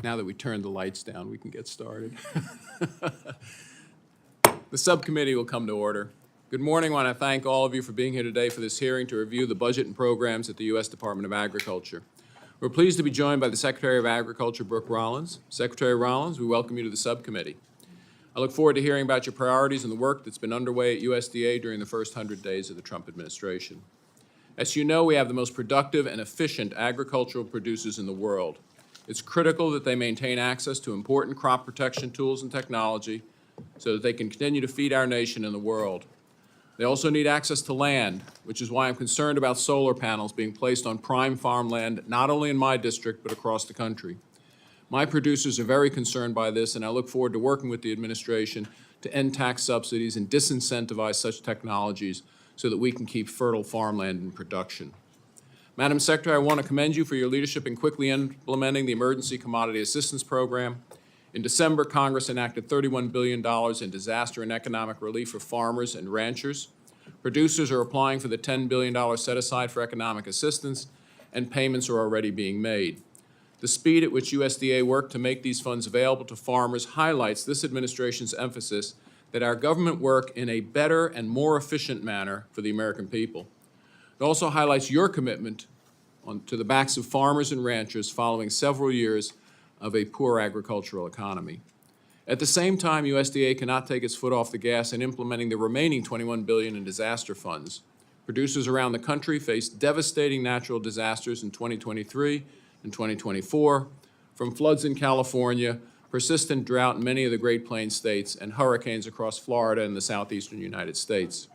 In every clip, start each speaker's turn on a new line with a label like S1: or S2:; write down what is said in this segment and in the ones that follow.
S1: Now that we turned the lights down, we can get started. The subcommittee will come to order. Good morning. I want to thank all of you for being here today for this hearing to review the budget and programs at the U.S. Department of Agriculture. We're pleased to be joined by the Secretary of Agriculture, Brooke Rollins. Secretary Rollins, we welcome you to the subcommittee. I look forward to hearing about your priorities and the work that's been underway at USDA during the first 100 days of the Trump administration. As you know, we have the most productive and efficient agricultural producers in the world. It's critical that they maintain access to important crop protection tools and technology so that they can continue to feed our nation and the world. They also need access to land, which is why I'm concerned about solar panels being placed on prime farmland, not only in my district, but across the country. My producers are very concerned by this, and I look forward to working with the administration to end tax subsidies and disincentivize such technologies so that we can keep fertile farmland in production. Madam Secretary, I want to commend you for your leadership in quickly implementing the Emergency Commodity Assistance Program. In December, Congress enacted $31 billion in disaster and economic relief for farmers and ranchers. Producers are applying for the $10 billion set aside for economic assistance, and payments are already being made. The speed at which USDA worked to make these funds available to farmers highlights this administration's emphasis that our government work in a better and more efficient manner for the American people. It also highlights your commitment to the backs of farmers and ranchers following several years of a poor agricultural economy. At the same time, USDA cannot take its foot off the gas in implementing the remaining $21 billion in disaster funds. Producers around the country faced devastating natural disasters in 2023 and 2024, from floods in California, persistent drought in many of the Great Plains states, and hurricanes across Florida and the southeastern United States.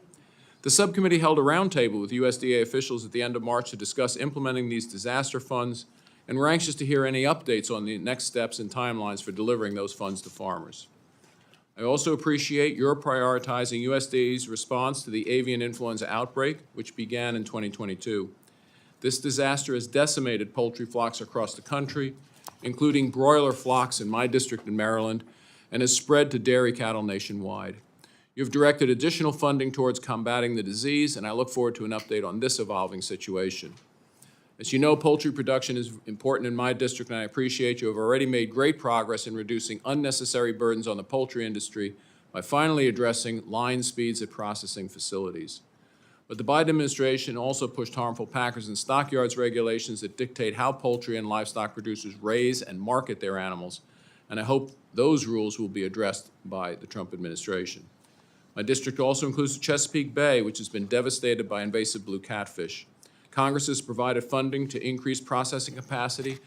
S1: The subcommittee held a roundtable with USDA officials at the end of March to discuss implementing these disaster funds, and we're anxious to hear any updates on the next steps and timelines for delivering those funds to farmers. I also appreciate your prioritizing USDA's response to the avian influenza outbreak, which began in 2022. This disaster has decimated poultry flocks across the country, including broiler flocks in my district in Maryland, and has spread to dairy cattle nationwide. You've directed additional funding towards combating the disease, and I look forward to an update on this evolving situation. As you know, poultry production is important in my district, and I appreciate you have already made great progress in reducing unnecessary burdens on the poultry industry by finally addressing line speeds at processing facilities. But the Biden administration also pushed harmful packers and stockyards regulations that dictate how poultry and livestock producers raise and market their animals, and I hope those rules will be addressed by the Trump administration. My district also includes the Chesapeake Bay, which has been devastated by invasive blue catfish. Congress has provided funding to increase processing capacity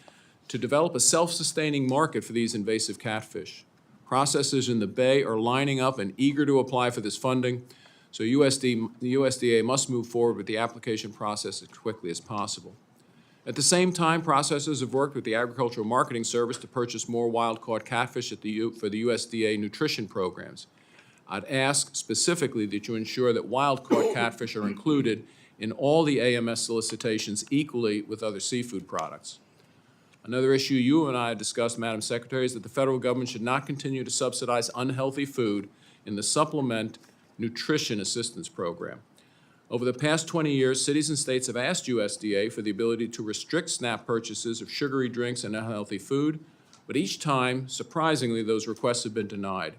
S1: to develop a self-sustaining market for these invasive catfish. Processors in the Bay are lining up and eager to apply for this funding, so the USDA must move forward with the application process as quickly as possible. At the same time, processors have worked with the Agricultural Marketing Service to purchase more wild-caught catfish for the USDA nutrition programs. I'd ask specifically that you ensure that wild-caught catfish are included in all the AMS solicitations equally with other seafood products. Another issue you and I discussed, Madam Secretary, is that the federal government should not continue to subsidize unhealthy food in the Supplement Nutrition Assistance Program. Over the past 20 years, cities and states have asked USDA for the ability to restrict SNAP purchases of sugary drinks and unhealthy food, but each time, surprisingly, those requests have been denied.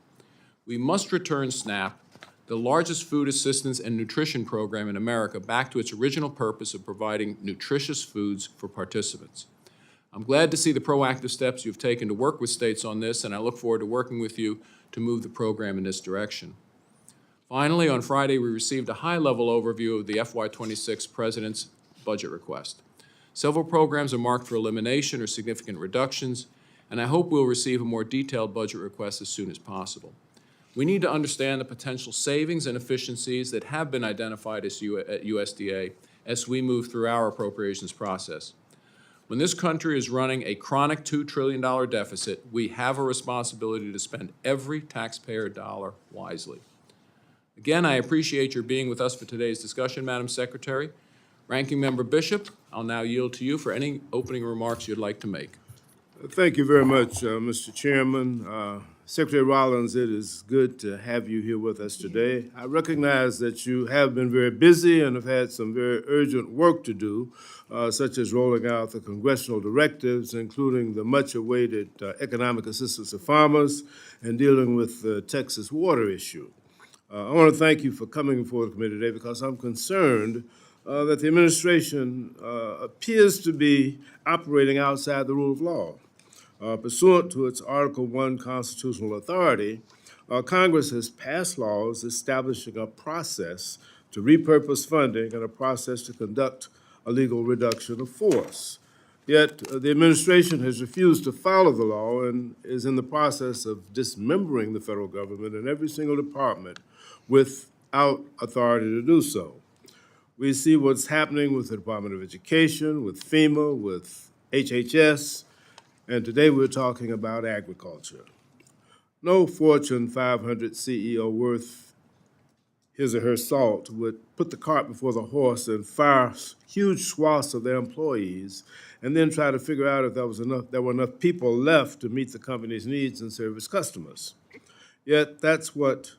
S1: We must return SNAP, the largest food assistance and nutrition program in America, back to its original purpose of providing nutritious foods for participants. I'm glad to see the proactive steps you've taken to work with states on this, and I look forward to working with you to move the program in this direction. Finally, on Friday, we received a high-level overview of the FY26 President's budget request. Several programs are marked for elimination or significant reductions, and I hope we'll receive a more detailed budget request as soon as possible. We need to understand the potential savings and efficiencies that have been identified at USDA as we move through our appropriations process. When this country is running a chronic $2 trillion deficit, we have a responsibility to spend every taxpayer dollar wisely. Again, I appreciate your being with us for today's discussion, Madam Secretary. Ranking Member Bishop, I'll now yield to you for any opening remarks you'd like to make.
S2: Thank you very much, Mr. Chairman. Secretary Rollins, it is good to have you here with us today. I recognize that you have been very busy and have had some very urgent work to do, such as rolling out the congressional directives, including the much-awaited economic assistance to farmers and dealing with the Texas water issue. I want to thank you for coming before the committee today because I'm concerned that the administration appears to be operating outside the rule of law. Pursuant to its Article I constitutional authority, Congress has passed laws establishing a process to repurpose funding and a process to conduct a legal reduction of force. Yet, the administration has refused to follow the law and is in the process of dismembering the federal government in every single department without authority to do so. We see what's happening with the Department of Education, with FEMA, with HHS, and today we're talking about agriculture. No Fortune 500 CEO worth his or her salt would put the cart before the horse and fire huge swaths of their employees and then try to figure out if there were enough people left to meet the company's needs and serve its customers. Yet that's what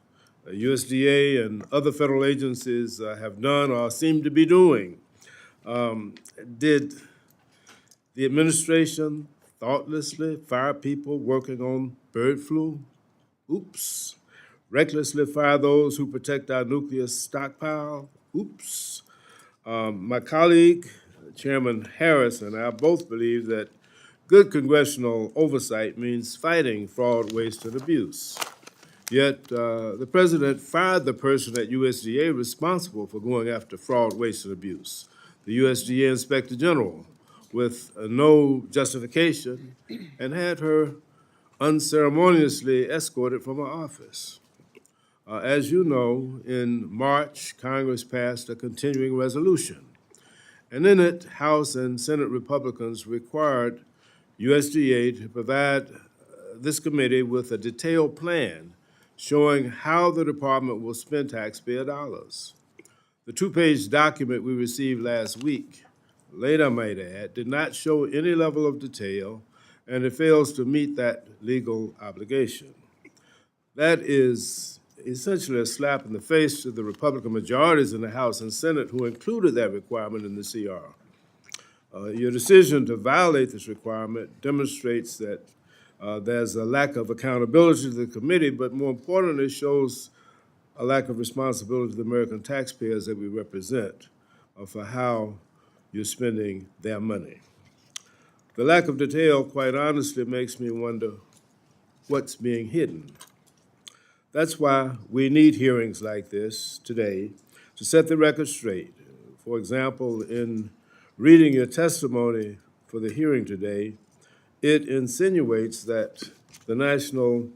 S2: USDA and other federal agencies have done or seem to be doing. Did the administration thoughtlessly fire people working on bird flu? Oops. Recklessly fire those who protect our nuclear stockpile? Oops. My colleague, Chairman Harris, and I both believe that good congressional oversight means fighting fraud, waste, and abuse. Yet the president fired the person at USDA responsible for going after fraud, waste, and abuse, the USDA Inspector General, with no justification, and had her unceremoniously escorted from her office. As you know, in March, Congress passed a continuing resolution, and in it, House and Senate Republicans required USDA to provide this committee with a detailed plan showing how the department will spend taxpayer dollars. The two-page document we received last week, late I might add, did not show any level of detail, and it fails to meet that legal obligation. That is essentially a slap in the face to the Republican majorities in the House and Senate who included that requirement in the CR. Your decision to violate this requirement demonstrates that there's a lack of accountability to the committee, but more importantly, shows a lack of responsibility to the American taxpayers that we represent for how you're spending their money. The lack of detail, quite honestly, makes me wonder what's being hidden. That's why we need hearings like this today to set the record straight. For example, in reading your testimony for the hearing today, it insinuates that the National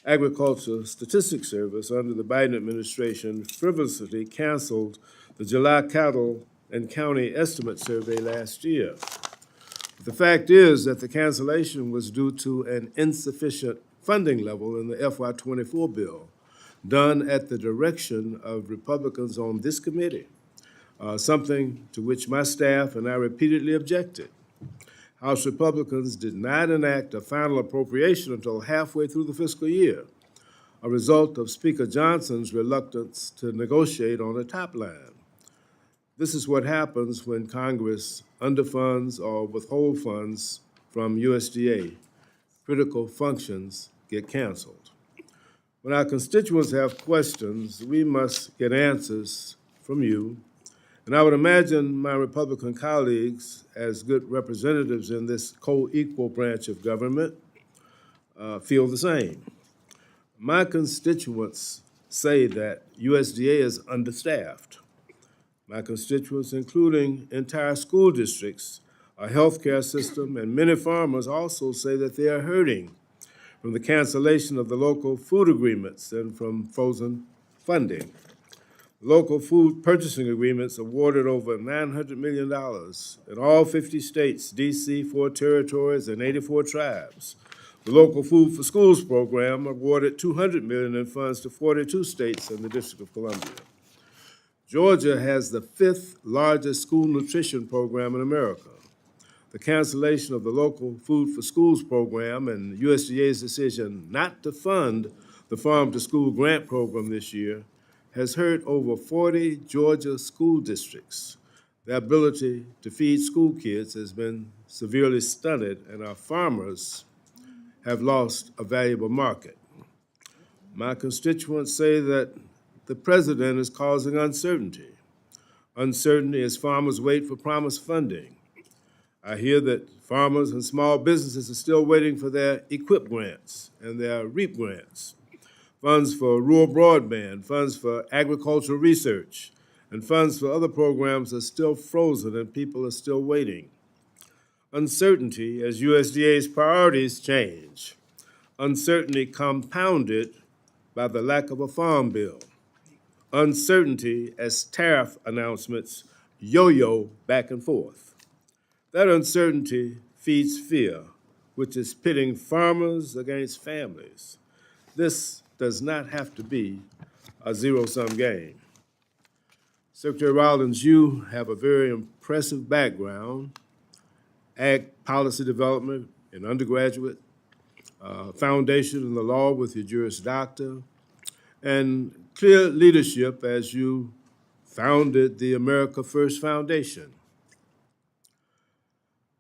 S2: Agricultural Statistics Service under the Biden administration frivolously canceled the July cattle and county estimate survey last year. The fact is that the cancellation was due to an insufficient funding level in the FY24 bill, done at the direction of Republicans on this committee, something to which my staff and I repeatedly objected. House Republicans did not enact a final appropriation until halfway through the fiscal year, a result of Speaker Johnson's reluctance to negotiate on a top line. This is what happens when Congress underfunds or withhold funds from USDA. Critical functions get canceled. When our constituents have questions, we must get answers from you. And I would imagine my Republican colleagues, as good representatives in this co-equal branch of government, feel the same. My constituents say that USDA is understaffed. My constituents, including entire school districts, our healthcare system, and many farmers also say that they are hurting from the cancellation of the local food agreements and from frozen funding. Local food purchasing agreements awarded over $900 million in all 50 states, D.C., 4 territories, and 84 tribes. The Local Food for Schools program awarded $200 million in funds to 42 states and the District of Columbia. Georgia has the 5th largest school nutrition program in America. The the cancellation of the local Food for Schools program and USDA's decision not to fund the Farm to School grant program this year has hurt over 40 Georgia school districts. Their ability to feed school kids has been severely stunted, and our farmers have lost a valuable market. My constituents say that the president is causing uncertainty. Uncertainty as farmers wait for promised funding. I hear that farmers and small businesses are still waiting for their EQIP grants and their REAP grants, funds for rural broadband, funds for agricultural research, and funds for other programs are still frozen and people are still waiting. Uncertainty as USDA's priorities change. Uncertainty compounded by the lack of a farm bill. Uncertainty as tariff announcements yo-yo back and forth. That uncertainty feeds fear, which is pitting farmers against families. This does not have to be a zero-sum game. Secretary Rollins, you have a very impressive background, ag policy development in undergraduate, foundation in the law with your Juris Doctor, and clear leadership as you founded the America First Foundation.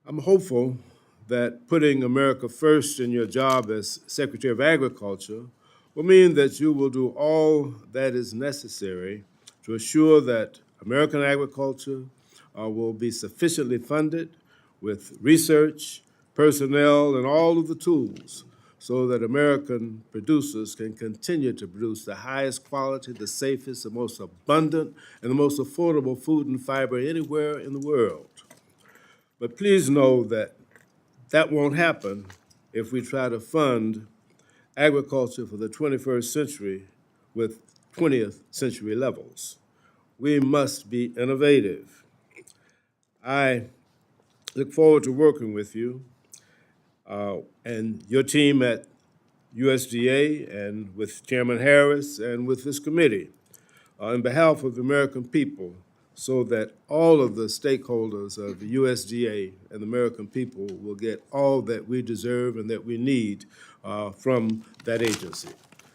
S2: I'm hopeful that putting America first in your job as Secretary of Agriculture will mean that you will do all that is necessary to assure that American agriculture will be sufficiently funded with research, personnel, and all of the tools so that American producers can continue to produce the highest quality, the safest, the most abundant, and the most affordable food and fiber anywhere in the world. But please know that that won't happen if we try to fund agriculture for the 21st century with 20th century levels. We must be innovative. I look forward to working with you and your team at USDA and with Chairman Harris and with this committee on behalf of the American people, so that all of the stakeholders of the USDA and the American people will get all that we deserve and that we need from that agency.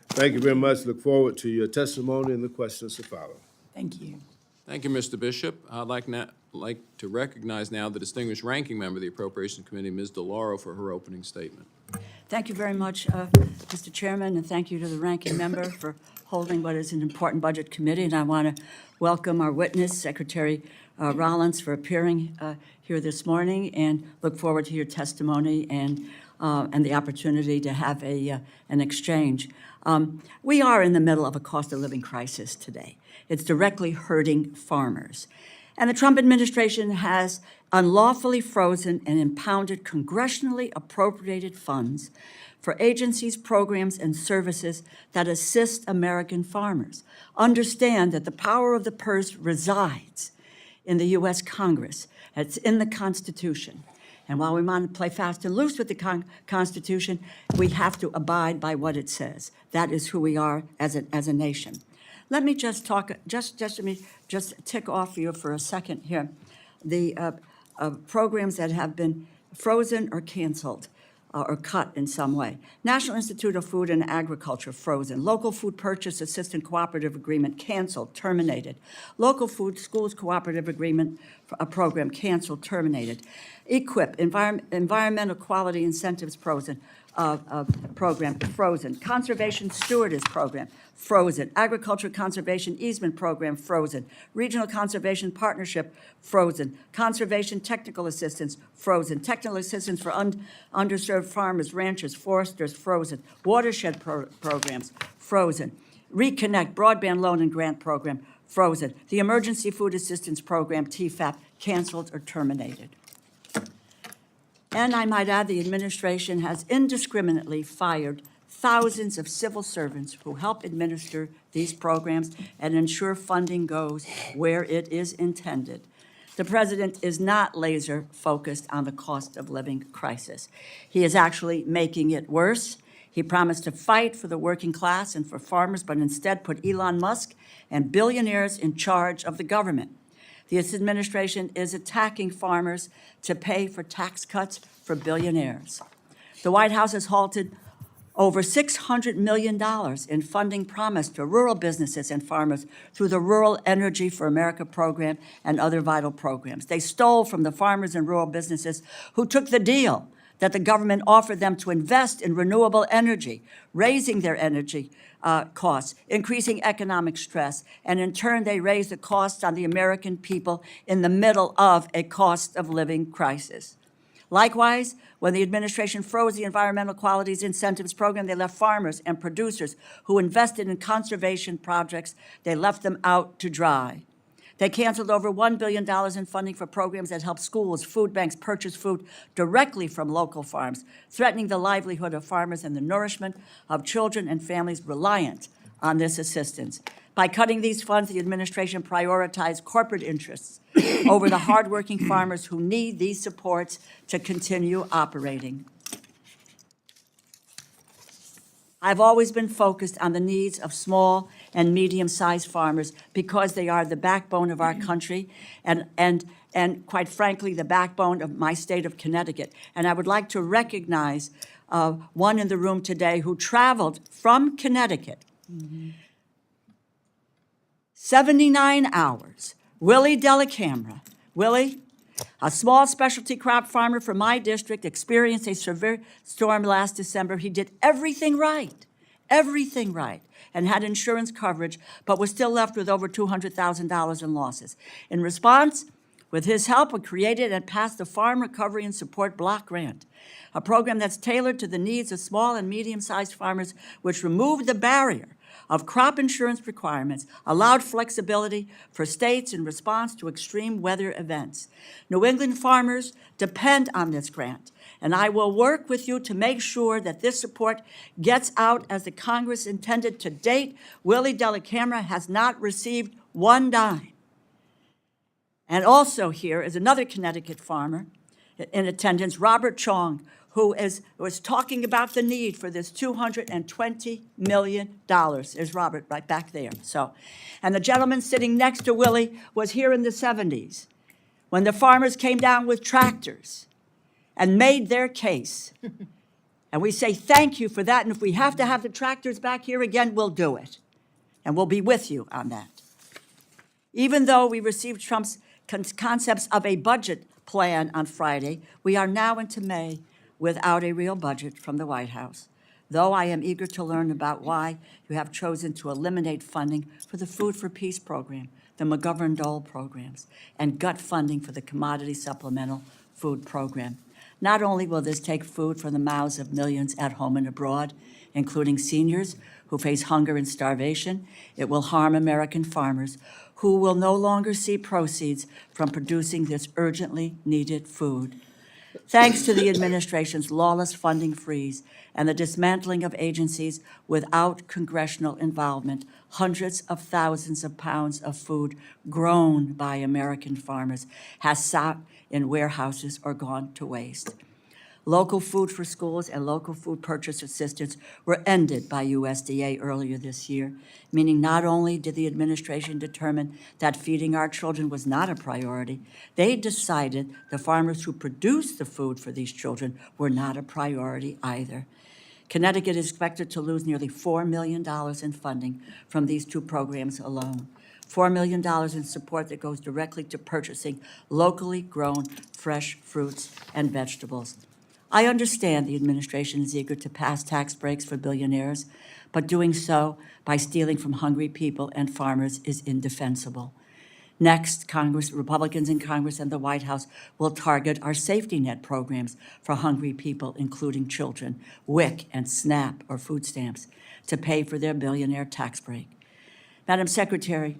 S2: Thank you very much. Look forward to your testimony and the questions to follow.
S3: Thank you.
S1: Thank you, Mr. Bishop. I'd like to recognize now the distinguished ranking member of the Appropriations Committee, Ms. DeLauro, for her opening statement.
S3: Thank you very much, Mr. Chairman, and thank you to the ranking member for holding what is an important budget committee. And I want to welcome our witness, Secretary Rollins, for appearing here this morning, and look forward to your testimony and the opportunity to have an exchange. We are in the middle of a cost of living crisis today. It's directly hurting farmers. And the Trump administration has unlawfully frozen and impounded congressionally appropriated funds for agencies, programs, and services that assist American farmers. Understand that the power of the purse resides in the U.S. Congress. It's in the Constitution. And while we want to play fast and loose with the Constitution, we have to abide by what it says. That is who we are as a nation. Let me just talk, just tick off you for a second here. The programs that have been frozen or canceled or cut in some way. National Institute of Food and Agriculture, frozen. Local Food Purchase Assistance Cooperative Agreement, canceled, terminated. Local Food Schools Cooperative Agreement program, canceled, terminated. EQIP, Environmental Quality Incentives program, frozen. Conservation Stewardess Program, frozen. Agriculture Conservation Easement Program, frozen. Regional Conservation Partnership, frozen. Conservation Technical Assistance, frozen. Technical Assistance for underserved farmers, ranchers, foresters, frozen. Watershed programs, frozen. Reconnect Broadband Loan and Grant Program, frozen. The Emergency Food Assistance Program, TFAP, canceled or terminated. And I might add, the administration has indiscriminately fired thousands of civil servants who help administer these programs and ensure funding goes where it is intended. The president is not laser focused on the cost of living crisis. He is actually making it worse. He promised to fight for the working class and for farmers, but instead put Elon Musk and billionaires in charge of the government. This administration is attacking farmers to pay for tax cuts for billionaires. The White House has halted over $600 million in funding promised to rural businesses and farmers through the Rural Energy for America program and other vital programs. They stole from the farmers and rural businesses who took the deal that the government offered them to invest in renewable energy, raising their energy costs, increasing economic stress, and in turn they raised the costs on the American people in the middle of a cost of living crisis. Likewise, when the administration froze the Environmental Qualities Incentives Program, they left farmers and producers who invested in conservation projects, they left them out to dry. They canceled over $1 billion in funding for programs that help schools, food banks purchase food directly from local farms, threatening the livelihood of farmers and the nourishment of children and families reliant on this assistance. By cutting these funds, the administration prioritized corporate interests over the hardworking farmers who need these supports to continue operating. I've always been focused on the needs of small and medium-sized farmers because they are the backbone of our country and quite frankly, the backbone of my state of Connecticut. And I would like to recognize one in the room today who traveled from Connecticut 79 hours. Willie Delacamera. Willie, a small specialty crop farmer from my district, experienced a severe storm last December. He did everything right, and had insurance coverage, but was still left with over $200,000 in losses. In response, with his help, we created and passed the Farm Recovery and Support Block Grant, a program that's tailored to the needs of small and medium-sized farmers, which removed the barrier of crop insurance requirements, allowed flexibility for states in response to extreme weather events. New England farmers depend on this grant, and I will work with you to make sure that this support gets out as the Congress intended. To date, Willie Delacamera has not received one dime. And also here is another Connecticut farmer in attendance, Robert Chong, who was talking about the need for this $220 million. There's Robert right back there. And the gentleman sitting next to Willie was here in the 70s when the farmers came down with tractors and made their case. And we say thank you for that, and if we have to have the tractors back here again, we'll do it. And we'll be with you on that. Even though we received Trump's concepts of a budget plan on Friday, we are now into May without a real budget from the White House, though I am eager to learn about why you have chosen to eliminate funding for the Food for Peace program, the McGovern-Dole programs, and gut funding for the Commodity Supplemental Food Program. Not only will this take food from the mouths of millions at home and abroad, including seniors who face hunger and starvation, it will harm American farmers who will no longer see proceeds from producing this urgently needed food. Thanks to the administration's lawless funding freeze and the dismantling of agencies without congressional involvement, hundreds of thousands of pounds of food grown by American farmers has sat in warehouses or gone to waste. Local food for schools and local food purchase assistance were ended by USDA earlier this year, meaning not only did the administration determine that feeding our children was not a priority, they decided the farmers who produced the food for these children were not a priority either. Connecticut is expected to lose nearly $4 million in funding from these two programs alone. $4 million in support that goes directly to purchasing locally grown fresh fruits and vegetables. I understand the administration is eager to pass tax breaks for billionaires, but doing so by stealing from hungry people and farmers is indefensible. Next, Republicans in Congress and the White House will target our safety net programs for hungry people, including children, WIC and SNAP or food stamps, to pay for their billionaire tax break. Madam Secretary,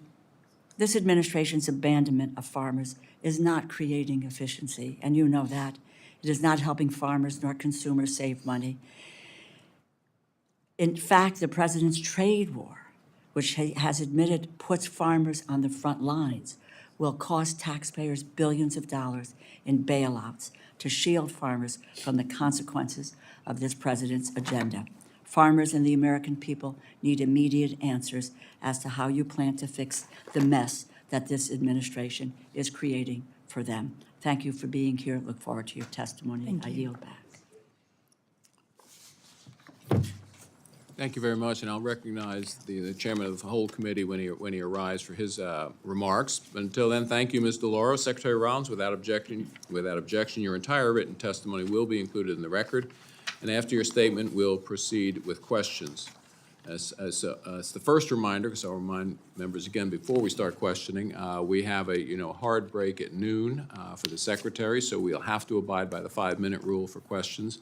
S3: this administration's abandonment of farmers is not creating efficiency, and you know that. It is not helping farmers nor consumers save money. In fact, the president's trade war, which he has admitted puts farmers on the front lines, will cost taxpayers billions of dollars in bailouts to shield farmers from the consequences of this president's agenda. Farmers and the American people need immediate answers as to how you plan to fix the mess that this administration is creating for them. Thank you for being here. Look forward to your testimony.
S4: Thank
S3: I
S4: you.
S3: yield back.
S1: Thank you very much, and I'll recognize the chairman of the whole committee when he arrives for his remarks. But until then, thank you, Ms. DeLauro. Secretary Rollins, without objection, your entire written testimony will be included in the record. And after your statement, we'll proceed with questions. As the first reminder, because I'll remind members again before we start questioning, we have a hard break at noon for the secretary, so we'll have to abide by the 5-minute rule for questions.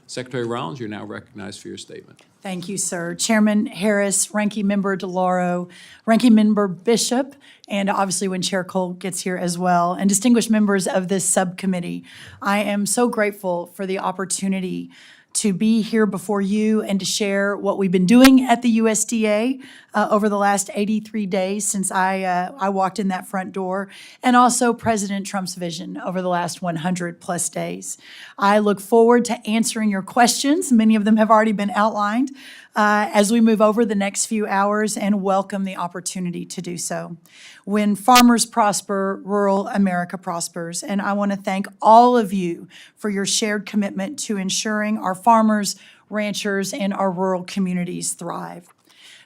S1: Secretary Rollins, you're now recognized for your statement.
S4: Thank you, sir. Chairman Harris, Ranking Member DeLauro, Ranking Member Bishop, and obviously when Chair Cole gets here as well, and distinguished members of this subcommittee. I am so grateful for the opportunity to be here before you and to share what we've been doing at the USDA over the last 83 days since I walked in that front door, and also President Trump's vision over the last 100+ days. I look forward to answering your questions. Many of them have already been outlined as we move over the next few hours, and welcome the opportunity to do so. When farmers prosper, rural America prospers, and I want to thank all of you for your shared commitment to ensuring our farmers, ranchers, and our rural communities thrive.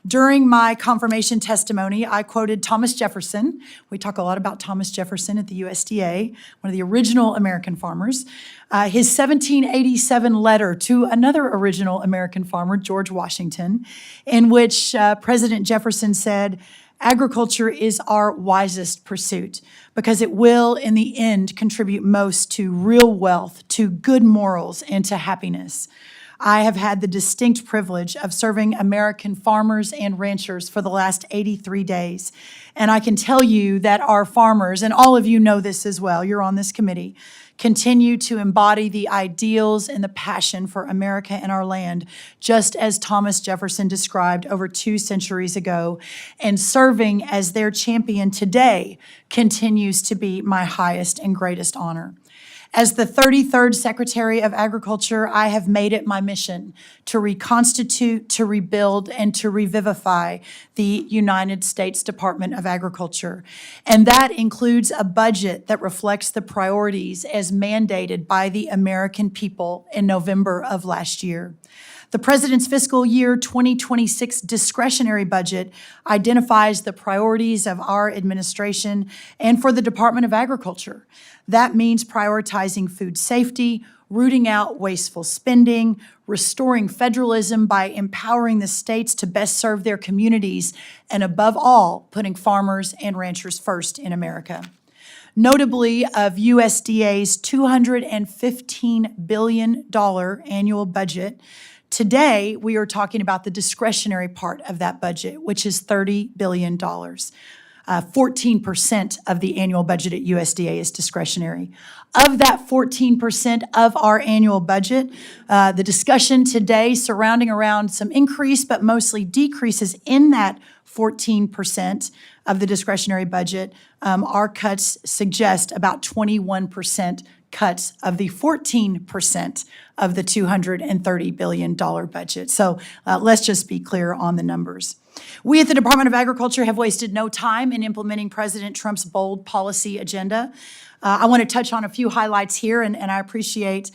S4: During my confirmation testimony, I quoted Thomas Jefferson. We talk a lot about Thomas Jefferson at the USDA, one of the original American farmers. His 1787 letter to another original American farmer, George Washington, in which President Jefferson said, "Agriculture is our wisest pursuit because it will, in the end, contribute most to real wealth, to good morals, and to happiness." I have had the distinct privilege of serving American farmers and ranchers for the last 83 days. And I can tell you that our farmers, and all of you know this as well, you're on this committee, continue to embody the ideals and the passion for America and our land, just as Thomas Jefferson described over 2 centuries ago. And serving as their champion today continues to be my highest and greatest honor. As the 33rd Secretary of Agriculture, I have made it my mission to reconstitute, to rebuild, and to revivify the United States Department of Agriculture. And that includes a budget that reflects the priorities as mandated by the American people in November of last year. The President's fiscal year 2026 discretionary budget identifies the priorities of our administration and for the Department of Agriculture. That means prioritizing food safety, rooting out wasteful spending, restoring federalism by empowering the states to best serve their communities, and above all, putting farmers and ranchers first in America. Notably, of USDA's $215 billion annual budget, today, we are talking about the discretionary part of that budget, which is $30 billion. 14% of the annual budget at USDA is discretionary. Of that 14% of our annual budget, the discussion today surrounding around some increase, but mostly decreases in that 14% of the discretionary budget, our cuts suggest about 21% cuts of the 14% of the $230 billion budget. So let's just be clear on the numbers. We at the Department of Agriculture have wasted no time in implementing President Trump's bold policy agenda. I want to touch on a few highlights here, and I appreciate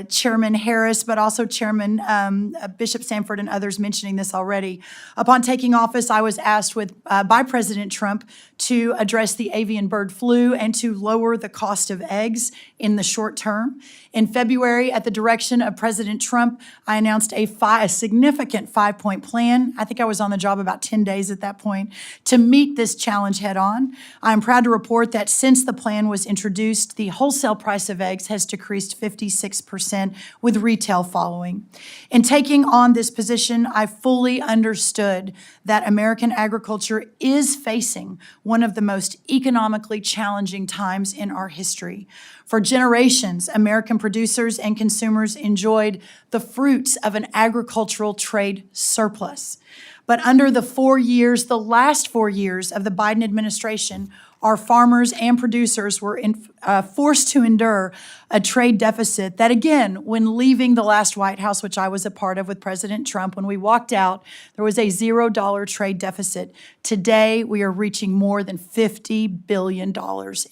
S4: Chairman Harris, but also Chairman Bishop Sanford and others mentioning this already. Upon taking office, I was asked by President Trump to address the avian bird flu and to lower the cost of eggs in the short term. In February, at the direction of President Trump, I announced a significant 5-point plan. I think I was on the job about 10 days at that point to meet this challenge head on. I'm proud to report that since the plan was introduced, the wholesale price of eggs has decreased 56%, with retail following. In taking on this position, I fully understood that American agriculture is facing one of the most economically challenging times in our history. For generations, American producers and consumers enjoyed the fruits of an agricultural trade surplus. But under the last 4 years of the Biden administration, our farmers and producers were forced to endure a trade deficit that, again, when leaving the last White House, which I was a part of with President Trump, when we walked out, there was a $0 trade deficit. Today, we are reaching more than $50 billion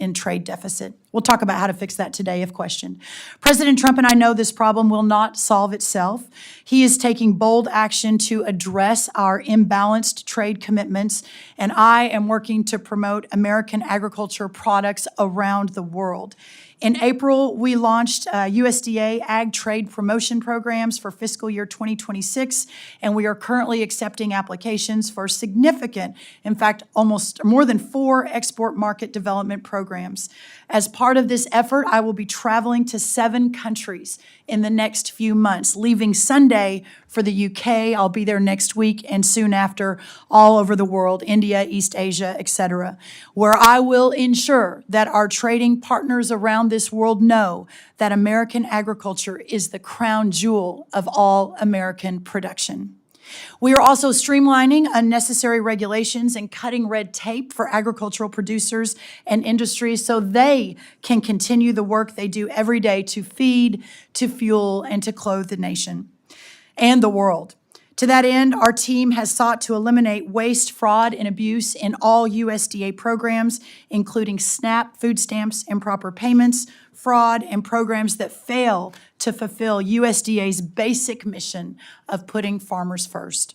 S4: in trade deficit. We'll talk about how to fix that today if questioned. President Trump and I know this problem will not solve itself. He is taking bold action to address our imbalanced trade commitments, and I am working to promote American agriculture products around the world. In April, we launched USDA Ag Trade Promotion Programs for fiscal year 2026, and we are currently accepting applications for significant, in fact, almost more than 4 export market development programs. As part of this effort, I will be traveling to 7 countries in the next few months, leaving Sunday for the UK. I'll be there next week and soon after all over the world, India, East Asia, etc., where I will ensure that our trading partners around this world know that American agriculture is the crown jewel of all American production. We are also streamlining unnecessary regulations and cutting red tape for agricultural producers and industries so they can continue the work they do every day to feed, to fuel, and to clothe the nation and the world. To that end, our team has sought to eliminate waste, fraud, and abuse in all USDA programs, including SNAP, food stamps, improper payments, fraud, and programs that fail to fulfill USDA's basic mission of putting farmers first.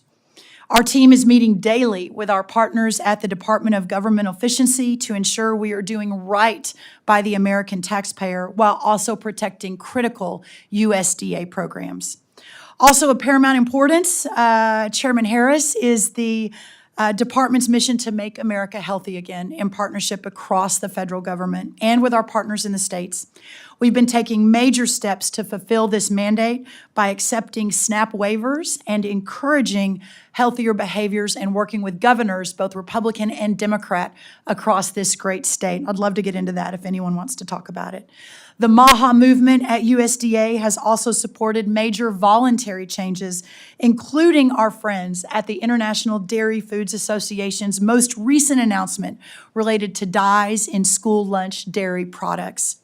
S4: Our team is meeting daily with our partners at the Department of Government Efficiency to ensure we are doing right by the American taxpayer while also protecting critical USDA programs. Also of paramount importance, Chairman Harris, is the department's mission to make America healthy again in partnership across the federal government and with our partners in the states. We've been taking major steps to fulfill this mandate by accepting SNAP waivers and encouraging healthier behaviors and working with governors, both Republican and Democrat, across this great state. I'd love to get into that if anyone wants to talk about it. The MAHA movement at USDA has also supported major voluntary changes, including our friends at the International Dairy Foods Association's most recent announcement related to dyes in school lunch dairy products.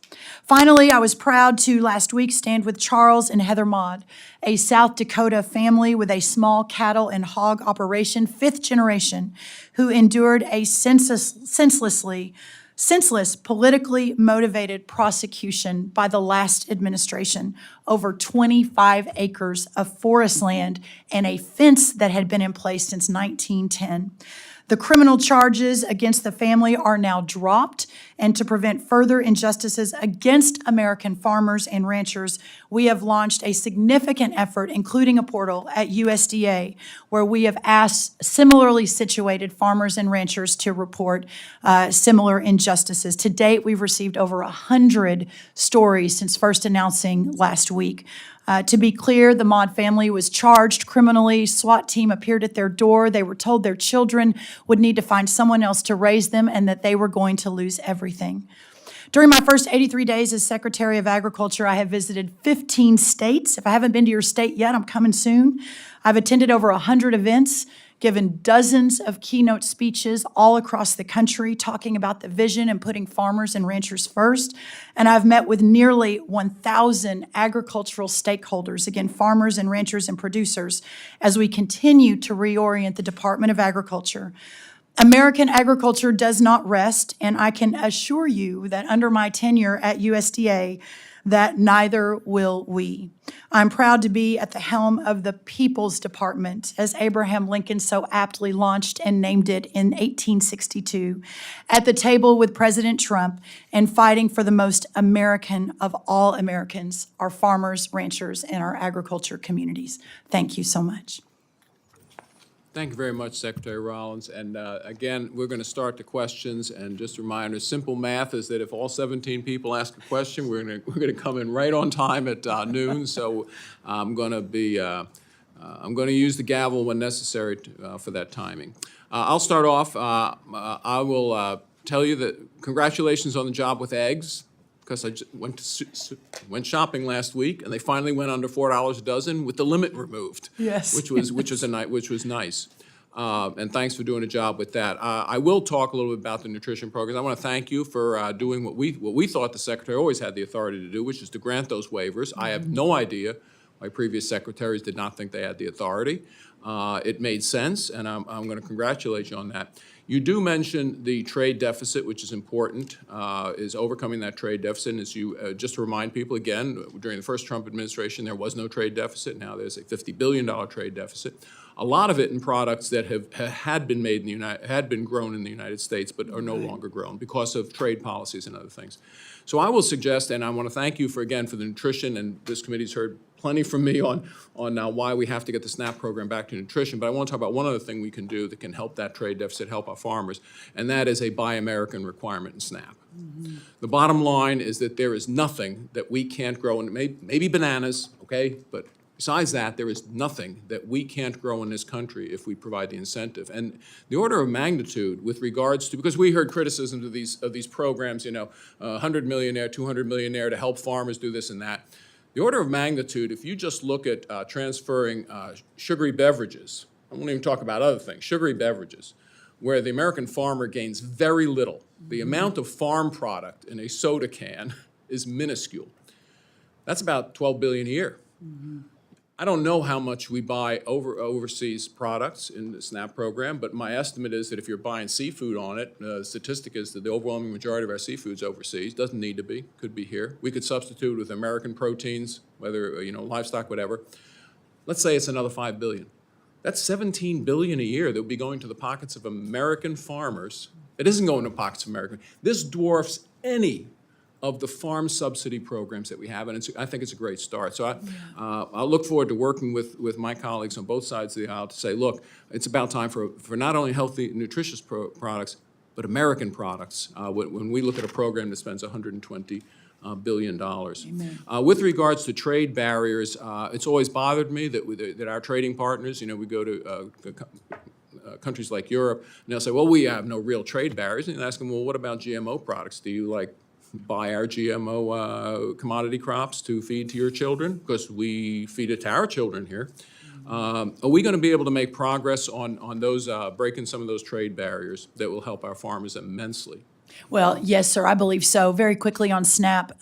S4: Finally, I was proud to last week stand with Charles and Heather Maud, a South Dakota family with a small cattle and hog operation, 5th generation, who endured a senseless, politically motivated prosecution by the last administration over 25 acres of forest land and a fence that had been in place since 1910. The criminal charges against the family are now dropped, and to prevent further injustices against American farmers and ranchers, we have launched a significant effort, including a portal at USDA, where we have asked similarly situated farmers and ranchers to report similar injustices. To date, we've received over 100 stories since first announcing last week. To be clear, the Maud family was charged criminally. SWAT team appeared at their door. They were told their children would need to find someone else to raise them and that they were going to lose everything. During my first 83 days as Secretary of Agriculture, I have visited 15 states. If I haven't been to your state yet, I'm coming soon. I've attended over 100 events, given dozens of keynote speeches all across the country talking about the vision and putting farmers and ranchers first. And I've met with nearly 1,000 agricultural stakeholders, again, farmers and ranchers and producers, as we continue to reorient the Department of Agriculture. American agriculture does not rest, and I can assure you that under my tenure at USDA, that neither will we. I'm proud to be at the helm of the People's Department, as Abraham Lincoln so aptly launched and named it in 1862, at the table with President Trump and fighting for the most American of all Americans, our farmers, ranchers, and our agriculture communities. Thank you so much.
S1: Thank you very much, Secretary Rollins. And again, we're going to start the questions. And just a reminder, simple math is that if all 17 people ask a question, we're going to come in right on time at noon. So I'm going to use the gavel when necessary for that timing. I'll start off. I will tell you that congratulations on the job with eggs, because I just went shopping last week, and they finally went under $4 a dozen with the limit removed.
S4: Yes.
S1: which was nice. And thanks for doing a job with that. I will talk a little bit about the nutrition programs. I want to thank you for doing what we thought the Secretary always had the authority to do, which is to grant those waivers. I have no idea why previous secretaries did not think they had the authority. It made sense, and I'm going to congratulate you on that. You do mention the trade deficit, which is important, is overcoming that trade deficit. And as you, just to remind people again, during the first Trump administration, there was no trade deficit. Now there's a $50 billion trade deficit. A lot of it in products that had been made in the had been grown in the United States, but are no longer grown because of trade policies and other things. So I will suggest, and I want to thank you for the nutrition, and this committee's heard plenty from me on why we have to get the SNAP program back to nutrition. But I want to talk about one other thing we can do that can help that trade deficit, help our farmers, and that is a Buy American requirement in SNAP. The bottom line is that there is nothing that we can't grow, and maybe bananas, okay, but besides that, there is nothing that we can't grow in this country if we provide the incentive. And the order of magnitude with regards to, because we heard criticisms of these programs, you know, 100 millionaire, 200 millionaire to help farmers do this and that. The order of magnitude, if you just look at transferring sugary beverages, I won't even talk about other things, sugary beverages, where the American farmer gains very little. The amount of farm product in a soda can is minuscule. That's about $12 billion a year. I don't know how much we buy overseas products in the SNAP program, but my estimate is that if you're buying seafood on it, the statistic is that the overwhelming majority of our seafood's overseas. Doesn't need to be, could be here. We could substitute with American proteins, whether, you know, livestock, whatever. Let's say it's another $5 billion. That's $17 billion a year that would be going to the pockets of American farmers. It isn't going to the pockets of American. This dwarfs any of the farm subsidy programs that we have, and I think it's a great start. So I'll look forward to working with my colleagues on both sides of the aisle to say, look, it's about time for not only healthy, nutritious products, but American products. When we look at a program that spends $120 billion. With regards to trade barriers, it's always bothered me that our trading partners, you know, we go to countries like Europe, and they'll say, well, we have no real trade barriers. And you ask them, well, what about GMO products? Do you buy our GMO commodity crops to feed to your children? Because we feed it to our children here. Are we going to be able to make progress on those, breaking some of those trade barriers that will help our farmers immensely?
S4: Well, yes, sir, I believe so. Very quickly on SNAP,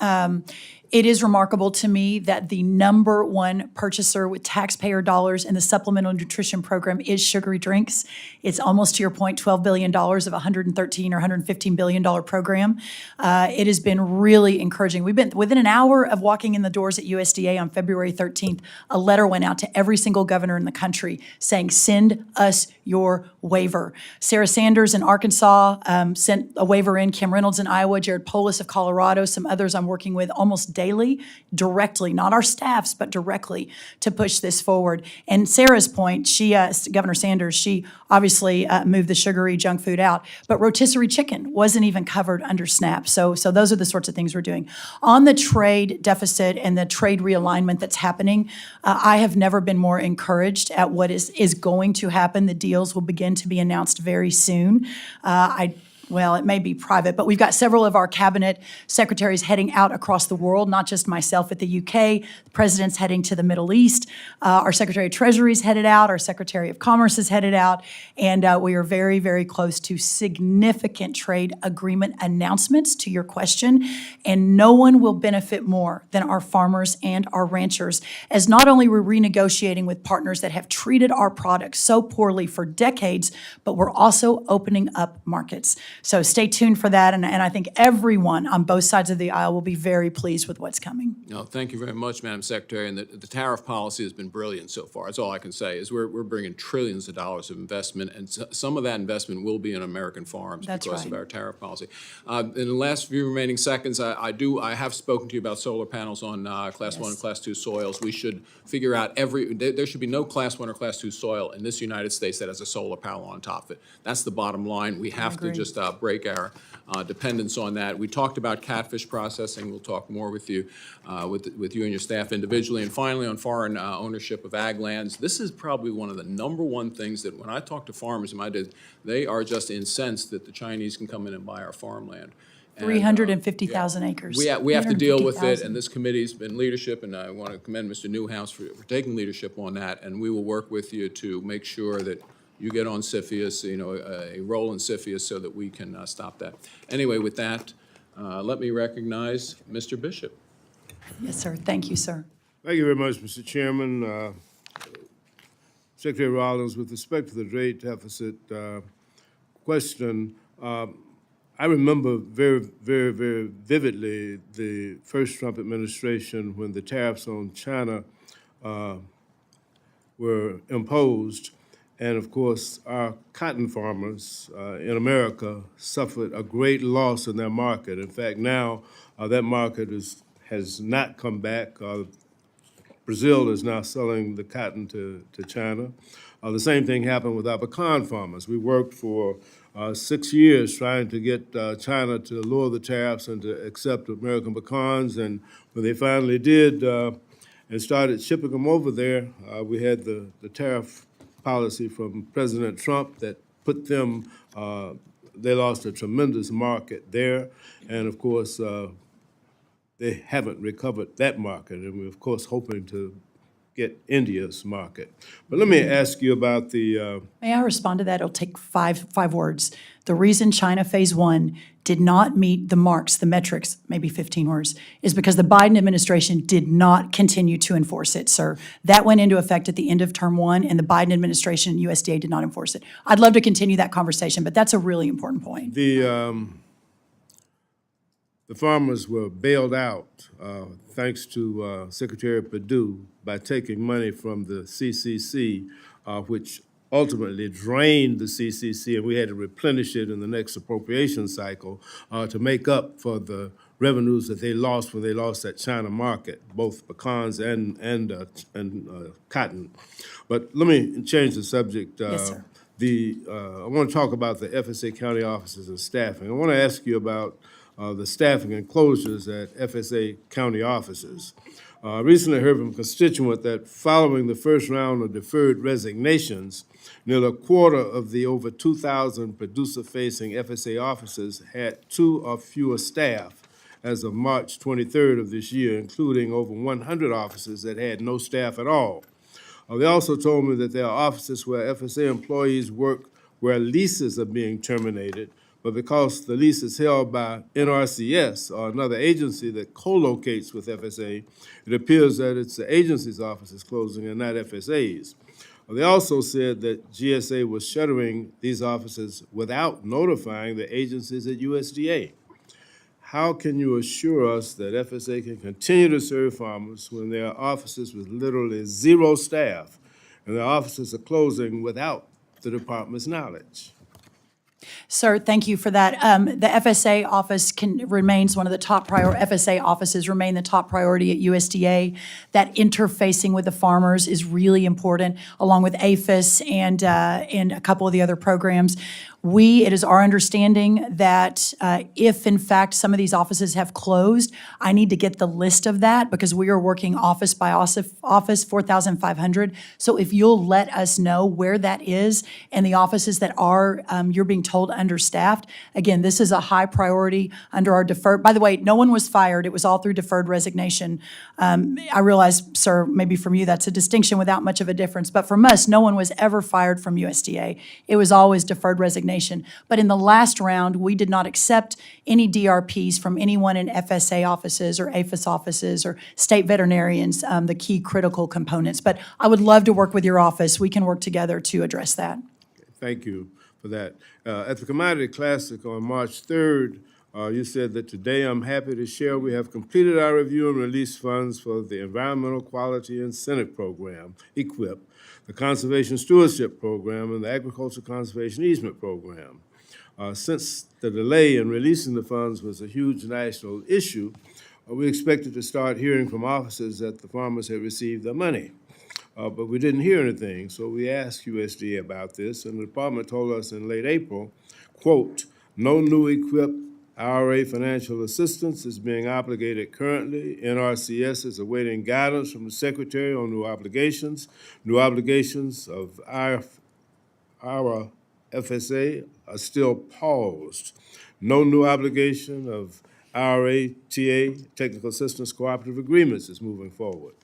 S4: it is remarkable to me that the number one purchaser with taxpayer dollars in the supplemental nutrition program is sugary drinks. It's almost, to your point, $12 billion of $113 or $115 billion program. It has been really encouraging. We've been within an hour of walking in the doors at USDA on February 13th, a letter went out to every single governor in the country saying, send us your waiver. Sarah Sanders in Arkansas sent a waiver in, Kim Reynolds in Iowa, Jared Polis of Colorado, some others I'm working with almost daily, directly, not our staffs, but directly to push this forward. And Sarah's point, Governor Sanders, she obviously moved the sugary junk food out, but rotisserie chicken wasn't even covered under SNAP. So those are the sorts of things we're doing. On the trade deficit and the trade realignment that's happening, I have never been more encouraged at what is going to happen. The deals will begin to be announced very soon. Well, it may be private, but we've got several of our cabinet secretaries heading out across the world, not just myself at the UK. The president's heading to the Middle East. Our Secretary of Treasury is headed out. Our Secretary of Commerce is headed out. And we are very, very close to significant trade agreement announcements, to your question. And no one will benefit more than our farmers and our ranchers, as not only we're renegotiating with partners that have treated our products so poorly for decades, but we're also opening up markets. So stay tuned for that, and I think everyone on both sides of the aisle will be very pleased with what's coming.
S1: No, thank you very much, Madam Secretary. And the tariff policy has been brilliant so far. That's all I can say, is we're bringing trillions of dollars of investment, and some of that investment will be in American farms because of our tariff policy. In the last few remaining seconds, I have spoken to you about solar panels on Class 1 and Class 2 soils. We should figure out there should be no Class 1 or Class 2 soil in this United States that has a solar panel on top of it. That's the bottom line. We have to just break our dependence on that. We talked about catfish processing. We'll talk more with you, with you and your staff individually. And finally, on foreign ownership of ag lands, this is probably one of the number one things that when I talk to farmers in my days, they are just incensed that the Chinese can come in and buy our farmland.
S4: 350,000 acres.
S1: We have to deal with it, and this committee's been leadership, and I want to commend Mr. Newhouse for taking leadership on that, and we will work with you to make sure that you get on CFIUS, a role in CFIUS so that we can stop that. Anyway, with that, let me recognize Mr. Bishop.
S4: Yes, sir. Thank you, sir.
S2: Thank you very much, Mr. Chairman. Secretary Rollins, with respect to the trade deficit question, I remember very, very, very vividly the first Trump administration when the tariffs on China were imposed. And of course, our cotton farmers in America suffered a great loss in their market. In fact, now that market has not come back. Brazil is now selling the cotton to China. The same thing happened with our pecan farmers. We worked for 6 years trying to get China to lower the tariffs and to accept American pecans. And when they finally did and started shipping them over there, we had the tariff policy from President Trump that put them, they lost a tremendous market there. And of course, they haven't recovered that market, and we're of course hoping to get India's market. But let me ask you about the.
S4: May I respond to that? It'll take five words. The reason China Phase 1 did not meet the marks, the metrics, maybe 15 words, is because the Biden administration did not continue to enforce it, sir. That went into effect at the end of Term 1, and the Biden administration and USDA did not enforce it. I'd love to continue that conversation, but that's a really important point.
S2: The farmers were bailed out, thanks to Secretary Perdue, by taking money from the CCC, which ultimately drained the CCC, and we had to replenish it in the next appropriation cycle to make up for the revenues that they lost when they lost that China market, both pecans and cotton. But let me change the subject.
S4: Yes, sir.
S2: I want to talk about the FSA county offices and staffing. I want to ask you about the staffing and closures at FSA county offices. I recently heard from a constituent that following the first round of deferred resignations, nearly a quarter of the over 2,000 producer-facing FSA offices had 2 or fewer staff as of March 23rd of this year, including over 100 offices that had no staff at all. They also told me that there are offices where FSA employees work where leases are being terminated, but because the lease is held by NRCS or another agency that co-locates with FSA, it appears that it's the agency's office is closing and not FSA's. They also said that GSA was shuttering these offices without notifying the agencies at USDA. How can you assure us that FSA can continue to serve farmers when there are offices with literally 0 staff and their offices are closing without the department's knowledge?
S4: Sir, thank you for that. The FSA office remains one of the top FSA offices remain the top priority at USDA. That interfacing with the farmers is really important, along with APHIS and a couple of the other programs. It is our understanding that if, in fact, some of these offices have closed, I need to get the list of that because we are working office by office, 4,500. So if you'll let us know where that is and the offices that are, you're being told, understaffed. Again, this is a high priority under our deferred. By the way, no one was fired. It was all through deferred resignation. I realize, sir, maybe from you that's a distinction without much of a difference. But from us, no one was ever fired from USDA. It was always deferred resignation. But in the last round, we did not accept any DRPs from anyone in FSA offices or APHIS offices or state veterinarians, the key critical components. But I would love to work with your office. We can work together to address that.
S2: Thank you for that. At the Commodity Classic on March 3rd, you said that today I'm happy to share we have completed our review and released funds for the Environmental Quality Incentive Program, EQIP, the Conservation Stewardship Program, and the Agriculture Conservation Easement Program. Since the delay in releasing the funds was a huge national issue, we expected to start hearing from offices that the farmers had received their money. But we didn't hear anything, so we asked USDA about this, and the department told us in late April, quote, no new EQIP IRA financial assistance is being obligated currently. NRCS is awaiting guidance from the Secretary on new obligations. New obligations of our FSA are still paused. No new obligation of IRA, TA, Technical Assistance Cooperative Agreements is moving forward.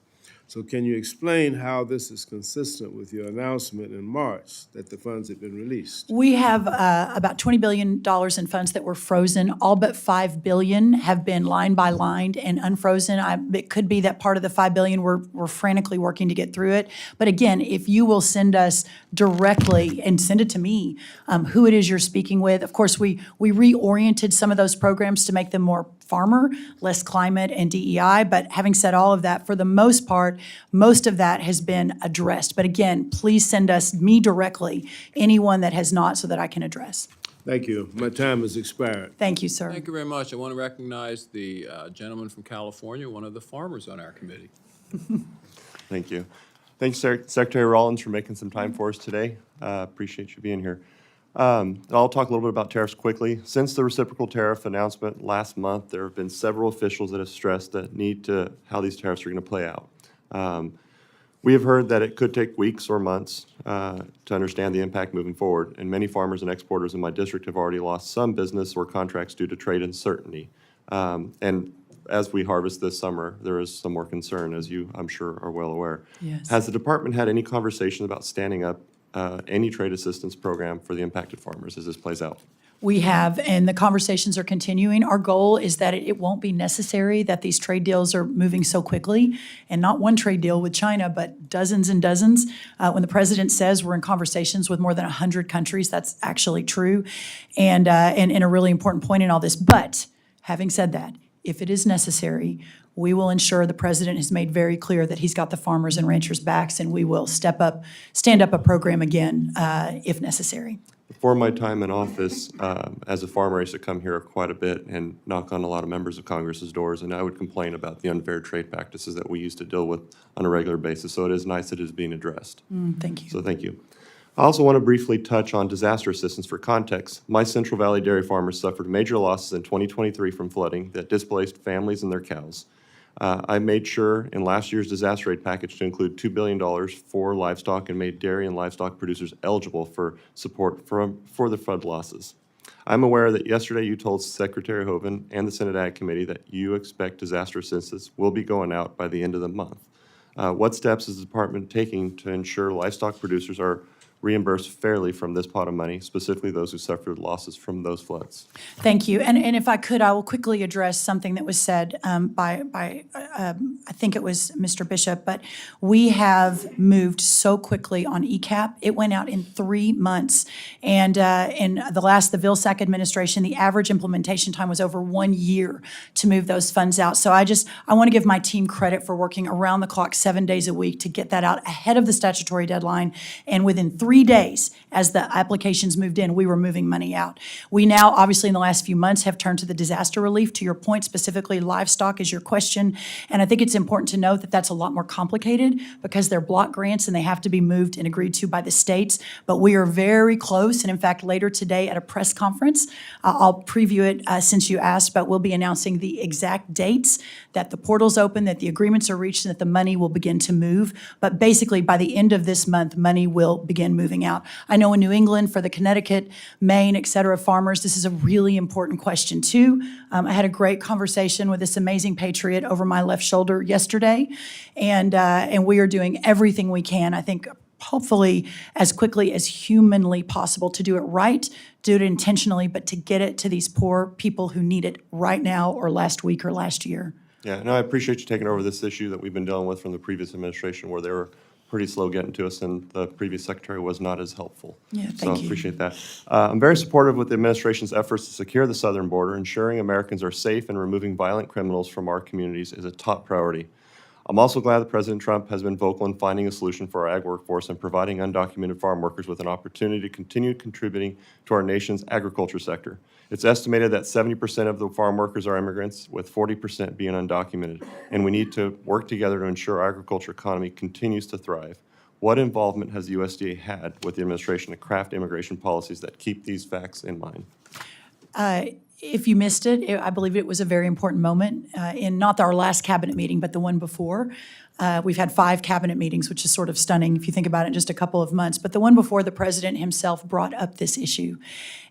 S2: So can you explain how this is consistent with your announcement in March that the funds had been released?
S4: We have about $20 billion in funds that were frozen. All but $5 billion have been line by line and unfrozen. It could be that part of the $5 billion we're frantically working to get through it. But again, if you will send us directly and send it to me, who it is you're speaking with. Of course, we reoriented some of those programs to make them more farmer, less climate and DEI. But having said all of that, for the most part, most of that has been addressed. But again, please send me directly, anyone that has not, so that I can address.
S2: Thank you. My time has expired.
S4: Thank you, sir.
S1: Thank you very much. I want to recognize the gentleman from California, one of the farmers on our committee.
S5: Thank you. Thanks, Secretary Rollins, for making some time for us today. Appreciate you being here. I'll talk a little bit about tariffs quickly. Since the reciprocal tariff announcement last month, there have been several officials that have stressed how these tariffs are going to play out. We have heard that it could take weeks or months to understand the impact moving forward, and many farmers and exporters in my district have already lost some business or contracts due to trade uncertainty. And as we harvest this summer, there is some more concern, as you, I'm sure, are well aware.
S4: Yes.
S5: Has the department had any conversation about standing up any trade assistance program for the impacted farmers as this plays out?
S4: We have, and the conversations are continuing. Our goal is that it won't be necessary, that these trade deals are moving so quickly, and not one trade deal with China, but dozens and dozens. When the president says we're in conversations with more than 100 countries, that's actually true, and a really important point in all this. But having said that, if it is necessary, we will ensure the president has made very clear that he's got the farmers and ranchers' backs, and we will stand up a program again if necessary.
S5: Before my time in office, as a farmer, I used to come here quite a bit and knock on a lot of members of Congress's doors, and I would complain about the unfair trade practices that we used to deal with on a regular basis. So it is nice that it is being addressed.
S4: Thank you.
S5: So thank you. I also want to briefly touch on disaster assistance for context. My Central Valley dairy farmers suffered major losses in 2023 from flooding that displaced families and their cows. I made sure in last year's disaster aid package to include $2 billion for livestock and made dairy and livestock producers eligible for support for the flood losses. I'm aware that yesterday you told Secretary Hoeven and the Senate Ag Committee that you expect disaster assistance will be going out by the end of the month. What steps is the department taking to ensure livestock producers are reimbursed fairly from this pot of money, specifically those who suffered losses from those floods?
S4: Thank you. And if I could, I will quickly address something that was said by I think it was Mr. Bishop, but we have moved so quickly on ECAP. It went out in 3 months. And in the Vilsack administration, the average implementation time was over 1 year to move those funds out. So I want to give my team credit for working around the clock 7 days a week to get that out ahead of the statutory deadline. And within 3 days, as the applications moved in, we were moving money out. We now, obviously, in the last few months, have turned to the disaster relief. To your point, specifically livestock is your question. And I think it's important to note that that's a lot more complicated because they're block grants and they have to be moved and agreed to by the states. But we are very close. And in fact, later today at a press conference, I'll preview it since you asked, but we'll be announcing the exact dates that the portal's open, that the agreements are reached, and that the money will begin to move. But basically, by the end of this month, money will begin moving out. I know in New England, for the Connecticut, Maine, et cetera, farmers, this is a really important question too. I had a great conversation with this amazing patriot over my left shoulder yesterday, and we are doing everything we can, I think, hopefully as quickly as humanly possible to do it right, do it intentionally, but to get it to these poor people who need it right now or last week or last year.
S5: Yeah, no, I appreciate you taking over this issue that we've been dealing with from the previous administration where they were pretty slow getting to us, and the previous secretary was not as helpful.
S4: Yeah,
S5: So
S4: thank
S5: I
S4: you.
S5: appreciate that. I'm very supportive with the administration's efforts to secure the southern border. Ensuring Americans are safe and removing violent criminals from our communities is a top priority. I'm also glad that President Trump has been vocal in finding a solution for our ag workforce and providing undocumented farm workers with an opportunity to continue contributing to our nation's agriculture sector. It's estimated that 70% of the farm workers are immigrants, with 40% being undocumented, and we need to work together to ensure our agriculture economy continues to thrive. What involvement has the USDA had with the administration to craft immigration policies that keep these facts in mind?
S4: If you missed it, I believe it was a very important moment in not our last cabinet meeting, but the one before. We've had 5 cabinet meetings, which is sort of stunning if you think about it in just a couple of months. But the one before, the president himself brought up this issue.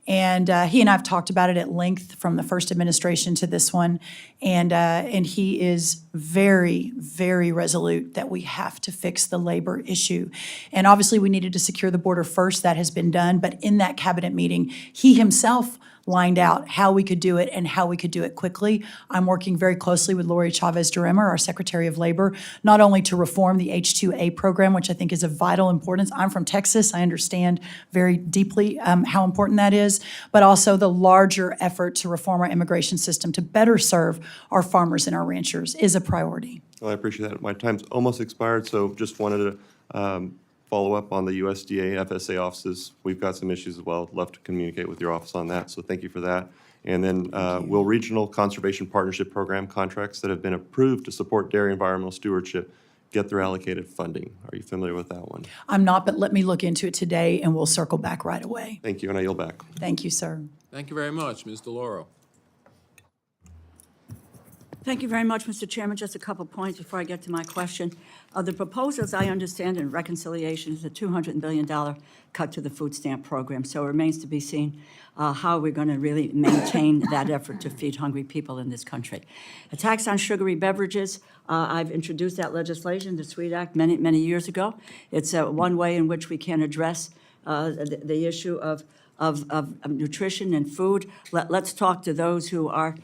S4: And he and I have talked about it at length from the first administration to this one. And he is very, very resolute that we have to fix the labor issue. And obviously, we needed to secure the border first. That has been done. But in that cabinet meeting, he himself lined out how we could do it and how we could do it quickly. I'm working very closely with Lori Chavez-Duremer, our Secretary of Labor, not only to reform the H-2A program, which I think is of vital importance. I'm from Texas. I understand very deeply how important that is, but also the larger effort to reform our immigration system to better serve our farmers and our ranchers is a priority.
S5: Well, I appreciate that. My time's almost expired, so just wanted to follow up on the USDA FSA offices. We've got some issues as well. Love to communicate with your office on that, so thank you for that. And then will Regional Conservation Partnership Program contracts that have been approved to support dairy environmental stewardship get their allocated funding? Are you familiar with that one?
S4: I'm not, but let me look into it today, and we'll circle back right away.
S5: Thank you, and I yield back.
S4: Thank you, sir.
S1: Thank you very much. Ms. DeLauro.
S3: Thank you very much, Mr. Chairman. Just a couple points before I get to my question. The proposal, as I understand in reconciliation, is a $200 billion cut to the food stamp program. So it remains to be seen how we're going to really maintain that effort to feed hungry people in this country. A tax on sugary beverages, I've introduced that legislation, the SWEET Act, many, many years ago. It's one way in which we can address the issue of nutrition and food. Let's talk to those who are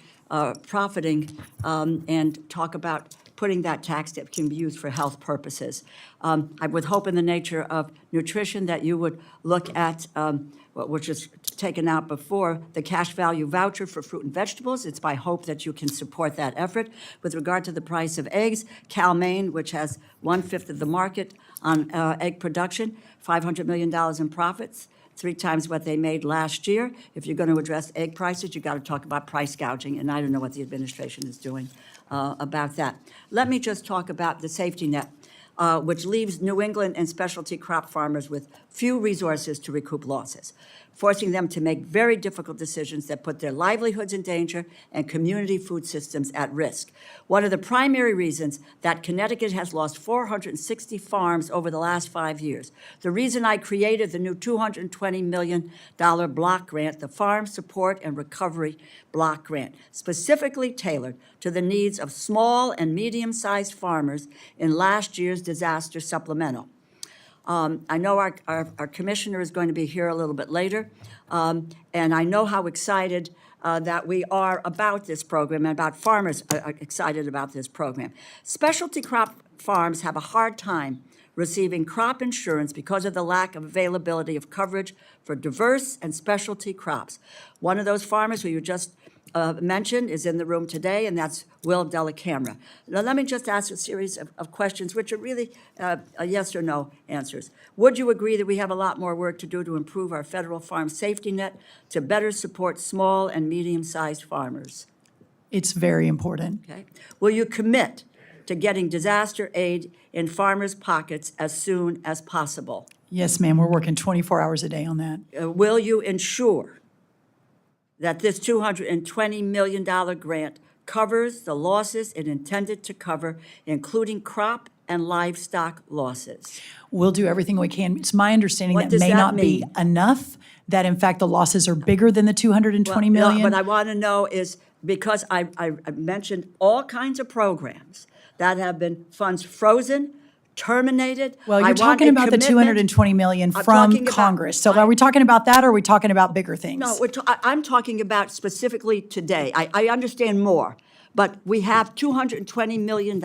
S3: profiting and talk about putting that tax that can be used for health purposes. I would hope in the nature of nutrition that you would look at, which is taken out before, the cash value voucher for fruit and vegetables. It's my hope that you can support that effort. With regard to the price of eggs, Cal-Maine, which has 1/5 of the market on egg production, $500 million in profits, 3 times what they made last year. If you're going to address egg prices, you've got to talk about price gouging, and I don't know what the administration is doing about that. Let me just talk about the safety net, which leaves New England and specialty crop farmers with few resources to recoup losses, forcing them to make very difficult decisions that put their livelihoods in danger and community food systems at risk. One of the primary reasons that Connecticut has lost 460 farms over the last 5 years. The reason I created the new $220 million block grant, the Farm Support and Recovery Block Grant, specifically tailored to the needs of small and medium-sized farmers in last year's disaster supplemental. I know our commissioner is going to be here a little bit later, and I know how excited that we are about this program and about farmers are excited about this program. Specialty crop farms have a hard time receiving crop insurance because of the lack of availability of coverage for diverse and specialty crops. One of those farmers who you just mentioned is in the room today, and that's Will Delacamera. Now, let me just ask a series of questions, which are really a yes or no answers. Would you agree that we have a lot more work to do to improve our federal farm safety net to better support small and medium-sized farmers?
S4: It's very important.
S3: Okay. Will you commit to getting disaster aid in farmers' pockets as soon as possible?
S4: Yes, ma'am, we're working 24 hours a day on that.
S3: Will you ensure that this $220 million grant covers the losses it intended to cover, including crop and livestock losses?
S4: We'll do everything we can. It's my understanding
S3: What
S4: that
S3: does
S4: may
S3: that
S4: not be
S3: mean?
S4: enough, that in fact the losses are bigger than the $220 million.
S3: What I want to know is, because I mentioned all kinds of programs that have been funds frozen, terminated.
S4: Well,
S3: I
S4: you're
S3: want
S4: talking
S3: a
S4: about the
S3: commitment.
S4: $220 million
S3: I'm
S4: from
S3: talking about-
S4: Congress. So are we talking about that, or are we talking about bigger things?
S3: No, I'm talking about specifically today. I understand more, but we have $220 million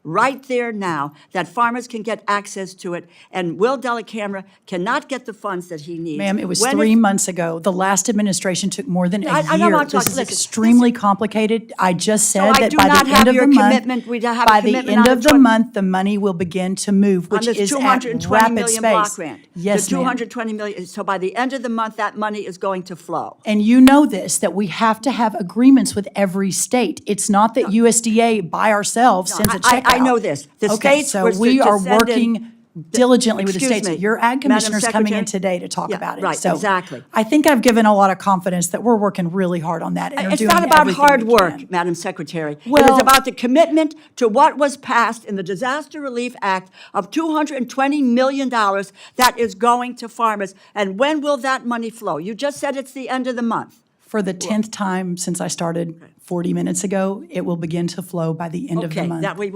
S3: right there now that farmers can get access to it, and Will Delacamera cannot get the funds that he needs.
S4: Ma'am, it was
S3: When
S4: 3
S3: is-
S4: months ago. The last administration took more than a
S3: I know
S4: year.
S3: what I'm
S4: This
S3: talking-
S4: is
S3: listen,
S4: extremely complicated. I just
S3: So
S4: said
S3: I
S4: that
S3: do
S4: by
S3: not
S4: the
S3: have
S4: end of
S3: your
S4: the month,
S3: commitment. We have a
S4: by the
S3: commitment
S4: end
S3: on
S4: of
S3: the
S4: the month, the money will begin to move, which
S3: on this
S4: is at
S3: $220
S4: rapid
S3: million block
S4: space.
S3: grant.
S4: Yes,
S3: The
S4: ma'am.
S3: $220 million, so by the end of the month, that money is going to flow.
S4: And you know this, that we have to have agreements with every state. It's not that USDA by ourselves sends a check
S3: I
S4: out.
S3: know this. The
S4: Okay,
S3: states
S4: so
S3: were
S4: we
S3: to
S4: are
S3: send in
S4: working diligently with the
S3: Excuse
S4: states.
S3: me,
S4: Your ag
S3: Madam
S4: commissioner's coming in
S3: Secretary?
S4: today to talk
S3: Yeah,
S4: about it.
S3: right,
S4: So
S3: exactly.
S4: I think I've given a lot of confidence that we're working really hard on that and are
S3: It's
S4: doing
S3: not about
S4: everything
S3: hard
S4: we
S3: work,
S4: can.
S3: Madam Secretary. It is
S4: Well-
S3: about the commitment to what was passed in the Disaster Relief Act of $220 million that is going to farmers. And when will that money flow? You just said it's the end of the month.
S4: For the 10th time since I started 40 minutes ago, it will begin to flow by the end of the
S3: Okay,
S4: month.
S3: that we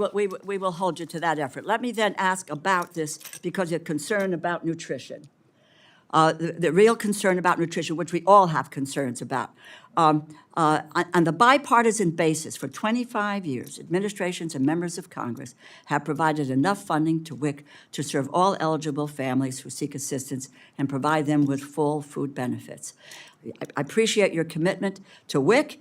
S3: will hold you to that effort. Let me then ask about this because you're concerned about nutrition. The real concern about nutrition, which we all have concerns about. On the bipartisan basis, for 25 years, administrations and members of Congress have provided enough funding to WIC to serve all eligible families who seek assistance and provide them with full food benefits. I appreciate your commitment to WIC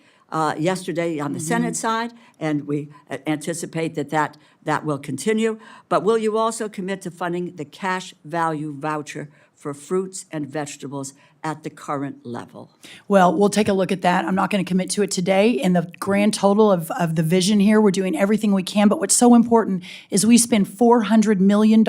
S3: yesterday on the Senate side, and we anticipate that will continue. But will you also commit to funding the cash value voucher for fruits and vegetables at the current level?
S4: Well, we'll take a look at that. I'm not going to commit to it today. In the grand total of the vision here, we're doing everything we can. But what's so important is we spend $400 million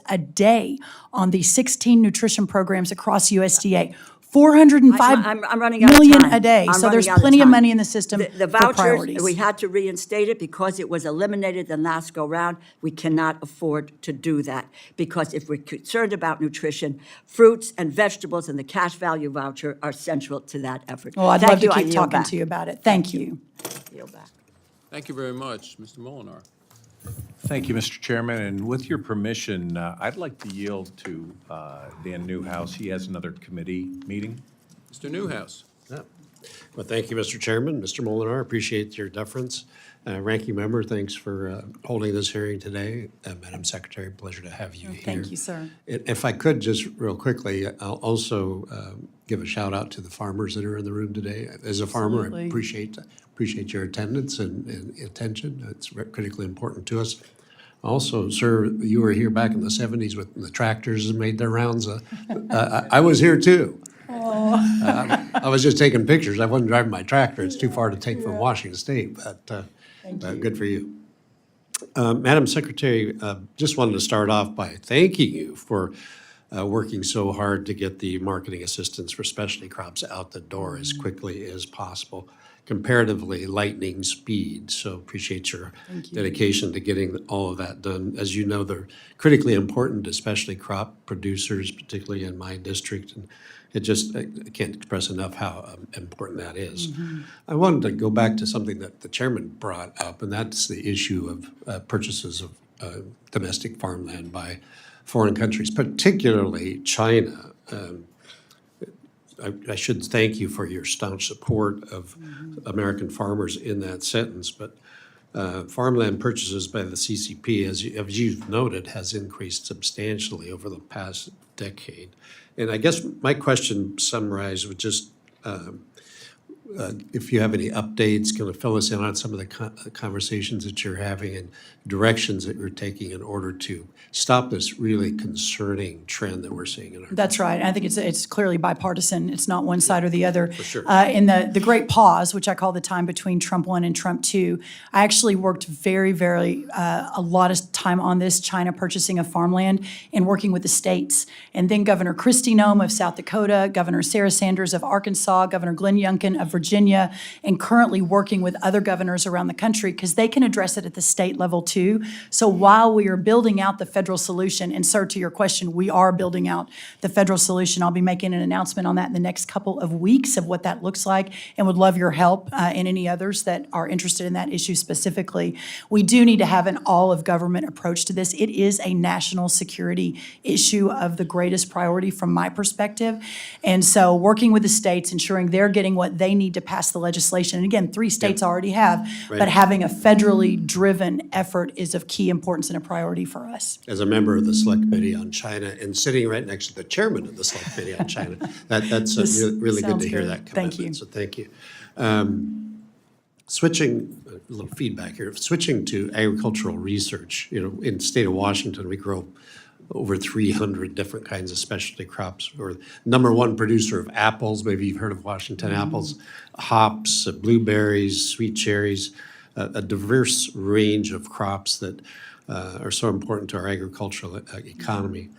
S4: a day on the 16 nutrition programs across USDA. 405
S3: I'm running out of
S4: million
S3: time.
S4: a day.
S3: I'm
S4: So there's
S3: running out of
S4: plenty of
S3: time.
S4: money in the system
S3: The
S4: for
S3: vouchers,
S4: priorities.
S3: we had to reinstate it because it was eliminated the last go-round. We cannot afford to do that because if we're concerned about nutrition, fruits and vegetables and the cash value voucher are central to that effort.
S4: Well, I'd
S3: Thank
S4: love to
S3: you. I
S4: keep
S3: yield
S4: talking
S3: back.
S4: to you about it. Thank you.
S3: Yield back.
S1: Thank you very much. Mr. Molinar.
S6: Thank you, Mr. Chairman, and with your permission, I'd like to yield to Dan Newhouse. He has another committee meeting.
S1: Mr. Newhouse.
S7: Well, thank you, Mr. Chairman. Mr. Molinar, appreciate your deference. Ranking Member, thanks for holding this hearing today. Madam Secretary, pleasure to have you here.
S4: Thank you, sir.
S7: If I could, just real quickly, I'll also give a shout out to the farmers that are in the room today. As a farmer, I
S4: Absolutely.
S7: appreciate your attendance and attention. It's critically important to us. Also, sir, you were here back in the 70s when the tractors made their rounds. I was here too. I was just taking pictures. I wasn't driving my tractor. It's too far to take from Washington State, but good for you. Madam Secretary, just wanted to start off by thanking you for working so hard to get the marketing assistance for specialty crops out the door as quickly as possible. Comparatively lightning speed, so appreciate your dedication to getting all of that done. As you know, they're critically important, especially crop producers, particularly in my district, and I can't express enough how important that is. I wanted to go back to something that the chairman brought up, and that's the issue of purchases of domestic farmland by foreign countries, particularly China. I should thank you for your staunch support of American farmers in that sentence, but farmland purchases by the CCP, as you've noted, has increased substantially over the past decade. And I guess my question summarized with just if you have any updates, kind of fill us in on some of the conversations that you're having and directions that you're taking in order to stop this really concerning trend that we're seeing in our.
S4: That's right. I think it's clearly bipartisan. It's not one side or the other. For
S7: sure.
S4: In the great pause, which I call the time between Trump 1 and Trump 2, I actually worked very, very, a lot of time on this China purchasing of farmland and working with the states. And then Governor Kristi Noem of South Dakota, Governor Sarah Sanders of Arkansas, Governor Glenn Youngkin of Virginia, and currently working with other governors around the country because they can address it at the state level too. So while we are building out the federal solution, and sir, to your question, we are building out the federal solution. I'll be making an announcement on that in the next couple of weeks of what that looks like and would love your help and any others that are interested in that issue specifically. We do need to have an all-of-government approach to this. It is a national security issue of the greatest priority from my perspective. And so working with the states, ensuring they're getting what they need to pass the legislation. And again, 3 states already have, but having a federally driven effort is of key importance and a priority for us.
S7: As a member of the Select Committee on China and sitting right next to the chairman of the Select Committee on China, that's
S4: This
S7: really good
S4: sounds
S7: to hear
S4: good.
S7: that
S4: Thank
S7: commitment.
S4: you.
S7: So thank you. Switching, a little feedback here, switching to agricultural research, in the state of Washington, we grow over 300 different kinds of specialty crops. We're #1 producer of apples, maybe you've heard of Washington apples, hops, blueberries, sweet cherries, a diverse range of crops that are so important to our agricultural economy.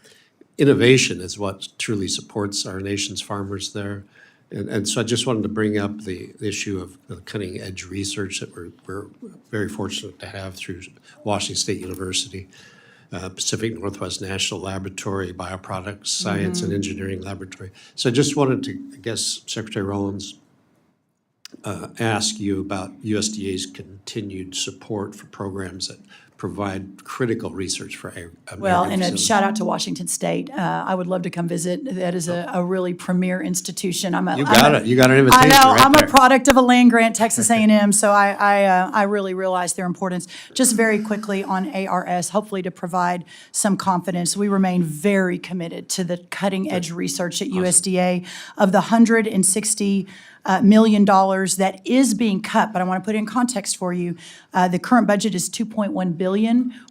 S7: Innovation is what truly supports our nation's farmers there. And so I just wanted to bring up the issue of the cutting edge research that we're very fortunate to have through Washington State University, Pacific Northwest National Laboratory, Bioproducts Science and Engineering Laboratory. So I just wanted to, I guess, Secretary Rollins, ask you about USDA's continued support for programs that provide critical research for
S4: Well, and a
S7: facilities.
S4: shout out to Washington State. I would love to come visit. That is a really premier institution.
S7: You got it. You got an invitation
S4: I know.
S7: right
S4: I'm
S7: there.
S4: a product of a land grant, Texas A&M, so I really realize their importance. Just very quickly on ARS, hopefully to provide some confidence, we remain very committed to the cutting edge research at USDA. Of the $160 million that is being cut, but I want to put it in context for you. The current budget is $2.1 billion.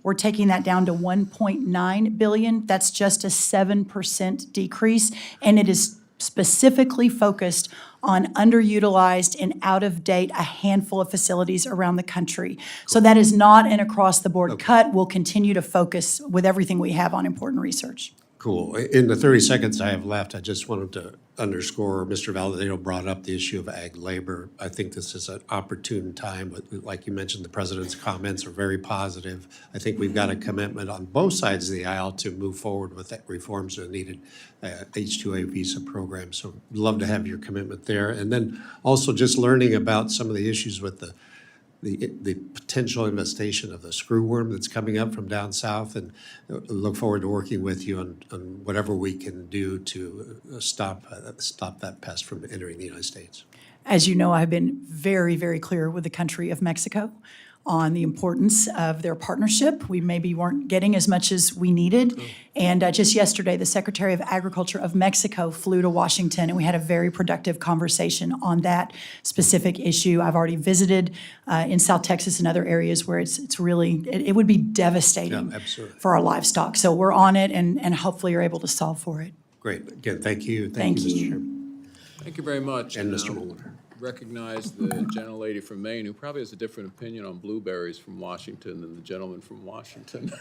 S4: We're taking that down to $1.9 billion. That's just a 7% decrease, and it is specifically focused on underutilized and out-of-date a handful of facilities around the country. So that is not an across-the-board cut. We'll continue to focus with everything we have on important research.
S7: Cool. In the 30 seconds I have left, I just wanted to underscore, Mr. Valadero brought up the issue of ag labor. I think this is an opportune time, but like you mentioned, the president's comments are very positive. I think we've got a commitment on both sides of the aisle to move forward with that reforms that are needed, H-2A visa program. So love to have your commitment there. And then also just learning about some of the issues with the potential infestation of the screwworm that's coming up from down south, and look forward to working with you on whatever we can do to stop that pest from entering the United States.
S4: As you know, I've been very, very clear with the country of Mexico on the importance of their partnership. We maybe weren't getting as much as we needed. And just yesterday, the Secretary of Agriculture of Mexico flew to Washington, and we had a very productive conversation on that specific issue. I've already visited in South Texas and other areas where it's really, it would be devastating
S7: Yeah, absolutely.
S4: for our livestock. So we're on it, and hopefully you're able to solve for it.
S7: Great. Again, thank you.
S4: Thank
S7: Mr.
S4: you.
S7: Chairman.
S1: Thank you very much.
S7: And
S1: Now,
S7: Mr. Mulder.
S1: recognize the gentlelady from Maine, who probably has a different opinion on blueberries from Washington than the gentleman from Washington.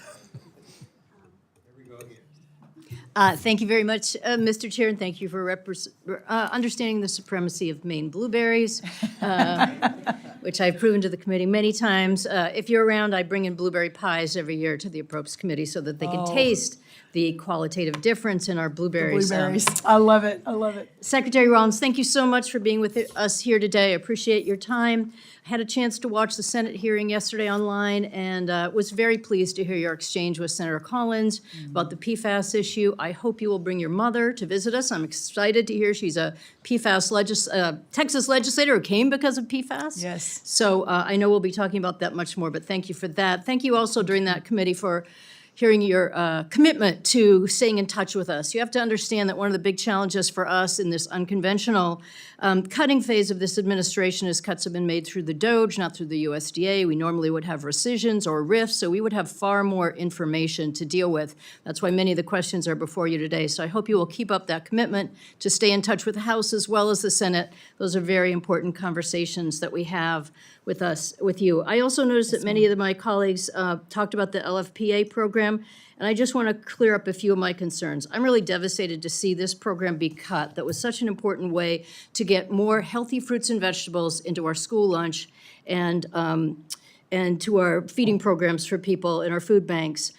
S8: Thank you very much, Mr. Chair, and thank you for understanding the supremacy of Maine blueberries, which I've proven to the committee many times. If you're around, I bring in blueberry pies every year to the Appropriations Committee so that they can taste the qualitative difference in our blueberries.
S4: Blueberries. I love it. I love it.
S8: Secretary Rollins, thank you so much for being with us here today. I appreciate your time. I had a chance to watch the Senate hearing yesterday online and was very pleased to hear your exchange with Senator Collins about the PFAS issue. I hope you will bring your mother to visit us. I'm excited to hear she's a PFAS Texas legislator who came because of PFAS.
S4: Yes.
S8: So I know we'll be talking about that much more, but thank you for that. Thank you also during that committee for hearing your commitment to staying in touch with us. You have to understand that one of the big challenges for us in this unconventional cutting phase of this administration is cuts have been made through the DOGE, not through the USDA. We normally would have rescissions or RIFs, so we would have far more information to deal with. That's why many of the questions are before you today. So I hope you will keep up that commitment to stay in touch with the House as well as the Senate. Those are very important conversations that we have with you. I also noticed that many of my colleagues talked about the LFPA program, and I just want to clear up a few of my concerns. I'm really devastated to see this program be cut. That was such an important way to get more healthy fruits and vegetables into our school lunch and to our feeding programs for people in our food banks.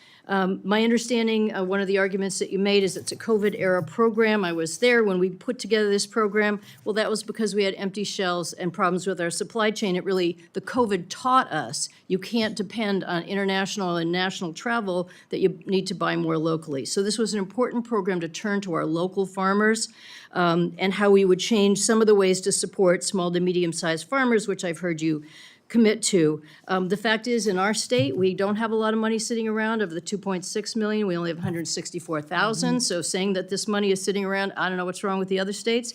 S8: My understanding, one of the arguments that you made is it's a COVID-era program. I was there when we put together this program. Well, that was because we had empty shelves and problems with our supply chain. The COVID taught us you can't depend on international and national travel, that you need to buy more locally. So this was an important program to turn to our local farmers and how we would change some of the ways to support small to medium-sized farmers, which I've heard you commit to. The fact is, in our state, we don't have a lot of money sitting around. Of the 2.6 million, we only have 164,000. So saying that this money is sitting around, I don't know what's wrong with the other states.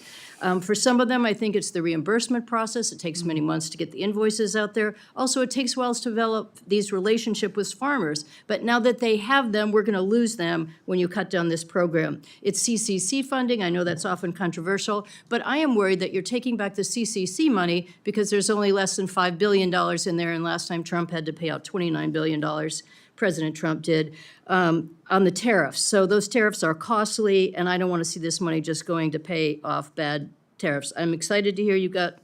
S8: For some of them, I think it's the reimbursement process. It takes many months to get the invoices out there. Also, it takes while to develop these relationships with farmers. But now that they have them, we're going to lose them when you cut down this program. It's CCC funding. I know that's often controversial, but I am worried that you're taking back the CCC money because there's only less than $5 billion billion in there, and last time Trump had to pay out $29 billion, President Trump did, on the tariffs. So those tariffs are costly, and I don't want to see this money just going to pay off bad tariffs. I'm excited to hear you got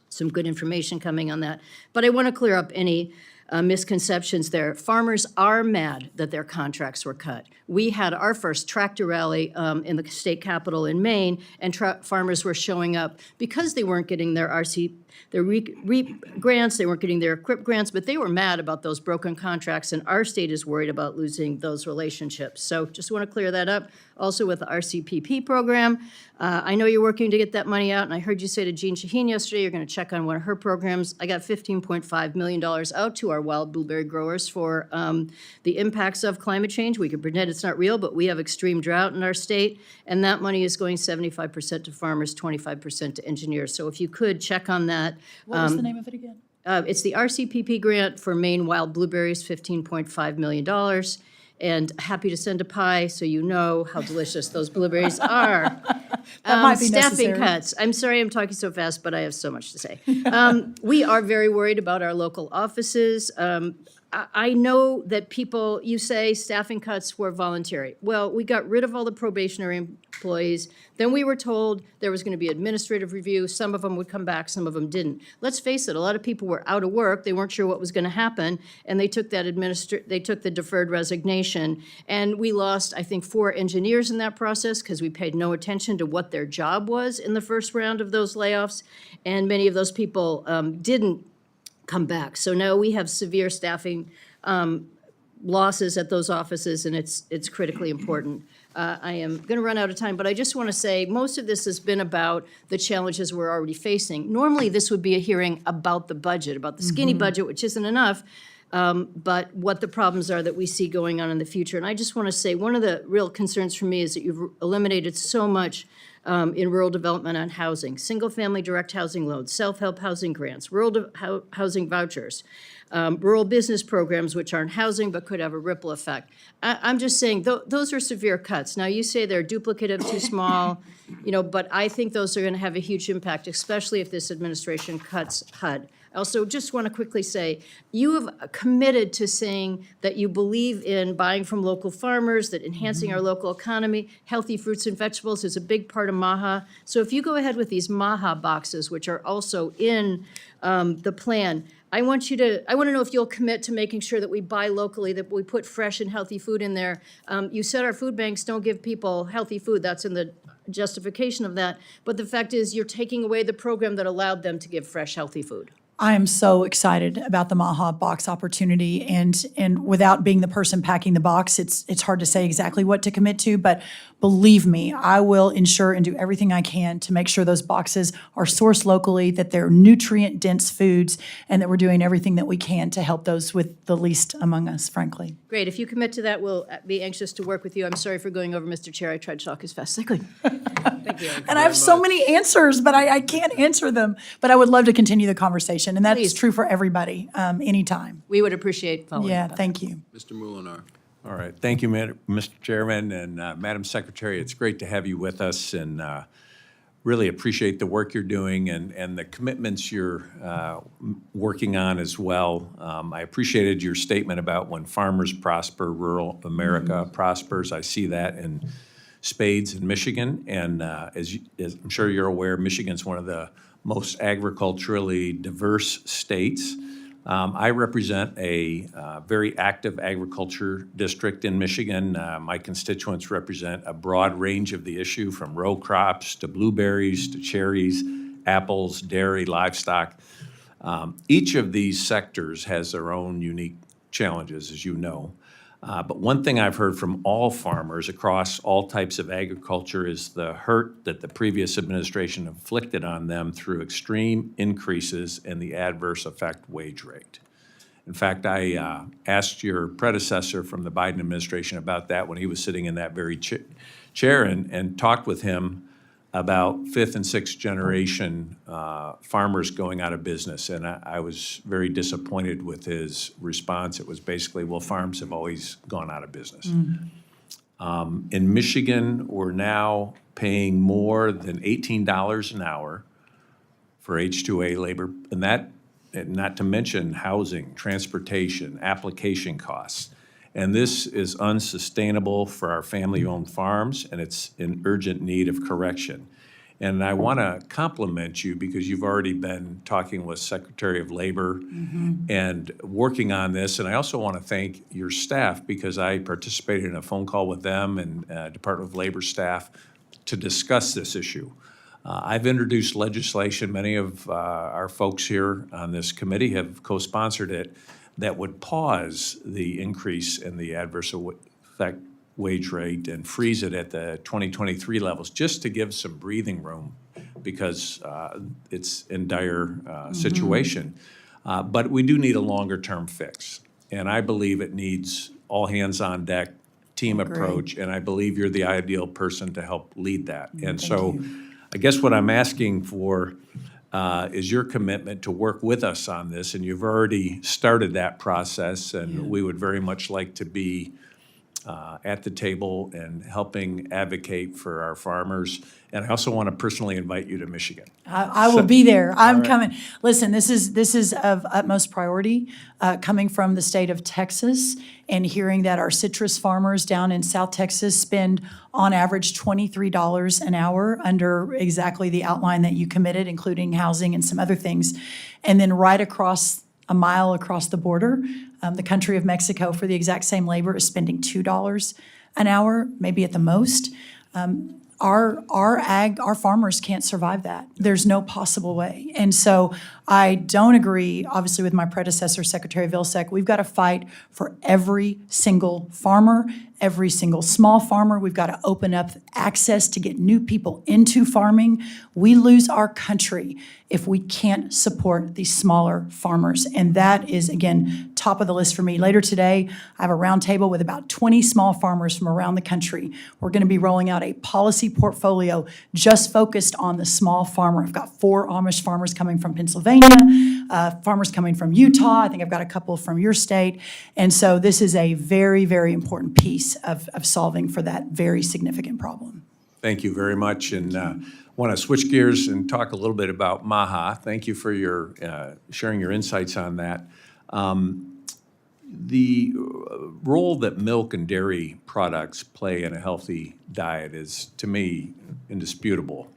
S8: some good information coming on that. But I want to clear up any misconceptions there. Farmers are mad that their contracts were cut. We had our first tractor rally in the state capitol in Maine, and farmers were showing up because they weren't getting their REAP grants, they weren't getting their EQIP grants, but they were mad about those broken contracts, and our state is worried about losing those relationships. So just want to clear that up. Also with the RCPP program, I know you're working to get that money out, and I heard you say to Jean Shaheen yesterday you're going to check on one of her programs. I got $15.5 million out to our wild blueberry growers for the impacts of climate change. We can pretend it's not real, but we have extreme drought in our state, and that money is going 75% to farmers, 25% to engineers. So if you could check on that.
S4: What was the name of it again?
S8: It's the RCPP grant for Maine wild blueberries, $15.5 million. And happy to send a pie so you know how delicious those blueberries are.
S4: That might be
S8: Staffing
S4: necessary.
S8: cuts. I'm sorry I'm talking so fast, but I have so much to say. We are very worried about our local offices. I know that people, you say staffing cuts were voluntary. Well, we got rid of all the probationary employees. Then we were told there was going to be administrative review. Some of them would come back, some of them didn't. Let's face it, a lot of people were out of work. They weren't sure what was going to happen, and they took they took the deferred resignation. And we lost, I think, 4 engineers in that process because we paid no attention to what their job was in the first round of those layoffs. And many of those people didn't come back. So now we have severe staffing losses at those offices, and it's critically important. I am going to run out of time, but I just want to say most of this has been about the challenges we're already facing. Normally, this would be a hearing about the budget, about the skinny budget, which isn't enough, but what the problems are that we see going on in the future. And I just want to say one of the real concerns for me is that you've eliminated so much in rural development on housing, single-family direct housing loans, self-help housing grants, rural housing vouchers, rural business programs, which aren't housing but could have a ripple effect. I'm just saying those are severe cuts. Now, you say they're duplicative, too small, but I think those are going to have a huge impact, especially if this administration cuts HUD. I also just want to quickly say, you have committed to saying that you believe in buying from local farmers, that enhancing our local economy, healthy fruits and vegetables is a big part of MAHA. So if you go ahead with these MAHA boxes, which are also in the plan, I want to know if you'll commit to making sure that we buy locally, that we put fresh and healthy food in there. You said our food banks don't give people healthy food. That's in the justification of that. But the fact is, you're taking away the program that allowed them to give fresh, healthy food.
S4: I am so excited about the MAHA box opportunity, and without being the person packing the box, it's hard to say exactly what to commit to, but believe me, I will ensure and do everything I can to make sure those boxes are sourced locally, that they're nutrient-dense foods, and that we're doing everything that we can to help those with the least among us, frankly.
S8: Great. If you commit to that, we'll be anxious to work with you. I'm sorry for going over, Mr. Chair. I tried to talk as fast as I could. Thank you.
S4: And I have so many answers, but I can't answer them. But I would love to continue the conversation, and that's
S8: Please.
S4: true for everybody, anytime.
S8: We would appreciate following
S4: Yeah,
S8: up on
S4: thank you.
S1: Mr. Molinar.
S6: All right, thank you, Mr. Chairman, and Madam Secretary, it's great to have you with us, and really appreciate the work you're doing and the commitments you're working on as well. I appreciated your statement about when farmers prosper, rural America prospers. I see that in spades in Michigan, and as I'm sure you're aware, Michigan's one of the most agriculturally diverse states. I represent a very active agriculture district in Michigan. My constituents represent a broad range of the issue, from row crops to blueberries to cherries, apples, dairy, livestock. Each of these sectors has their own unique challenges, as you know. But one thing I've heard from all farmers across all types of agriculture is the hurt that the previous administration inflicted on them through extreme increases in the adverse effect wage rate. In fact, I asked your predecessor from the Biden administration about that when he was sitting in that very chair and talked with him about 5th and 6th generation farmers going out of business. And I was very disappointed with his response. It was basically, well, farms have always gone out of business. In Michigan, we're now paying more than $18 an hour for H-2A labor, and that not to mention housing, transportation, application costs. And this is unsustainable for our family-owned farms, and it's in urgent need of correction. And I want to compliment you because you've already been talking with Secretary of Labor and working on this. And I also want to thank your staff because I participated in a phone call with them and Department of Labor staff to discuss this issue. I've introduced legislation, many of our folks here on this committee have co-sponsored it, that would pause the increase in the adverse effect wage rate and freeze it at the 2023 levels, just to give some breathing room because it's in dire situation. But we do need a longer-term fix. And I believe it needs all hands on deck, team approach, and I believe you're the ideal person to help lead that. And so I guess what I'm asking for is your commitment to work with us on this, and you've already started that process, and we would very much like to be at the table and helping advocate for our farmers. And I also want to personally invite you to Michigan.
S4: I will be there. I'm coming. Listen, this is of utmost priority, coming from the state of Texas and hearing that our citrus farmers down in South Texas spend on average $23 an hour under exactly the outline that you committed, including housing and some other things. And then right across a mile across the border, the country of Mexico, for the exact same labor, is spending $2 an hour, maybe at the most. Our farmers can't survive that. There's no possible way. And so I don't agree, obviously, with my predecessor, Secretary Vilsack. We've got to fight for every single farmer, every single small farmer. We've got to open up access to get new people into farming. We lose our country if we can't support these smaller farmers. And that is, again, top of the list for me. Later today, I have a roundtable with about 20 small farmers from around the country. We're going to be rolling out a policy portfolio just focused on the small farmer. I've got 4 Amish farmers coming from Pennsylvania, farmers coming from Utah. I think I've got a couple from your state. And so this is a very, very important piece of solving for that very significant problem.
S6: Thank you very much. And I want to switch gears and talk a little bit about MAHA. Thank you for your sharing your insights on that. The role that milk and dairy products play in a healthy diet is, to me, indisputable.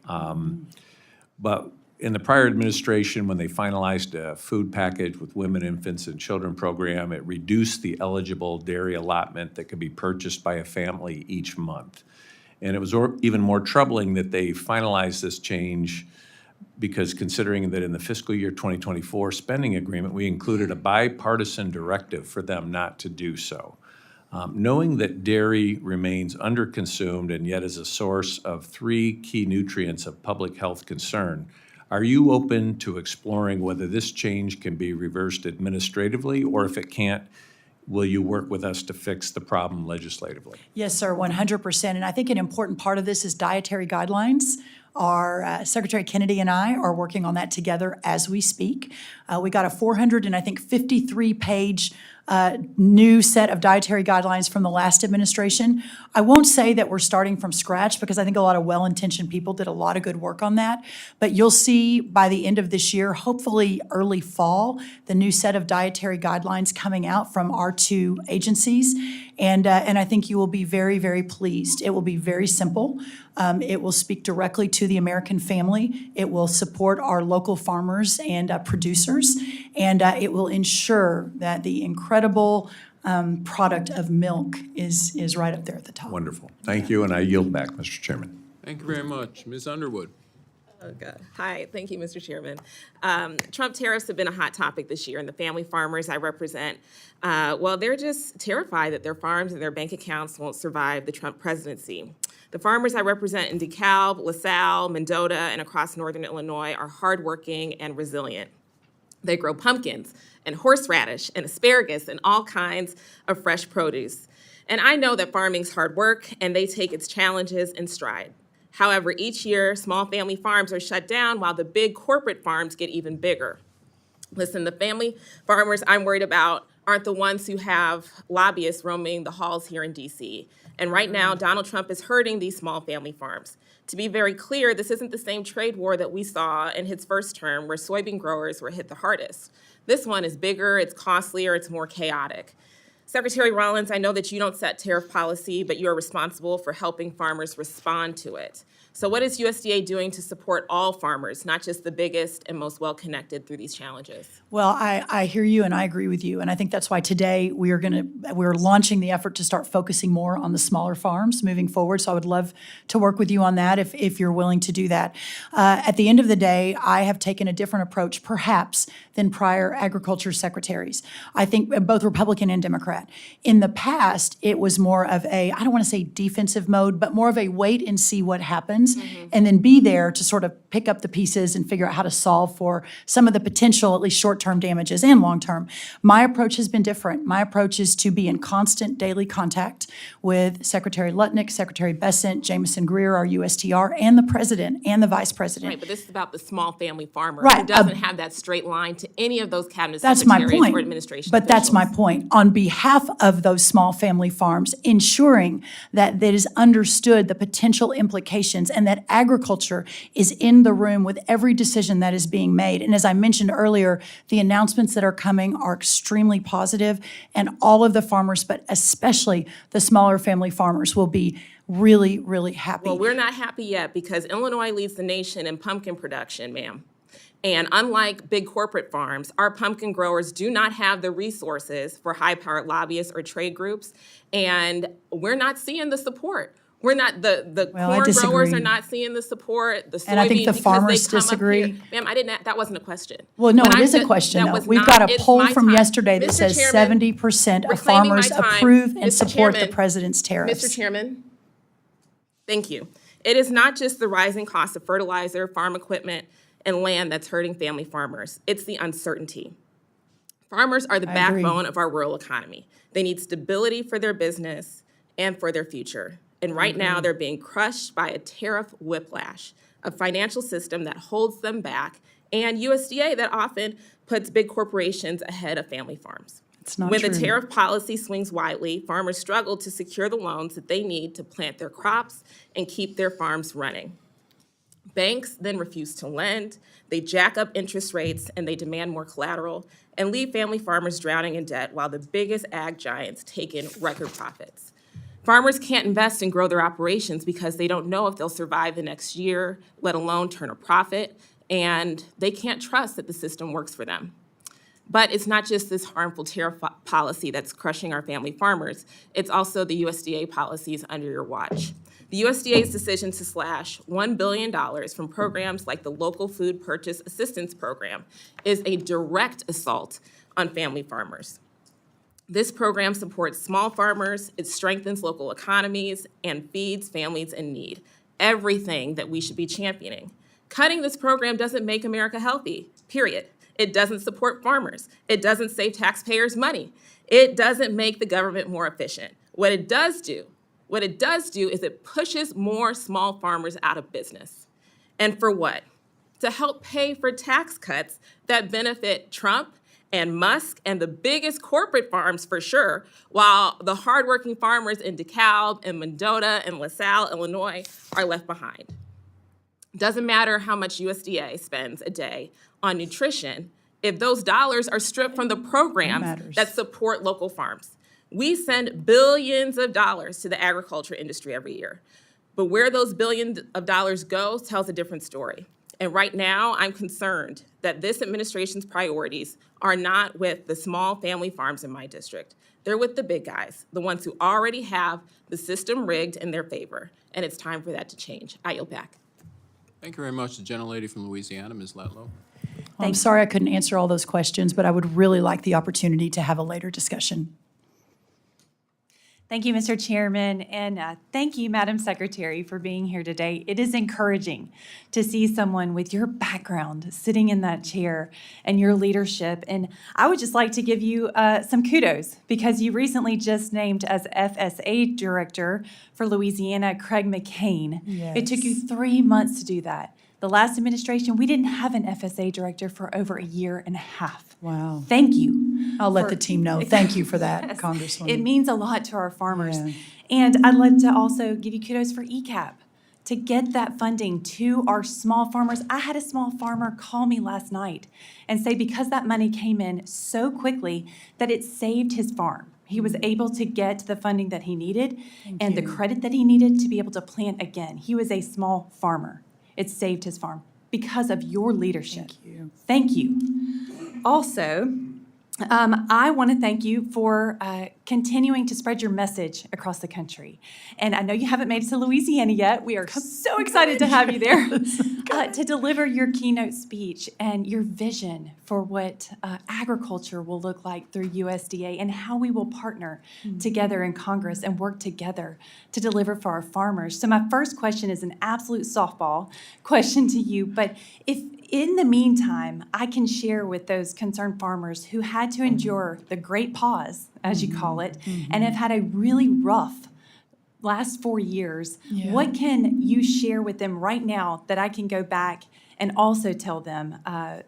S6: But in the prior administration, when they finalized a food package with women, infants, and children program, it reduced the eligible dairy allotment that could be purchased by a family each month. And it was even more troubling that they finalized this change because considering that in the fiscal year 2024 spending agreement, we included a bipartisan directive for them not to do so. Knowing that dairy remains underconsumed and yet is a source of 3 key nutrients of public health concern, are you open to exploring whether this change can be reversed administratively, or if it can't, will you work with us to fix the problem legislatively?
S4: Yes, sir, 100%. And I think an important part of this is dietary guidelines. Our Secretary Kennedy and I are working on that together as we speak. We got a 453-page new set of dietary guidelines from the last administration. I won't say that we're starting from scratch because I think a lot of well-intentioned people did a lot of good work on that. But you'll see by the end of this year, hopefully early fall, the new set of dietary guidelines coming out from our 2 agencies. And I think you will be very, very pleased. It will be very simple. It will speak directly to the American family. It will support our local farmers and producers. And it will ensure that the incredible product of milk is right up there at the top.
S6: Wonderful. Thank you, and I yield back, Mr. Chairman.
S1: Thank you very much. Ms. Underwood.
S9: Okay. Hi, thank you, Mr. Chairman. Trump tariffs have been a hot topic this year, and the family farmers I represent, well, they're just terrified that their farms and their bank accounts won't survive the Trump presidency. The farmers I represent in DeKalb, LaSalle, Mendota, and across northern Illinois are hardworking and resilient. They grow pumpkins and horseradish and asparagus and all kinds of fresh produce. And I know that farming's hard work, and they take its challenges in stride. However, each year, small family farms are shut down while the big corporate farms get even bigger. Listen, the family farmers I'm worried about aren't the ones who have lobbyists roaming the halls here in DC. And right now, Donald Trump is hurting these small family farms. To be very clear, this isn't the same trade war that we saw in his first term where soybean growers were hit the hardest. This one is bigger, it's costlier, it's more chaotic. Secretary Rollins, I know that you don't set tariff policy, but you are responsible for helping farmers respond to it. So what is USDA doing to support all farmers, not just the biggest and most well-connected through these challenges?
S4: Well, I hear you and I agree with you. And I think that's why today we're launching the effort to start focusing more on the smaller farms moving forward. So I would love to work with you on that if you're willing to do that. At the end of the day, I have taken a different approach perhaps than prior agriculture secretaries. I think both Republican and Democrat. In the past, it was more of a, I don't want to say defensive mode, but more of a wait and see what happens and then be there to sort of pick up the pieces and figure out how to solve for some of the potential, at least short-term damages and long-term. My approach has been different. My approach is to be in constant daily contact with Secretary Lutnick, Secretary Bessent, Jameson Greer, our USTR, and the President and the Vice President.
S9: Right, but this is about the small family farmer
S4: Right,
S9: who doesn't have that straight line to any of those cabinet
S4: That's my
S9: secretaries
S4: point.
S9: or administration
S4: But that's my
S9: officials.
S4: point. On behalf of those small family farms, ensuring that it is understood the potential implications and that agriculture is in the room with every decision that is being made. And as I mentioned earlier, the announcements that are coming are extremely positive, and all of the farmers, but especially the smaller family farmers, will be really, really happy.
S9: Well, we're not happy yet because Illinois leads the nation in pumpkin production, ma'am. And unlike big corporate farms, our pumpkin growers do not have the resources for high-powered lobbyists or trade groups, and we're not seeing the support. We're not, the
S4: Well, I
S9: corn growers
S4: disagree.
S9: are not seeing the support, the soybean,
S4: And I think the
S9: because they
S4: farmers
S9: come up
S4: disagree.
S9: here. Ma'am, I didn't, that wasn't a question.
S4: Well, no,
S9: When
S4: it
S9: I
S4: is a
S9: said-
S4: question,
S9: that
S4: though.
S9: was
S4: We've
S9: not-
S4: got a
S9: it's
S4: poll
S9: my
S4: from
S9: time.
S4: yesterday that
S9: Mr.
S4: says
S9: Chairman,
S4: 70% of
S9: reclaiming my
S4: farmers
S9: time.
S4: approve and
S9: Mr.
S4: support the
S9: Chairman,
S4: president's tariffs.
S9: Mr. Chairman, thank you. It is not just the rising cost of fertilizer, farm equipment, and land that's hurting family farmers. It's the uncertainty. Farmers are the
S4: I agree.
S9: backbone of our rural economy. They need stability for their business and for their future. And right now, they're being crushed by a tariff whiplash, a financial system that holds them back, and USDA that often puts big corporations ahead of family farms.
S4: It's not
S9: When
S4: true.
S9: the tariff policy swings widely, farmers struggle to secure the loans that they need to plant their crops and keep their farms running. Banks then refuse to lend, they jack up interest rates, and they demand more collateral and leave family farmers drowning in debt while the biggest ag giants take in record profits. Farmers can't invest and grow their operations because they don't know if they'll survive the next year, let alone turn a profit, and they can't trust that the system works for them. But it's not just this harmful tariff policy that's crushing our family farmers. It's also the USDA policies under your watch. The USDA's decision to slash $1 billion from programs like the Local Food Purchase Assistance Program is a direct assault on family farmers. This program supports small farmers, it strengthens local economies, and feeds families in need. Everything that we should be championing. Cutting this program doesn't make America healthy, period. It doesn't support farmers. It doesn't save taxpayers money. It doesn't make the government more efficient. What it does do is it pushes more small farmers out of business. And for what? To help pay for tax cuts that benefit Trump and Musk and the biggest corporate farms for sure, while the hardworking farmers in DeKalb and Mendota and LaSalle, Illinois, are left behind. Doesn't matter how much USDA spends a day on nutrition if those dollars are stripped from the programs
S4: matters.
S9: that support local farms. We send billions of dollars to the agriculture industry every year, but where those billions of dollars go tells a different story. And right now, I'm concerned that this administration's priorities are not with the small family farms in my district. They're with the big guys, the ones who already have the system rigged in their favor. And it's time for that to change. I yield back.
S1: Thank you very much. The gentlelady from Louisiana, Ms. Letlow.
S4: I'm sorry I couldn't answer all those questions, but I would really like the opportunity to have a later discussion.
S10: Thank you, Mr. Chairman, and thank you, Madam Secretary, for being here today. It is encouraging to see someone with your background sitting in that chair and your leadership. And I would just like to give you some kudos because you recently just named as FSA Director for Louisiana, Craig McCain. It took you 3 months to do that. The last administration, we didn't have an FSA director for over a year and a half.
S4: Wow.
S10: Thank you.
S4: I'll let
S10: for-
S4: the team know. Thank you for that,
S10: Yes.
S4: Congresswoman.
S10: It means a lot to our farmers.
S4: Yeah.
S10: And I'd like to also give you kudos for ECAP to get that funding to our small farmers. I had a small farmer call me last night and say because that money came in so quickly that it saved his farm. He was able to get the funding that he needed and the credit that he needed to be able to plant again. He was a small farmer. It saved his farm because of your leadership.
S4: Thank you.
S10: Thank you. Also, I want to thank you for continuing to spread your message across the country. And I know you haven't made it to Louisiana yet. We are so excited to have you there to deliver your keynote speech and your vision for what agriculture will look like through USDA and how we will partner together in Congress and work together to deliver for our farmers. So my first question is an absolute softball question to you, but if in the meantime, I can share with those concerned farmers who had to endure the great pause, as you call it, and have had a really rough last 4 years.
S4: Yeah.
S10: What can you share with them right now that I can go back and also tell them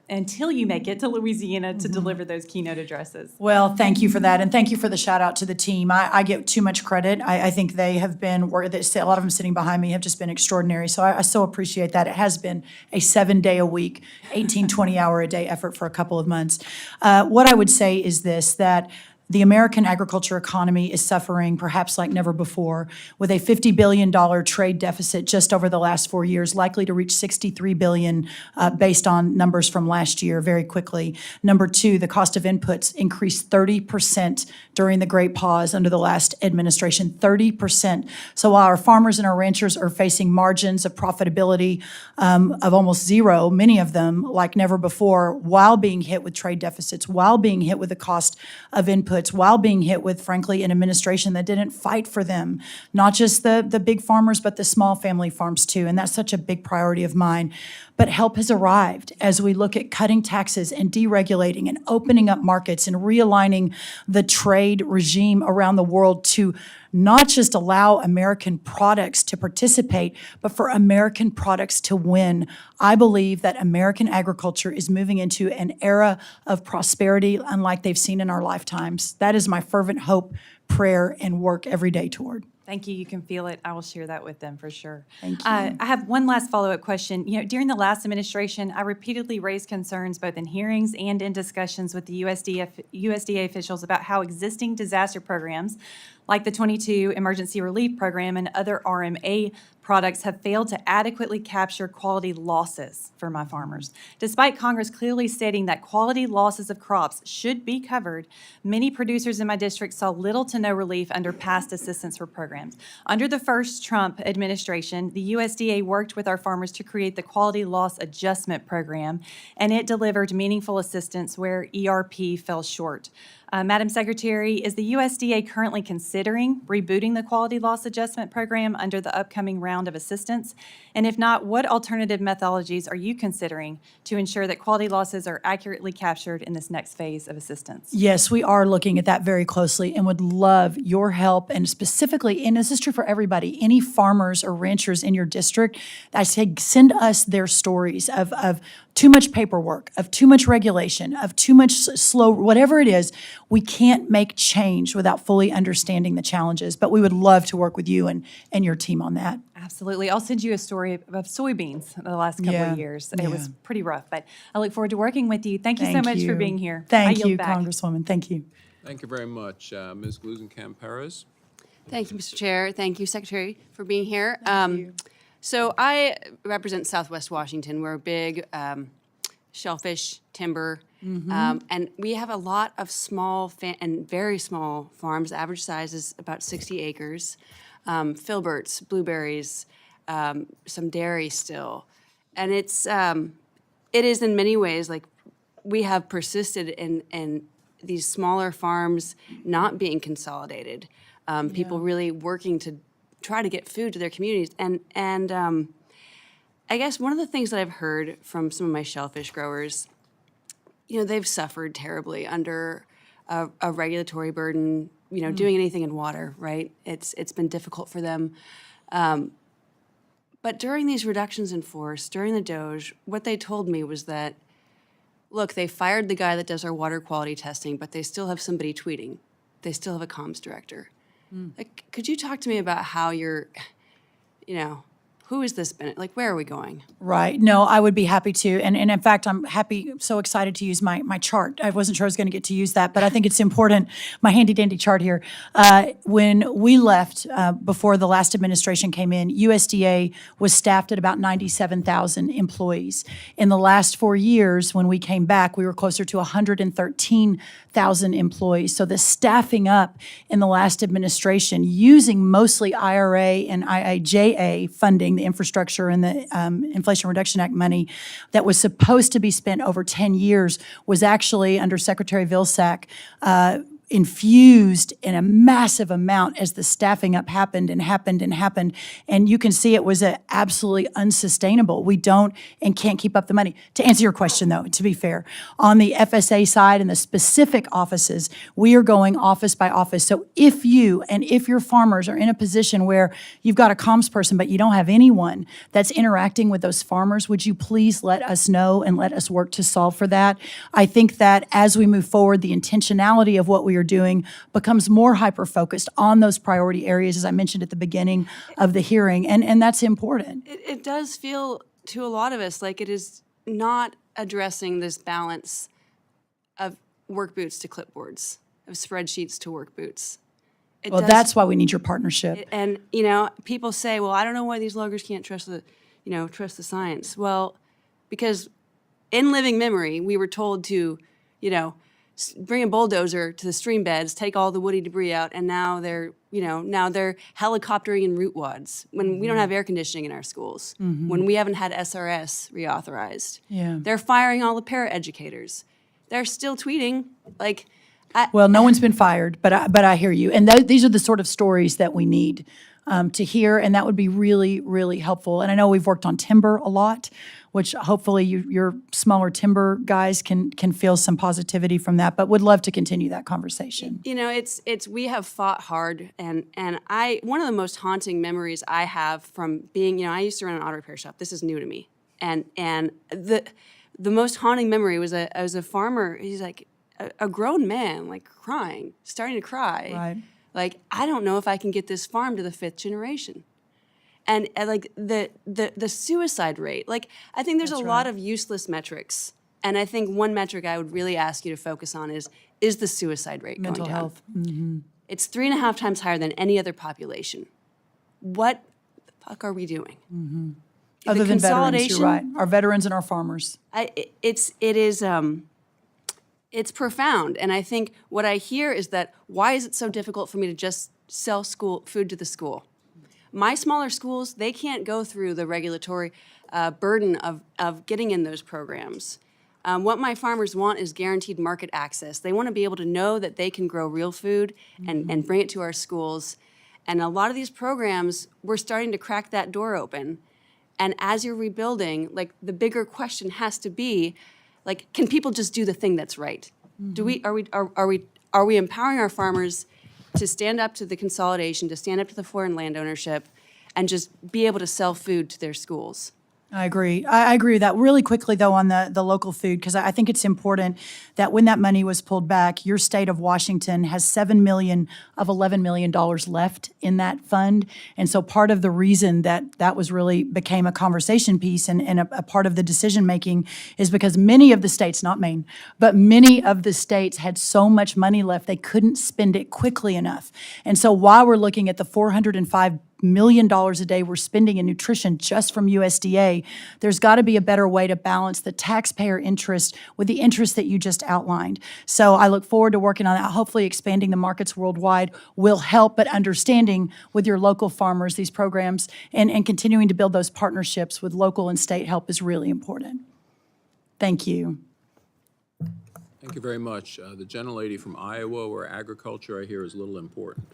S10: until you make it to Louisiana to deliver those keynote addresses?
S4: Well, thank you for that, and thank you for the shout out to the team. I get too much credit. I think they have been, a lot of them sitting behind me have just been extraordinary. So I so appreciate that. It has been a 7-day-a-week, 18, 20-hour-a-day effort for a couple of months. What I would say is this, that the American agriculture economy is suffering perhaps like never before, with a $50 billion trade deficit just over the last 4 years, likely to reach $63 billion based on numbers from last year very quickly. Number two, the cost of inputs increased 30% during the great pause under the last administration, 30%. So while our farmers and our ranchers are facing margins of profitability of almost zero, many of them like never before, while being hit with trade deficits, while being hit with the cost of inputs, while being hit with, frankly, an administration that didn't fight for them, not just the big farmers, but the small family farms too. And that's such a big priority of mine. But help has arrived as we look at cutting taxes and deregulating and opening up markets and realigning the trade regime around the world to not just allow American products to participate, but for American products to win. I believe that American agriculture is moving into an era of prosperity unlike they've seen in our lifetimes. That is my fervent hope, prayer, and work every day toward.
S10: Thank you. You can feel it. I will share that with them for sure.
S4: Thank you.
S10: I have one last follow-up question. During the last administration, I repeatedly raised concerns both in hearings and in discussions with the USDA officials about how existing disaster programs like the 22 Emergency Relief Program and other RMA products have failed to adequately capture quality losses for my farmers. Despite Congress clearly stating that quality losses of crops should be covered, many producers in my district saw little to no relief under past assistance for programs. Under the first Trump administration, the USDA worked with our farmers to create the Quality Loss Adjustment Program, and it delivered meaningful assistance where ERP fell short. Madam Secretary, is the USDA currently considering rebooting the Quality Loss Adjustment Program under the upcoming round of assistance? And if not, what alternative methodologies are you considering to ensure that quality losses are accurately captured in this next phase of assistance?
S4: Yes, we are looking at that very closely and would love your help. And specifically, and this is true for everybody, any farmers or ranchers in your district, I say send us their stories of too much paperwork, of too much regulation, of too much slow, whatever it is. We can't make change without fully understanding the challenges, but we would love to work with you and your team on that.
S10: Absolutely. I'll send you a story of soybeans the last couple
S4: Yeah,
S10: of years.
S4: yeah.
S10: It was pretty rough, but I look forward to working with you. Thank you so much for being here. I
S4: Thank
S10: yield
S4: you,
S10: back.
S4: Congresswoman. Thank you.
S1: Thank you very much. Ms. Glusenkamp-Perez?
S11: Thank you, Mr. Chair. Thank you, Secretary, for being here. So I represent Southwest Washington. We're a big shellfish, timber, and we have a lot of small and very small farms. The average size is about 60 acres. Filberts, blueberries, some dairy still. And it is in many ways like we have persisted in these smaller farms not being consolidated. People really working to try to get food to their communities. And I guess one of the things that I've heard from some of my shellfish growers, they've suffered terribly under a regulatory burden, doing anything in water, right? It's been difficult for them. But during these reductions in force, during the Doge, what they told me was that, look, they fired the guy that does our water quality testing, but they still have somebody tweeting. They still have a comms director. Like, could you talk to me about how you're, who is this Bennett? Like, where are we going?
S4: Right. No, I would be happy to. And in fact, I'm so excited to use my chart. I wasn't sure I was going to get to use that, but I think it's important, my handy dandy chart here. When we left, before the last administration came in, USDA was staffed at about 97,000 employees. In the last 4 years, when we came back, we were closer to 113,000 employees. So the staffing up in the last administration, using mostly IRA and IIJA funding, the infrastructure and the Inflation Reduction Act money that was supposed to be spent over 10 years, was actually under Secretary Vilsack infused in a massive amount as the staffing up happened. And you can see it was absolutely unsustainable. We don't and can't keep up the money. To answer your question, though, to be fair, on the FSA side and the specific offices, we are going office by office. So if your farmers are in a position where you've got a comms person, but you don't have anyone that's interacting with those farmers, would you please let us know and let us work to solve for that? I think that as we move forward, the intentionality of what we are doing becomes more hyper-focused on those priority areas, as I mentioned at the beginning of the hearing, and that's important.
S11: It does feel to a lot of us like it is not addressing this balance of work boots to clipboards, of spreadsheets to work boots.
S4: Well, that's why we need your partnership.
S11: And, people say, well, I don't know why these loggers can't trust the science. Well, because in living memory, we were told to, bring a bulldozer to the stream beds, take all the woody debris out, and now they're helicoptering in root wads when we don't have air conditioning in our schools, when we haven't had SRS reauthorized.
S4: Yeah.
S11: They're firing all the paraeducators. They're still tweeting, like,
S4: Well, no one's been fired, but I hear you. And these are the sort of stories that we need to hear, and that would be really, really helpful. And I know we've worked on timber a lot, which hopefully your smaller timber guys can feel some positivity from that, but would love to continue that conversation.
S11: We have fought hard, and one of the most haunting memories I have from being, I used to run an auto repair shop. This is new to me, and the most haunting memory was I was a farmer. He's like a grown man, like crying, starting to cry.
S4: Right.
S11: Like, I don't know if I can get this farm to the 5th generation. And like the suicide rate, like I think there's a lot of useless metrics. And I think one metric I would really ask you to focus on is the suicide rate
S4: Mental
S11: going down?
S4: health. Mm-hmm.
S11: It's 3.5 times higher than any other population. What the fuck are we doing?
S4: Mm-hmm. Other than veterans, you're right. Our veterans and our farmers.
S11: It's profound. And I think what I hear is that, why is it so difficult for me to just sell food to the school? My smaller schools, they can't go through the regulatory burden of getting in those programs. What my farmers want is guaranteed market access. They want to be able to know that they can grow real food and bring it to our schools. And a lot of these programs, we're starting to crack that door open. And as you're rebuilding, like, the bigger question has to be, like, can people just do the thing that's right? Are we empowering our farmers to stand up to the consolidation, to stand up to the foreign land ownership, and just be able to sell food to their schools?
S4: I agree. I agree with that. Really quickly, though, on the local food, because I think it's important that when that money was pulled back, your state of Washington has $7 million of $11 million left in that fund. And so part of the reason that was really became a conversation piece and a part of the decision-making is because many of the states, not Maine, but many of the states had so much money left, they couldn't spend it quickly enough. And so while we're looking at the $405 million a day we're spending in nutrition just from USDA, there's got to be a better way to balance the taxpayer interest with the interest that you just outlined. So I look forward to working on that. Hopefully expanding the markets worldwide will help, but understanding with your local farmers these programs and continuing to build those partnerships with local and state help is really important. Thank you.
S1: Thank you very much. The gentlelady from Iowa, where agriculture, I hear, is a little important.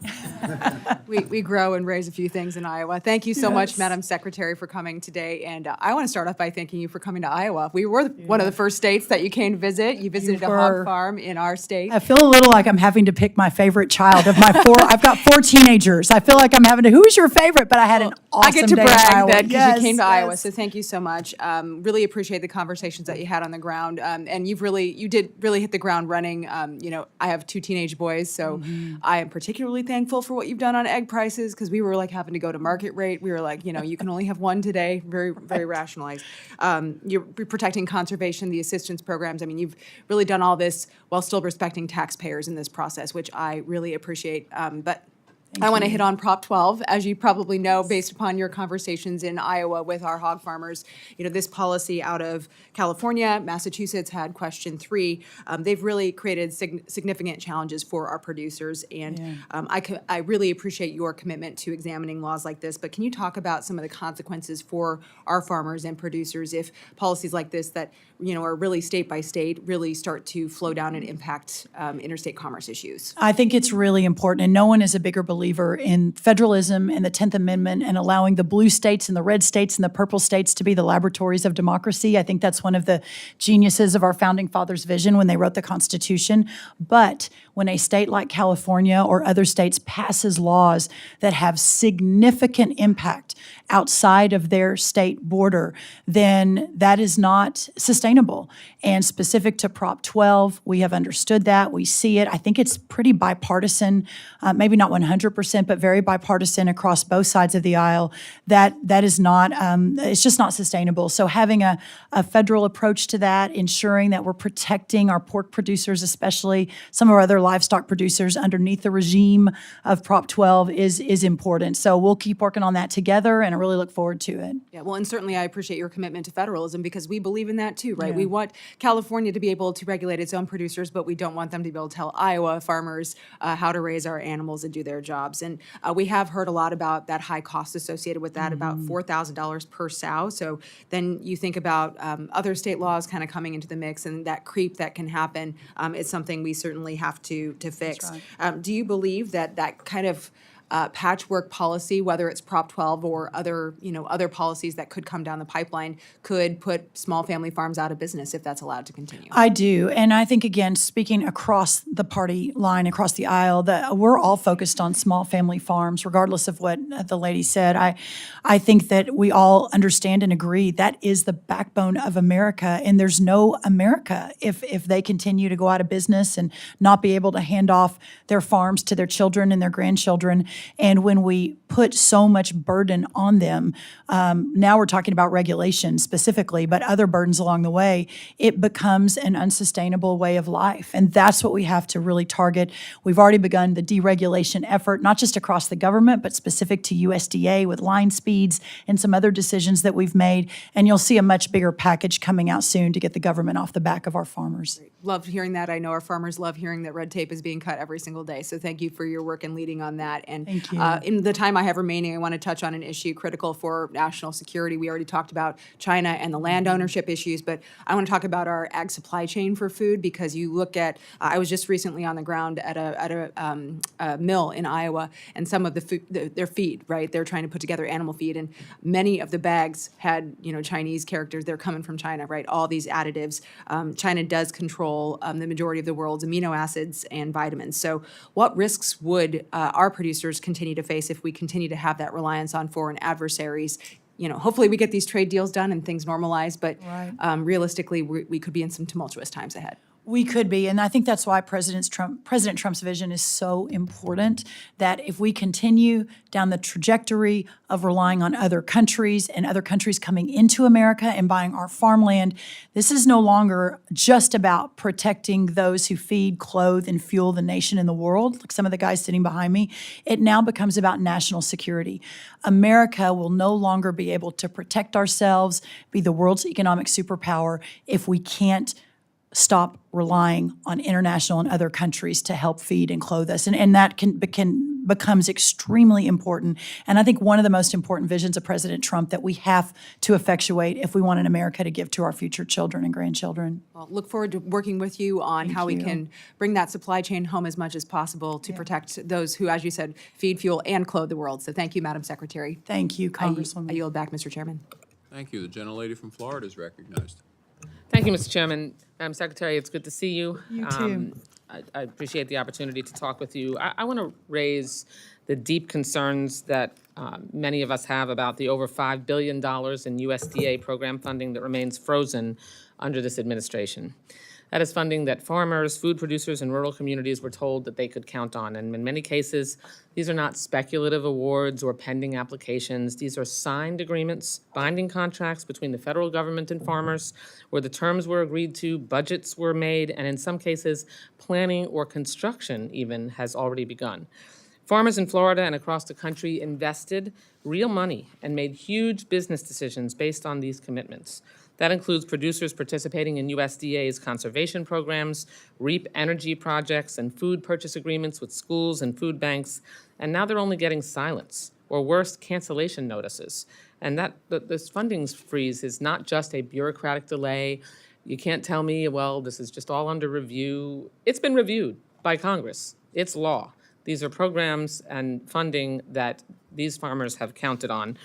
S12: We grow and raise a few things in Iowa. Thank you so much,
S4: Yes.
S12: Madam Secretary, for coming today. And I want to start off by thanking you for coming to Iowa. We were one of the first states that you came to visit. You visited a hog
S4: were.
S12: farm in our state.
S4: I feel a little like I'm having to pick my favorite child of my four. I've got 4 teenagers. I feel like I'm having to, who's your favorite? But I had an awesome
S12: I get to
S4: day in
S12: brag
S4: Iowa.
S12: that because
S4: Yes,
S12: you came to Iowa,
S4: yes.
S12: so thank you so much. Really appreciate the conversations that you had on the ground, and you did really hit the ground running. I have 2 teenage boys, so I am particularly thankful for what you've done on egg prices because we were like having to go to market rate. We were like, you can only have one today. Very, very rationalized. You're protecting conservation, the assistance programs. I mean, you've really done all this while still respecting taxpayers in this process, which I really appreciate. But I want to hit on Prop 12, as you probably know, based upon your conversations in Iowa with our hog farmers. This policy out of California, Massachusetts had question 3. They've really created significant challenges for our producers, and I really appreciate your commitment to examining laws like this. But can you talk about some of the consequences for our farmers and producers if policies like this that are really state by state really start to flow down and impact interstate commerce issues?
S4: I think it's really important, and no one is a bigger believer in federalism and the 10th Amendment and allowing the blue states and the red states and the purple states to be the laboratories of democracy. I think that's one of the geniuses of our founding fathers' vision when they wrote the Constitution. But when a state like California or other states passes laws that have significant impact outside of their state border, then that is not sustainable. And specific to Prop 12, we have understood that. We see it. I think it's pretty bipartisan, maybe not 100%, but very bipartisan across both sides of the aisle. That is not, it's just not sustainable. So having a federal approach to that, ensuring that we're protecting our pork producers, especially some of our other livestock producers underneath the regime of Prop 12 is important. So we'll keep working on that together, and I really look forward to it.
S12: Yeah, well, and certainly I appreciate your commitment to federalism because we believe in that too, right? We want California to be able to regulate its own producers, but we don't want them to be able to tell Iowa farmers how to raise our animals and do their jobs. And we have heard a lot about that high cost associated with that, about $4,000 per sow. So then you think about other state laws kind of coming into the mix, and that creep that can happen is something we certainly have to fix. Do you believe that kind of patchwork policy, whether it's Prop 12 or other policies that could come down the pipeline, could put small family farms out of business if that's allowed to continue?
S4: I do. And I think, again, speaking across the party line, across the aisle, that we're all focused on small family farms, regardless of what the lady said. I think that we all understand and agree that is the backbone of America, and there's no America if they continue to go out of business and not be able to hand off their farms to their children and their grandchildren. And when we put so much burden on them, now we're talking about regulation specifically, but other burdens along the way, it becomes an unsustainable way of life. And that's what we have to really target. We've already begun the deregulation effort, not just across the government, but specific to USDA with line speeds and some other decisions that we've made. And you'll see a much bigger package coming out soon to get the government off the back of our farmers.
S12: Love hearing that. I know our farmers love hearing that red tape is being cut every single day. So thank you for your work and leading on that. And
S4: Thank you.
S12: In the time I have remaining, I want to touch on an issue critical for national security. We already talked about China and the land ownership issues, but I want to talk about our ag supply chain for food because you look at, I was just recently on the ground at a mill in Iowa, and some of the food, their feed, right? They're trying to put together animal feed, and many of the bags had, Chinese characters. They're coming from China, right? All these additives. China does control the majority of the world's amino acids and vitamins. So what risks would our producers continue to face if we continue to have that reliance on foreign adversaries? Hopefully we get these trade deals done and things normalize, but realistically, we could be in some tumultuous times ahead.
S4: We could be, and I think that's why President Trump's vision is so important, that if we continue down the trajectory of relying on other countries and other countries coming into America and buying our farmland, this is no longer just about protecting those who feed, clothe, and fuel the nation and the world, like some of the guys sitting behind me. It now becomes about national security. America will no longer be able to protect ourselves, be the world's economic superpower, if we can't stop relying on international and other countries to help feed and clothe us. And that becomes extremely important. And I think one of the most important visions of President Trump that we have to effectuate if we want an America to give to our future children and grandchildren.
S12: Well, look forward to working with you on how we can bring that supply chain home as much as possible to protect those who, as you said, feed, fuel, and clothe the world. So thank you, Madam Secretary.
S4: Thank you,
S12: I
S4: Congresswoman.
S12: yield back, Mr. Chairman.
S1: Thank you. The gentlelady from Florida is recognized.
S13: Thank you, Mr. Chairman. Madam Secretary, it's good to see you.
S4: You too.
S13: I appreciate the opportunity to talk with you. I want to raise the deep concerns that many of us have about the over $5 billion in USDA program funding that remains frozen under this administration. That is funding that farmers, food producers, and rural communities were told that they could count on. And in many cases, these are not speculative awards or pending applications. These are signed agreements, binding contracts between the federal government and farmers, where the terms were agreed to, budgets were made, and in some cases, planning or construction even has already begun. Farmers in Florida and across the country invested real money and made huge business decisions based on these commitments. That includes producers participating in USDA's conservation programs, REAP energy projects, and food purchase agreements with schools and food banks. And now they're only getting silence, or worse, cancellation notices. And this funding freeze is not just a bureaucratic delay. You can't tell me, well, this is just all under review. It's been reviewed by Congress. It's law. These are programs and funding that these farmers have counted on,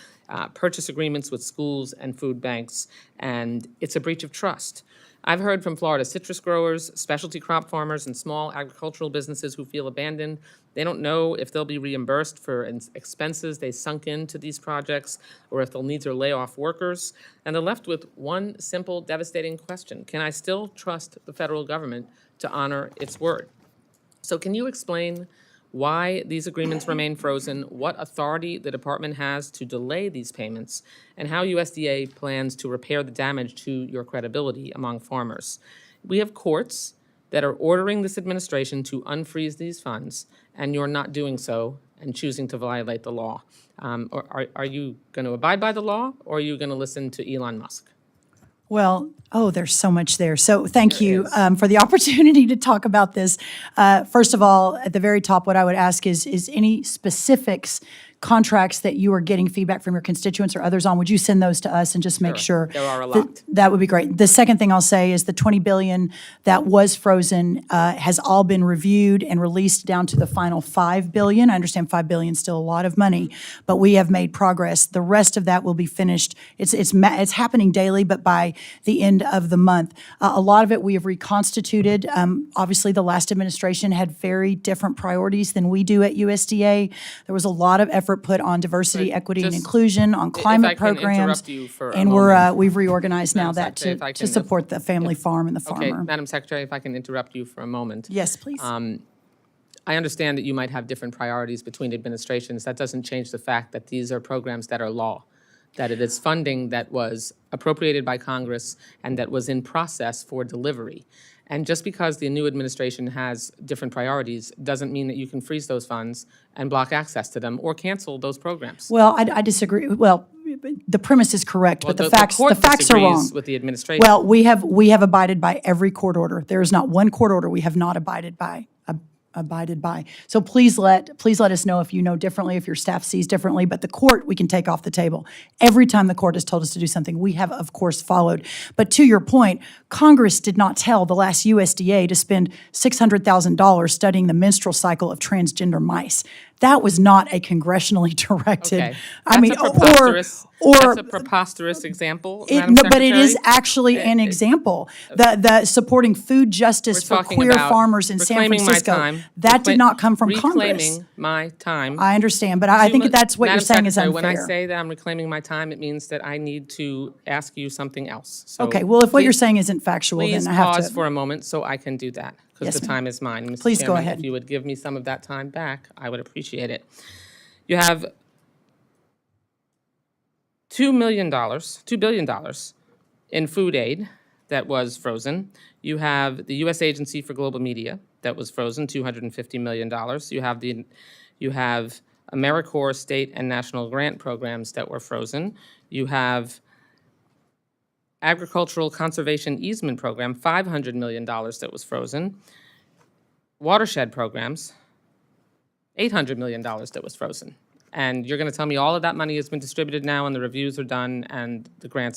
S13: purchase agreements with schools and food banks, and it's a breach of trust. I've heard from Florida citrus growers, specialty crop farmers, and small agricultural businesses who feel abandoned. They don't know if they'll be reimbursed for expenses they sunk into these projects or if they'll need to lay off workers. And they're left with one simple, devastating question. Can I still trust the federal government to honor its word? So can you explain why these agreements remain frozen, what authority the department has to delay these payments, and how USDA plans to repair the damage to your credibility among farmers? We have courts that are ordering this administration to unfreeze these funds, and you're not doing so and choosing to violate the law. Are you going to abide by the law, or are you going to listen to Elon Musk?
S4: Well, there's so much there. So thank you for the opportunity to talk about this. First of all, at the very top, what I would ask is any specifics, contracts that you are getting feedback from your constituents or others on, would you send those to us and just make sure?
S13: There are a lot.
S4: That would be great. The second thing I'll say is the $20 billion that was frozen has all been reviewed and released down to the final $5 billion. I understand $5 billion is still a lot of money, but we have made progress. The rest of that will be finished. It's happening daily, but by the end of the month. A lot of it we have reconstituted. Obviously, the last administration had very different priorities than we do at USDA. There was a lot of effort put on diversity,
S13: But
S4: equity, and
S13: just
S4: inclusion, on climate programs.
S13: Interrupt you for a
S4: And
S13: moment.
S4: we've reorganized now
S13: Madam
S4: that
S13: Secretary, if I
S4: to
S13: can-
S4: support the family farm and the
S13: Okay,
S4: farmer.
S13: Madam Secretary, if I can interrupt you for a moment.
S4: Yes, please.
S13: I understand that you might have different priorities between administrations. That doesn't change the fact that these are programs that are law, that it is funding that was appropriated by Congress and that was in process for delivery. And just because the new administration has different priorities doesn't mean that you can freeze those funds and block access to them or cancel those programs.
S4: Well, I disagree. Well, the premise is correct, but
S13: Well,
S4: the facts
S13: court
S4: are wrong.
S13: disagrees with the administration.
S4: Well, we have abided by every court order. There is not one court order we have not abided by. So please let us know if you know differently, if your staff sees differently, but the court we can take off the table. Every time the court has told us to do something, we have, of course, followed. But to your point, Congress did not tell the last USDA to spend $600,000 studying the menstrual cycle of transgender mice. That was not a congressionally directed.
S13: Okay.
S4: Or
S13: That's a preposterous example,
S4: it,
S13: Madam
S4: no, but it is
S13: Secretary.
S4: actually an example. The supporting food justice
S13: We're
S4: for
S13: talking
S4: queer
S13: about
S4: farmers in San
S13: reclaiming my
S4: Francisco.
S13: time.
S4: That did not come from Congress.
S13: Reclaiming my time.
S4: I understand, but I think that's what you're
S13: Madam
S4: saying is
S13: Secretary,
S4: unfair.
S13: When I say that I'm reclaiming my time, it means that I need to ask you something else. So
S4: Okay, well, if what you're
S13: please-
S4: saying isn't factual,
S13: Please
S4: then I have
S13: pause
S4: to.
S13: for a moment so I can do that, because
S4: Yes,
S13: the
S4: ma'am.
S13: time is mine. Mr.
S4: Please go
S13: Chairman,
S4: ahead.
S13: If you would give me some of that time back, I would appreciate it. You have $2 billion in food aid that was frozen. You have the U.S. Agency for Global Media that was frozen, $250 million. You have AmeriCorps state and national grant programs that were frozen. You have Agricultural Conservation Easement Program, $500 million that was frozen. Watershed programs, $800 million that was frozen. And you're going to tell me all of that money has been distributed now and the reviews are done and the grant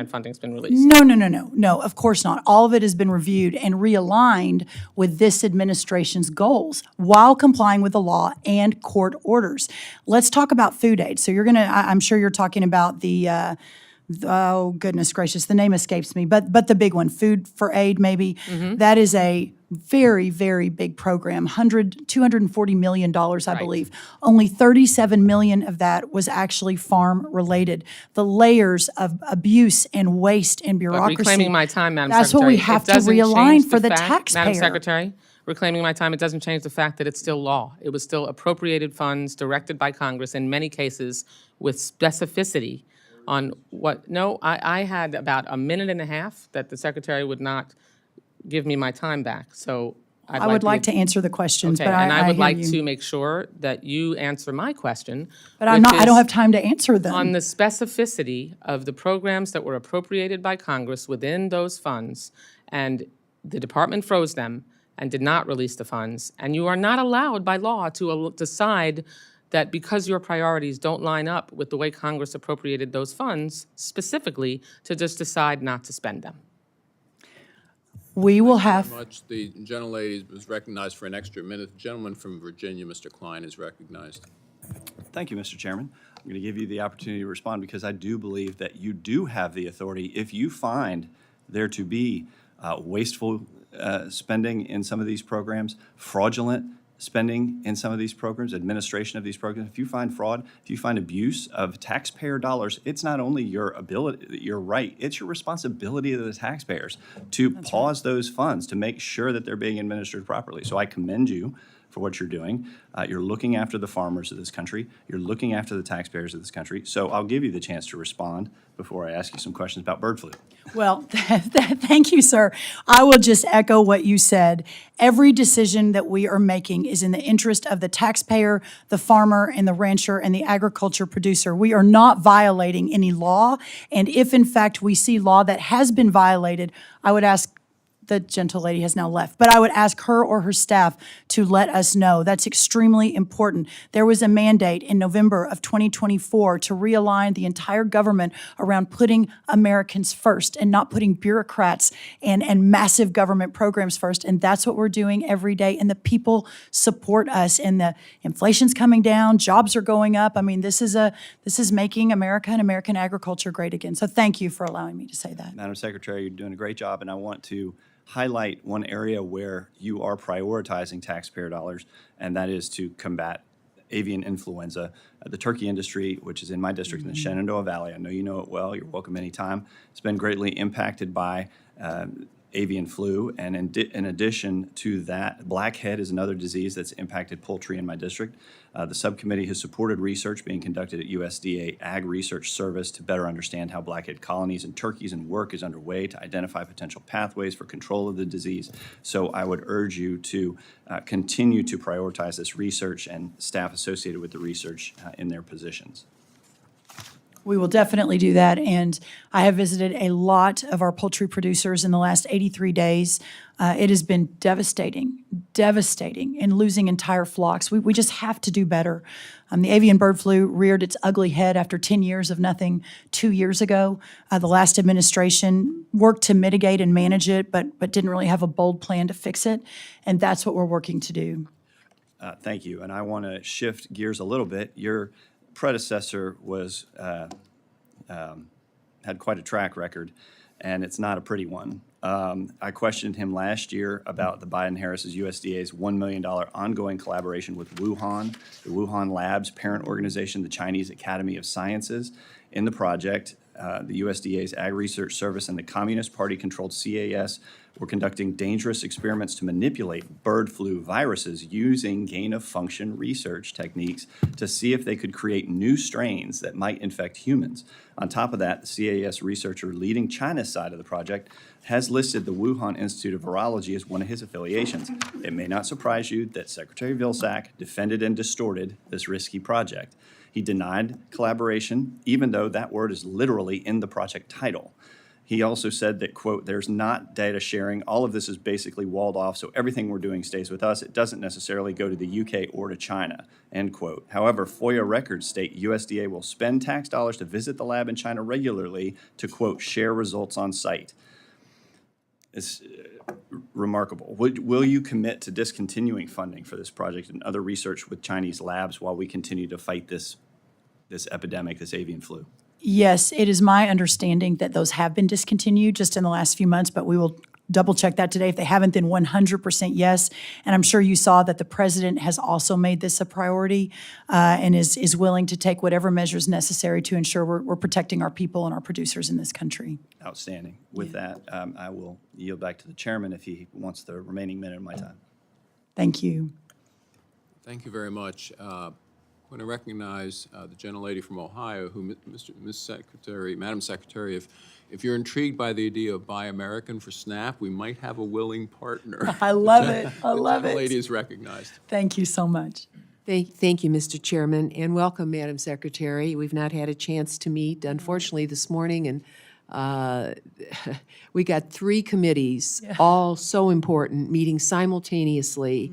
S13: funding's been released?
S4: No, of course not. All of it has been reviewed and realigned with this administration's goals while complying with the law and court orders. Let's talk about food aid. So I'm sure you're talking about oh, goodness gracious, the name escapes me, but the big one, Food for Aid maybe. That is a very, very big program, $240 million, I believe. Only 37 million of that was actually farm-related. The layers of abuse and waste and bureaucracy.
S13: Reclaiming my time, Madam
S4: That's
S13: Secretary.
S4: what we have to realign for the taxpayer.
S13: Madam Secretary, reclaiming my time, it doesn't change the fact that it's still law. It was still appropriated funds directed by Congress, in many cases with specificity on what, I had about a minute and a half that the Secretary would not give me my time back, so
S4: I would like to answer the questions,
S13: Okay,
S4: but
S13: and I would
S4: hear
S13: like
S4: you.
S13: to make sure that you answer my question.
S4: But I don't have time to answer them.
S13: On the specificity of the programs that were appropriated by Congress within those funds, and the department froze them and did not release the funds, and you are not allowed by law to decide that because your priorities don't line up with the way Congress appropriated those funds, specifically, to just decide not to spend them.
S4: We will have.
S1: Very much. The gentlelady was recognized for an extra minute. The gentleman from Virginia, Mr. Klein, is recognized.
S14: Thank you, Mr. Chairman. I'm going to give you the opportunity to respond because I do believe that you do have the authority. If you find there to be wasteful spending in some of these programs, fraudulent spending in some of these programs, administration of these programs, if you find fraud, if you find abuse of taxpayer dollars, it's not only your ability, your right, it's your responsibility of the taxpayers to pause those funds to make sure that they're being administered properly. So I commend you for what you're doing. You're looking after the farmers of this country. You're looking after the taxpayers of this country. So I'll give you the chance to respond before I ask you some questions about bird flu.
S4: Well, thank you, sir. I will just echo what you said. Every decision that we are making is in the interest of the taxpayer, the farmer, and the rancher, and the agriculture producer. We are not violating any law, and if in fact we see law that has been violated, I would ask, the gentlelady has now left, but I would ask her or her staff to let us know. That's extremely important. There was a mandate in November of 2024 to realign the entire government around putting Americans first and not putting bureaucrats and massive government programs first. And that's what we're doing every day. And the people support us. And the inflation's coming down, jobs are going up. I mean, this is making America and American agriculture great again. So thank you for allowing me to say that.
S14: Madam Secretary, you're doing a great job, and I want to highlight one area where you are prioritizing taxpayer dollars, and that is to combat avian influenza. The turkey industry, which is in my district in the Shenandoah Valley, I know you know it well, you're welcome anytime, it's been greatly impacted by avian flu, and in addition to that, blackhead is another disease that's impacted poultry in my district. The subcommittee has supported research being conducted at USDA Ag Research Service to better understand how blackhead colonies in turkeys, and work is underway to identify potential pathways for control of the disease. So I would urge you to continue to prioritize this research and staff associated with the research in their positions.
S4: We will definitely do that, and I have visited a lot of our poultry producers in the last 83 days. It has been devastating, and losing entire flocks. We just have to do better. The avian bird flu reared its ugly head after 10 years of nothing 2 years ago. The last administration worked to mitigate and manage it, but didn't really have a bold plan to fix it, and that's what we're working to do.
S14: Thank you, and I want to shift gears a little bit. Your predecessor was had quite a track record, and it's not a pretty one. I questioned him last year about the Biden-Harris's USDA's $1 million ongoing collaboration with Wuhan, the Wuhan Labs parent organization, the Chinese Academy of Sciences. In the project, the USDA's Ag Research Service and the Communist Party-controlled CAS were conducting dangerous experiments to manipulate bird flu viruses using gain-of-function research techniques to see if they could create new strains that might infect humans. On top of that, the CAS researcher leading China's side of the project has listed the Wuhan Institute of Virology as one of his affiliations. It may not surprise you that Secretary Vilsack defended and distorted this risky project. He denied collaboration, even though that word is literally in the project title. He also said that, quote, "there's not data sharing. All of this is basically walled off, so everything we're doing stays with us. It doesn't necessarily go to the UK or to China," end quote. However, FOIA records state USDA will spend tax dollars to visit the lab in China regularly to, quote, "share results on site." It's remarkable. Will you commit to discontinuing funding for this project and other research with Chinese labs while we continue to fight this epidemic, this avian flu?
S4: Yes, it is my understanding that those have been discontinued just in the last few months, but we will double check that today. If they haven't, then 100% yes. And I'm sure you saw that the president has also made this a priority and is willing to take whatever measures necessary to ensure we're protecting our people and our producers in this country.
S14: Outstanding. With that, I will yield back to the chairman if he wants the remaining minute of my time.
S4: Thank you.
S1: Thank you very much. I'm going to recognize the gentlelady from Ohio, who, Madam Secretary, if you're intrigued by the idea of Buy American for SNAP, we might have a willing partner.
S4: I love it. I love
S1: The
S4: it.
S1: gentlelady is recognized.
S4: Thank you so much.
S15: Thank you, Mr. Chairman, and welcome, Madam Secretary. We've not had a chance to meet, unfortunately, this morning, and we got 3 committees, all so important, meeting simultaneously,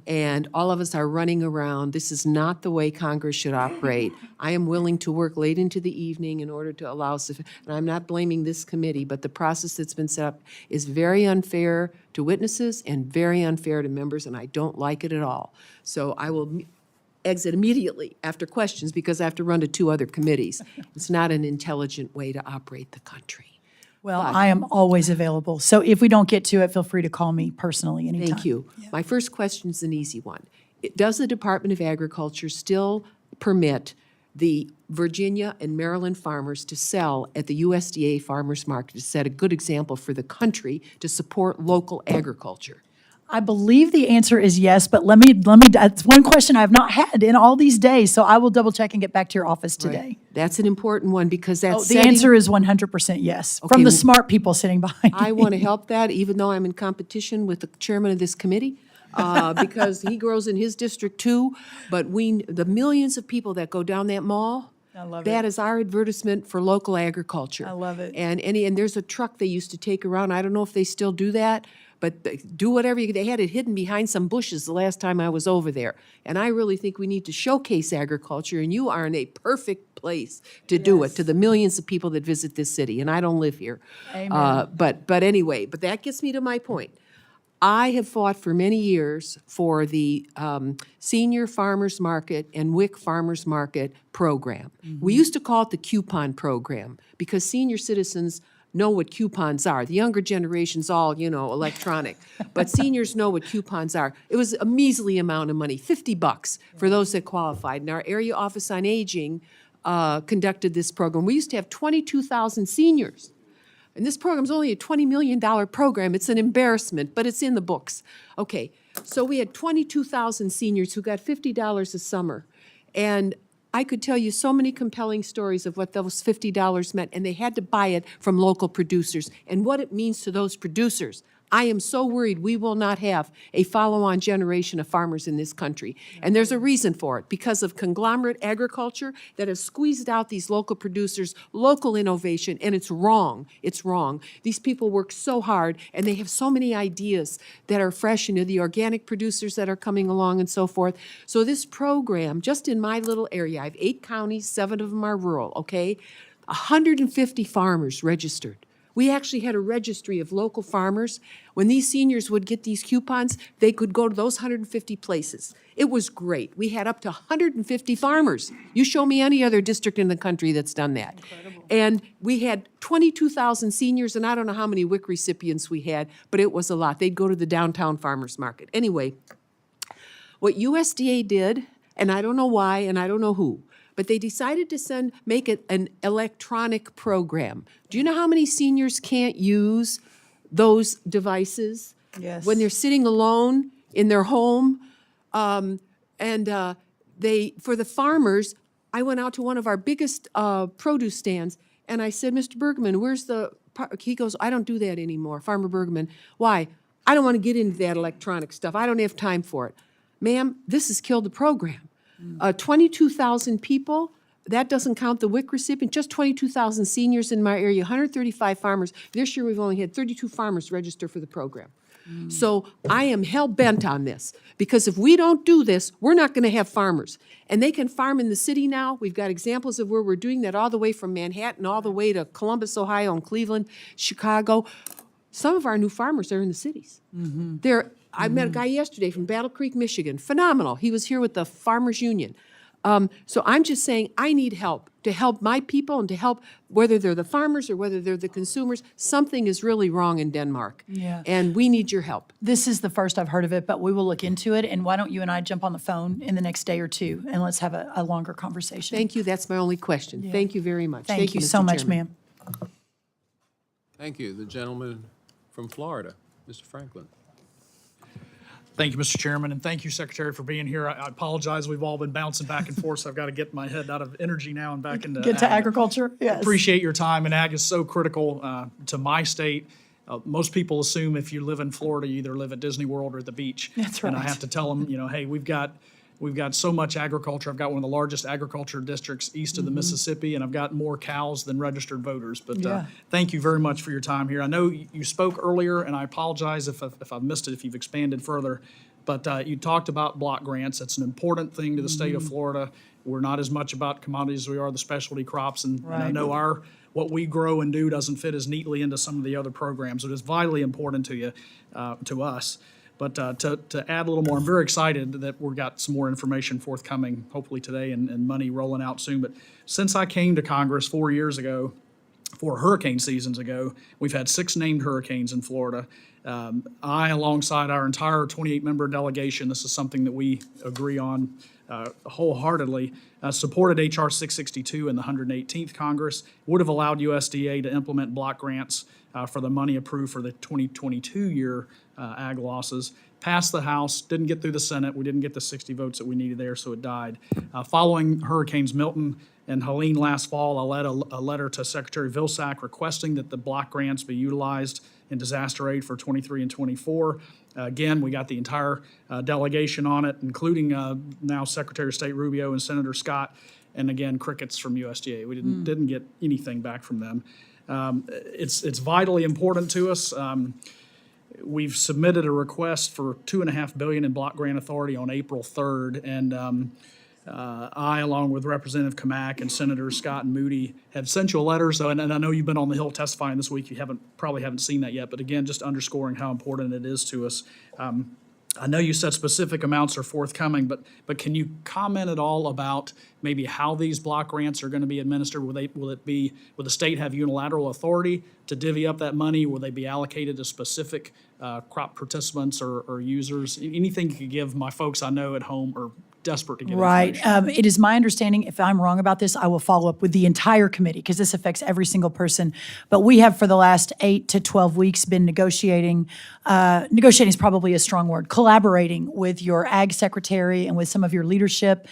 S15: and all of us are running around. This is not the way Congress should operate. I am willing to work late into the evening in order to allow, and I'm not blaming this committee, but the process that's been set up is very unfair to witnesses and very unfair to members, and I don't like it at all. So I will exit immediately after questions because I have to run to 2 other committees. It's not an intelligent way to operate the country.
S4: Well, I am always available. So if we don't get to it, feel free to call me personally anytime.
S15: Thank you. My first question is an easy one. Does the Department of Agriculture still permit the Virginia and Maryland farmers to sell at the USDA farmers market to set a good example for the country to support local agriculture?
S4: I believe the answer is yes, but let me, that's one question I have not had in all these days, so I will double check and get back to your office today.
S15: That's an important one because that's
S4: The answer is 100% yes, from the smart people sitting behind me.
S15: I want to help that, even though I'm in competition with the chairman of this committee, because he grows in his district too. But the millions of people that go down that mall,
S4: I love
S15: that
S4: it.
S15: is our advertisement for local agriculture.
S4: I love it.
S15: And there's a truck they used to take around. I don't know if they still do that, but do whatever they had it hidden behind some bushes the last time I was over there. And I really think we need to showcase agriculture, and you are in a perfect place to do it to the millions of people that visit this city. And I don't live here.
S4: Amen.
S15: But anyway, but that gets me to my point. I have fought for many years for the Senior Farmers Market and WIC Farmers Market program. We used to call it the coupon program because senior citizens know what coupons are. The younger generation's all, electronic. But seniors know what coupons are. It was a measly amount of money, $50 for those that qualified. And our Area Office on Aging conducted this program. We used to have 22,000 seniors. And this program's only a $20 million program. It's an embarrassment, but it's in the books. Okay, so we had 22,000 seniors who got $50 a summer. And I could tell you so many compelling stories of what those $50 meant, and they had to buy it from local producers and what it means to those producers. I am so worried we will not have a follow-on generation of farmers in this country. And there's a reason for it, because of conglomerate agriculture that has squeezed out these local producers, local innovation, and it's wrong. It's wrong. These people work so hard, and they have so many ideas that are fresh, the organic producers that are coming along and so forth. So this program, just in my little area, I have 8 counties, 7 of them are rural, okay? 150 farmers registered. We actually had a registry of local farmers. When these seniors would get these coupons, they could go to those 150 places. It was great. We had up to 150 farmers. You show me any other district in the country that's done that. Incredible. And we had 22,000 seniors, and I don't know how many WIC recipients we had, but it was a lot. They'd go to the downtown farmers market. Anyway, what USDA did, and I don't know why, and I don't know who, but they decided to make it an electronic program. Do you know how many seniors can't use those devices?
S4: Yes.
S15: When they're sitting alone in their home? For the farmers, I went out to one of our biggest produce stands, and I said, Mr. Bergman, where's he goes, I don't do that anymore, Farmer Bergman. Why? I don't want to get into that electronic stuff. I don't have time for it. Ma'am, this has killed the program. 22,000 people that doesn't count the WIC recipient, just 22,000 seniors in my area, 135 farmers. This year, we've only had 32 farmers register for the program. So I am hell-bent on this, because if we don't do this, we're not going to have farmers. And they can farm in the city now. We've got examples of where we're doing that all the way from Manhattan, all the way to Columbus, Ohio, and Cleveland, Chicago. Some of our new farmers are in the cities. I met a guy yesterday from Battle Creek, Michigan. Phenomenal. He was here with the Farmers Union. So I'm just saying, I need help to help my people and to help, whether they're the farmers or whether they're the consumers. Something is really wrong in Denmark.
S4: Yeah.
S15: And we need your help.
S4: This is the first I've heard of it, but we will look into it. And why don't you and I jump on the phone in the next day or two, and let's have a longer conversation.
S15: Thank you. That's my only question. Thank you very much.
S4: Thank you
S15: Mr.
S4: so much,
S15: Chairman.
S4: ma'am.
S1: Thank you. The gentleman from Florida, Mr. Franklin.
S16: Thank you, Mr. Chairman, and thank you, Secretary, for being here. I apologize, we've all been bouncing back and forth, so I've got to get my head out of energy now and back into
S4: Get to
S16: ag.
S4: agriculture, yes.
S16: Appreciate your time, and ag is so critical to my state. Most people assume if you live in Florida, you either live at Disney World or at the beach.
S4: That's
S16: And I
S4: right.
S16: have to tell them, hey, we've got so much agriculture. I've got one of the largest agriculture districts east of the Mississippi, and I've got more cows than registered voters. But
S4: Yeah.
S16: thank you very much for your time here. I know you spoke earlier, and I apologize if I've missed it, if you've expanded further. But you talked about block grants. It's an important thing to the state of Florida. We're not as much about commodities as we are the specialty crops, and I
S4: Right.
S16: know what we grow and do doesn't fit as neatly into some of the other programs. It is vitally important to us. But to add a little more, I'm very excited that we've got some more information forthcoming, hopefully today, and money rolling out soon. But since I came to Congress 4 years ago, 4 hurricane seasons ago, we've had 6 named hurricanes in Florida. I, alongside our entire 28-member delegation, this is something that we agree on wholeheartedly, supported H.R. 662 in the 118th Congress, would have allowed USDA to implement block grants for the money approved for the 2022 year ag losses. Passed the House, didn't get through the Senate. We didn't get the 60 votes that we needed there, so it died. Following Hurricanes Milton and Helene last fall, I led a letter to Secretary Vilsack requesting that the block grants be utilized in disaster aid for 23 and 24. Again, we got the entire delegation on it, including now Secretary of State Rubio and Senator Scott, and again, crickets from USDA. We didn't get anything back from them. It's vitally important to us. We've submitted a request for $2.5 billion in block grant authority on April 3rd, and I, along with Representative Kamak and Senators Scott and Moody, have sent you a letter. So, and I know you've been on the Hill testifying this week. You probably haven't seen that yet, but again, just underscoring how important it is to us. I know you said specific amounts are forthcoming, but can you comment at all about maybe how these block grants are going to be administered? Will the state have unilateral authority to divvy up that money? Will they be allocated to specific crop participants or users? Anything you could give my folks I know at home are desperate to get
S4: Right.
S16: information.
S4: It is my understanding, if I'm wrong about this, I will follow up with the entire committee, because this affects every single person. But we have, for the last 8 to 12 weeks, been negotiating. Negotiating is probably a strong word. Collaborating with your ag secretary and with some of your leadership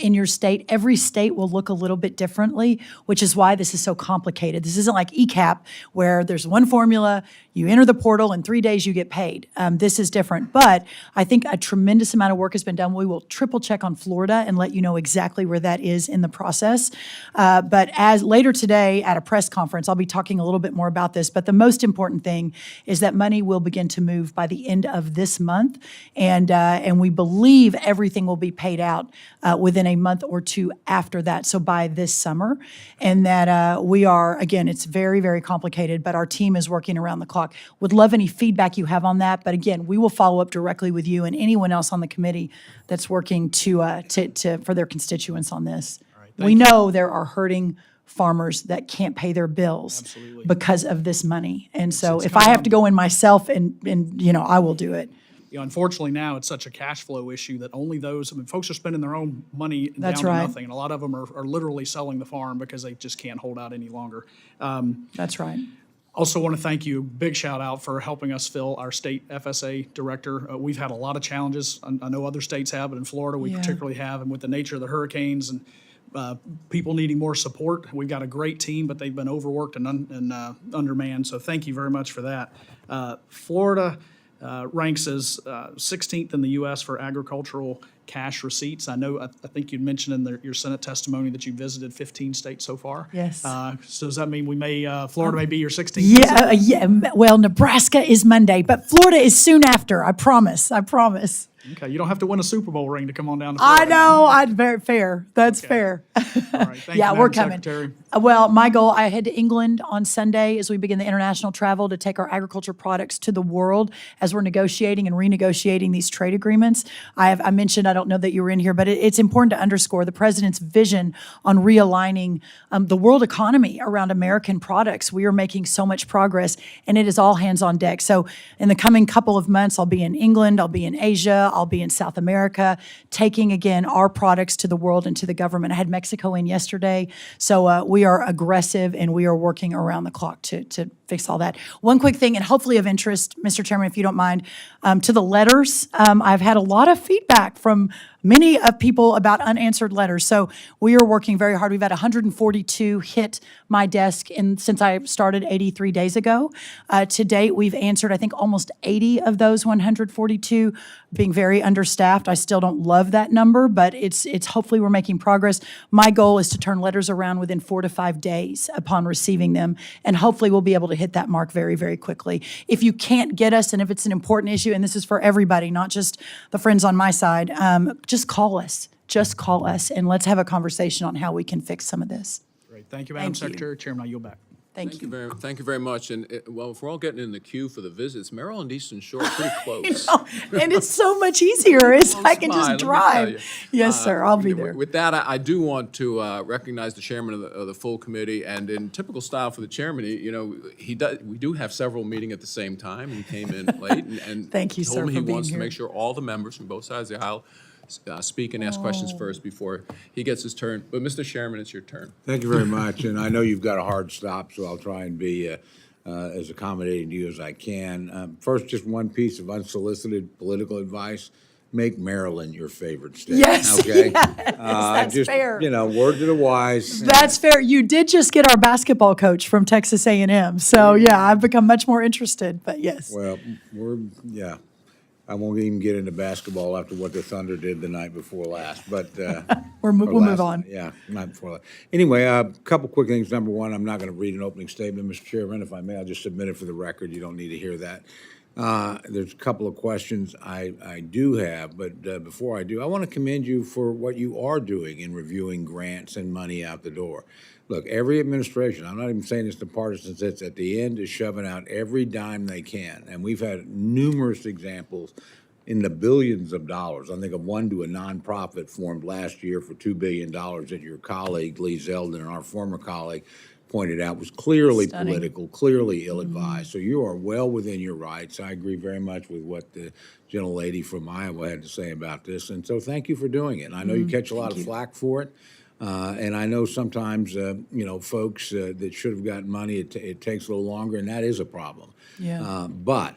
S4: in your state. Every state will look a little bit differently, which is why this is so complicated. This isn't like ECAP, where there's one formula, you enter the portal, in 3 days you get paid. This is different. But I think a tremendous amount of work has been done. We will triple check on Florida and let you know exactly where that is in the process. But as later today at a press conference, I'll be talking a little bit more about this. But the most important thing is that money will begin to move by the end of this month. And we believe everything will be paid out within a month or two after that, so by this summer. And that we are, again, it's very, very complicated, but our team is working around the clock. Would love any feedback you have on that. But again, we will follow up directly with you and anyone else on the committee that's working for their constituents on this. We know there are hurting farmers that can't pay their bills because of this money. And so if I have to go in myself and I will do it.
S16: Unfortunately now it's such a cash flow issue that only those, folks are spending their own money down
S4: That's
S16: to
S4: right.
S16: nothing. And a lot of them are literally selling the farm because they just can't hold out any longer.
S4: That's right.
S16: Also want to thank you, big shout out for helping us fill our state FSA director. We've had a lot of challenges. I know other states have, but in Florida we particularly have. And with the nature of the hurricanes and people needing more support, we've got a great team, but they've been overworked and undermanned. So thank you very much for that. Florida ranks as 16th in the U.S. for agricultural cash receipts. I know, I think you'd mentioned in your Senate testimony that you visited 15 states so far.
S4: Yes.
S16: So does that mean Florida may be your 16th?
S4: Yeah, yeah. Well, Nebraska is Monday, but Florida is soon after. I promise. I promise.
S16: Okay, you don't have to win a Super Bowl ring to come on down to
S4: I
S16: Florida.
S4: know. Very fair. That's fair.
S16: All right, thank
S4: Yeah,
S16: you,
S4: we're
S16: Madam
S4: coming.
S16: Secretary.
S4: Well, my goal, I head to England on Sunday as we begin the international travel to take our agriculture products to the world as we're negotiating and renegotiating these trade agreements. I mentioned, I don't know that you were in here, but it's important to underscore the president's vision on realigning the world economy around American products. We are making so much progress, and it is all hands on deck. So in the coming couple of months, I'll be in England, I'll be in Asia, I'll be in South America, taking again our products to the world and to the government. I had Mexico in yesterday, so we are aggressive and we are working around the clock to fix all that. One quick thing, and hopefully of interest, Mr. Chairman, if you don't mind, to the letters. I've had a lot of feedback from many people about unanswered letters. So we are working very hard. We've had 142 hit my desk since I started 83 days ago. To date, we've answered, I think, almost 80 of those 142, being very understaffed. I still don't love that number, but it's hopefully we're making progress. My goal is to turn letters around within 4 to 5 days upon receiving them, and hopefully we'll be able to hit that mark very, very quickly. If you can't get us, and if it's an important issue, and this is for everybody, not just the friends on my side, just call us. Just call us, and let's have a conversation on how we can fix some of this.
S16: Great, thank you, Madam
S4: Thank you.
S16: Secretary. Chairman, I yield back.
S4: Thank you.
S1: Thank you very much. And, well, if we're all getting in the queue for the visits, Merrill and Eastern Shore are pretty close.
S4: And it's so much easier. I can
S1: by, let
S4: just
S1: me tell
S4: you.
S1: you.
S4: Yes, sir. I'll be there.
S1: With that, I do want to recognize the chairman of the full committee, and in typical style for the chairman, we do have several meeting at the same time. He came in late and
S4: Thank you, sir,
S1: told me
S4: for
S1: he
S4: being
S1: wants to
S4: here.
S1: make sure all the members from both sides of the aisle speak and ask questions first before he gets his turn. But Mr. Chairman, it's your turn.
S17: Thank you very much, and I know you've got a hard stop, so I'll try and be as accommodating to you as I can. First, just one piece of unsolicited political advice. Make Maryland your favorite state.
S4: Yes,
S17: Okay?
S4: yes, that's
S17: just,
S4: fair.
S17: Word to the wise.
S4: That's fair. You did just get our basketball coach from Texas A&M. So, yeah, I've become much more interested, but yes.
S17: Well, I won't even get into basketball after what the Thunder did the night before last, but.
S4: We'll move on.
S17: Yeah, not before that. Anyway, a couple quick things. Number one, I'm not going to read an opening statement, Mr. Chairman. If I may, I'll just submit it for the record. You don't need to hear that. There's a couple of questions I do have, but before I do, I want to commend you for what you are doing in reviewing grants and money out the door. Look, every administration, I'm not even saying this to partisans, it's at the end is shoving out every dime they can. And we've had numerous examples in the billions of dollars. I think of one to a nonprofit formed last year for $2 billion that your colleague, Lee Zeldin, and our former colleague pointed out was clearly
S4: Stunning.
S17: political, clearly ill-advised. So you are well within your rights. I agree very much with what the gentlelady from Iowa had to say about this. And so thank you for doing it. And I know you catch a lot of flack for it. And I know sometimes, folks that should have gotten money, it takes a little longer, and that is a problem.
S4: Yeah.
S17: But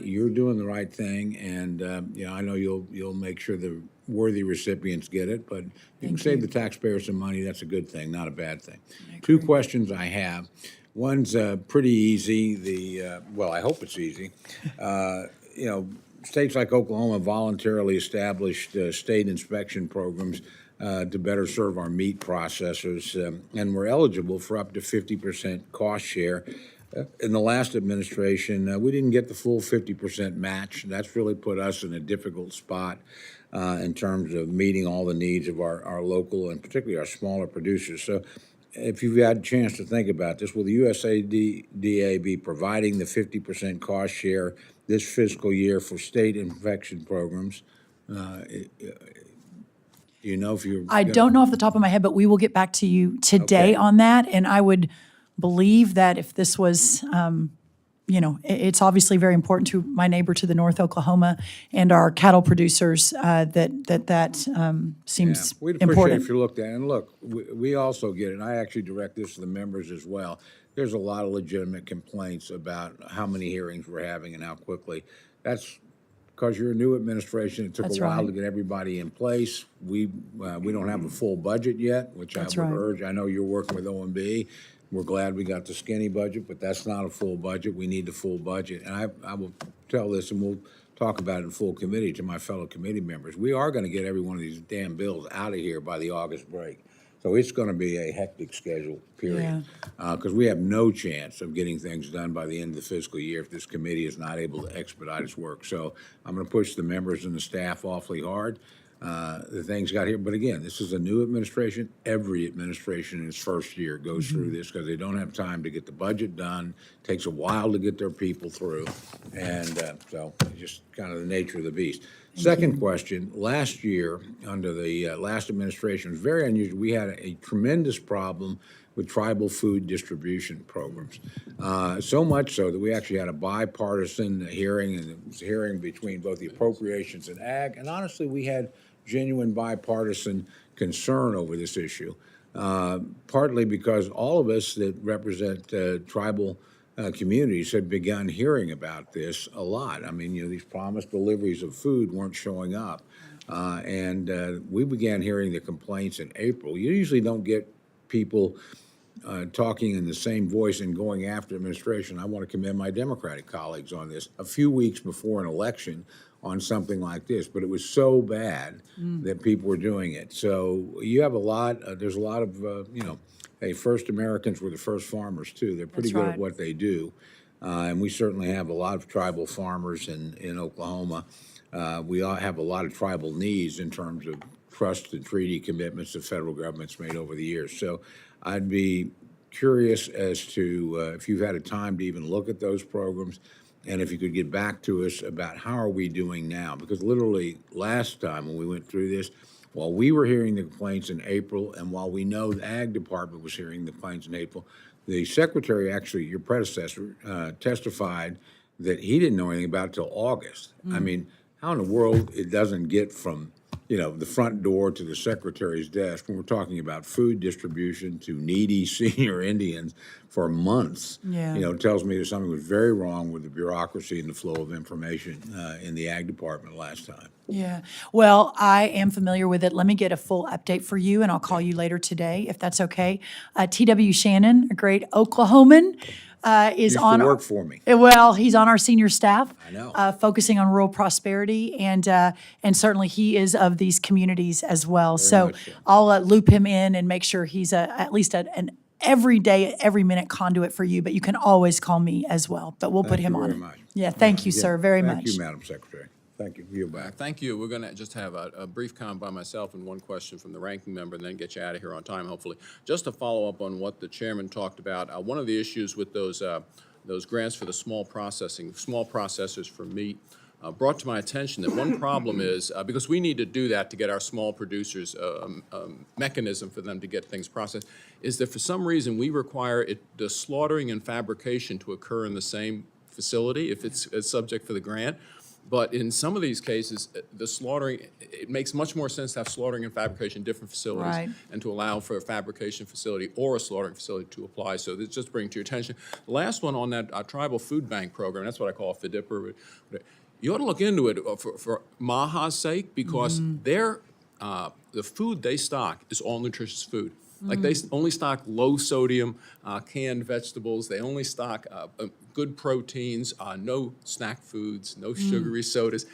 S17: you're doing the right thing, and I know you'll make sure the worthy recipients get it. But you can save the taxpayers some money. That's a good thing, not a bad thing. Two questions I have. One's pretty easy. I hope it's easy. States like Oklahoma voluntarily established state inspection programs to better serve our meat processors, and we're eligible for up to 50% cost share. In the last administration, we didn't get the full 50% match. That's really put us in a difficult spot in terms of meeting all the needs of our local and particularly our smaller producers. So if you've had a chance to think about this, will the USDA be providing the 50% cost share this fiscal year for state inspection programs? Do you know if you're?
S4: I don't know off the top of my head, but we will get back to you today
S17: Okay.
S4: on that. And I would believe that if this was, it's obviously very important to my neighbor to the north, Oklahoma, and our cattle producers, that seems
S17: We'd appreciate
S4: important.
S17: if you looked at it. And look, we also get it, and I actually direct this to the members as well. There's a lot of legitimate complaints about how many hearings we're having and how quickly. That's because you're a new administration. It took
S4: That's
S17: a while
S4: right.
S17: to get everybody in place. We don't have a full budget yet, which
S4: That's
S17: I would
S4: right.
S17: urge. I know you're working with OMB. We're glad we got the skinny budget, but that's not a full budget. We need the full budget. And I will tell this, and we'll talk about it in full committee to my fellow committee members. We are going to get every one of these damn bills out of here by the August break. So it's going to be a hectic schedule, period. Because we have no chance of getting things done by the end of the fiscal year if this committee is not able to expedite its work. So I'm going to push the members and the staff awfully hard. The things got here, but again, this is a new administration. Every administration in its first year goes through this because they don't have time to get the budget done. Takes a while to get their people through, and so it's just kind of the nature of the beast. Second question, last year, under the last administration, was very unusual. We had a tremendous problem with tribal food distribution programs. So much so that we actually had a bipartisan hearing, and it was a hearing between both the Appropriations and Ag, and honestly, we had genuine bipartisan concern over this issue, partly because all of us that represent tribal communities had begun hearing about this a lot. I mean, these promised deliveries of food weren't showing up. And we began hearing the complaints in April. You usually don't get people talking in the same voice and going after administration. I want to commend my Democratic colleagues on this. A few weeks before an election on something like this, but it was so bad that people were doing it. So you have a lot, there's a lot of, hey, first Americans were the first farmers too. They're pretty good at what they do. And we certainly have a lot of tribal farmers in Oklahoma. We all have a lot of tribal needs in terms of trust and treaty commitments the federal government's made over the years. So I'd be curious as to if you've had a time to even look at those programs, and if you could get back to us about how are we doing now? Because literally last time when we went through this, while we were hearing the complaints in April, and while we know the Ag Department was hearing the complaints in April, the Secretary, actually your predecessor, testified that he didn't know anything about it till August. I mean, how in the world it doesn't get from the front door to the Secretary's desk when we're talking about food distribution to needy senior Indians for months, tells me that something was very wrong with the bureaucracy and the flow of information in the Ag Department last time.
S4: Yeah, well, I am familiar with it. Let me get a full update for you, and I'll call you later today, if that's okay. T.W. Shannon, a great Oklahoman, is
S17: Used
S4: on.
S17: to work for me.
S4: Well, he's on our senior staff.
S17: I know.
S4: Focusing on rural prosperity, and certainly he is of these communities as well. So
S17: much so.
S4: I'll loop him in and make sure he's at least an every day, every minute conduit for you. But you can always call me as well. But we'll put
S17: Thank
S4: him
S17: you
S4: on
S17: very
S4: it.
S17: much.
S4: Yeah, thank you, sir, very much.
S17: Thank you, Madam Secretary. Thank you. You're back.
S1: Thank you. We're going to just have a brief comment by myself and one question from the ranking member, and then get you out of here on time, hopefully. Just to follow up on what the chairman talked about, one of the issues with those grants for the small processors for meat brought to my attention that one problem is, because we need to do that to get our small producers mechanism for them to get things processed, is that for some reason we require the slaughtering and fabrication to occur in the same facility if it's subject for the grant. But in some of these cases, the slaughtering, it makes much more sense to have slaughtering and fabrication in different facilities
S4: Right.
S1: and to allow for a fabrication facility or a slaughtering facility to apply. So this just brings to your attention. The last one on that tribal food bank program, that's what I call a FDIPR. You ought to look into it for Maha's sake, because the food they stock is all nutritious food. Like they only stock low sodium canned vegetables. They only stock good proteins, no snack foods, no sugary sodas.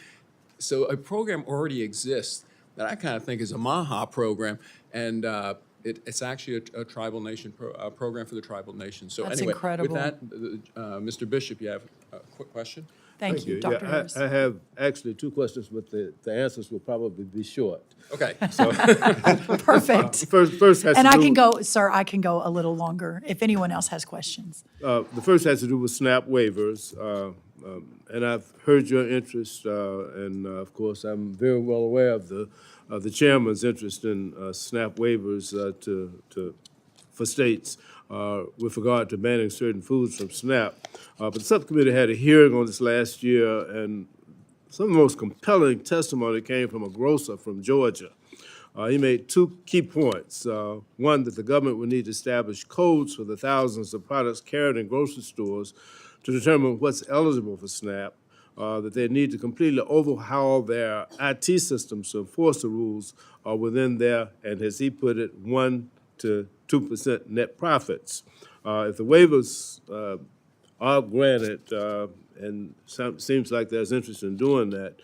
S1: So a program already exists that I kind of think is a Maha program, and it's actually a tribal nation program for the tribal nation. So
S4: That's
S1: anyway,
S4: incredible.
S1: with that, Mr. Bishop, you have a quick question?
S4: Thank you, Dr. Harris.
S2: I have actually two questions, but the answers will probably be short.
S1: Okay.
S2: So
S4: Perfect.
S2: first has
S4: And
S2: to
S4: I
S2: do,
S4: can go, sir, I can go a little longer if anyone else has questions.
S2: The first has to do with SNAP waivers, and I've heard your interest, and of course I'm very well aware of the chairman's interest in SNAP waivers for states with regard to banning certain foods from SNAP. But the subcommittee had a hearing on this last year, and some of the most compelling testimony came from a grocer from Georgia. He made two key points. One, that the government would need to establish codes for the thousands of products carried in grocery stores to determine what's eligible for SNAP, that they need to completely overhaul their IT systems to enforce the rules within their, and as he put it, 1 to 2% net profits. If the waivers are granted, and seems like there's interest in doing that.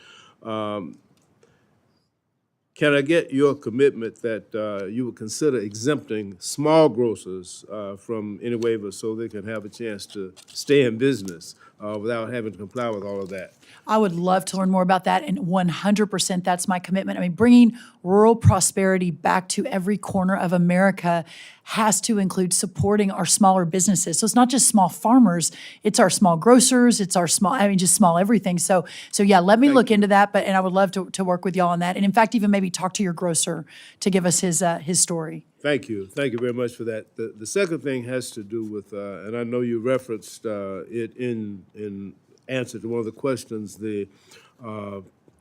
S2: Can I get your commitment that you would consider exempting small grocers from any waiver so they can have a chance to stay in business without having to comply with all of that?
S4: I would love to learn more about that, and 100% that's my commitment. I mean, bringing rural prosperity back to every corner of America has to include supporting our smaller businesses. So it's not just small farmers, it's our small grocers, it's our small, I mean, just small everything. So yeah, let me look into that, and I would love to work with y'all on that. And in fact, even maybe talk to your grocer to give us his story.
S2: Thank you. Thank you very much for that. The second thing has to do with, and I know you referenced it in answer to one of the questions, the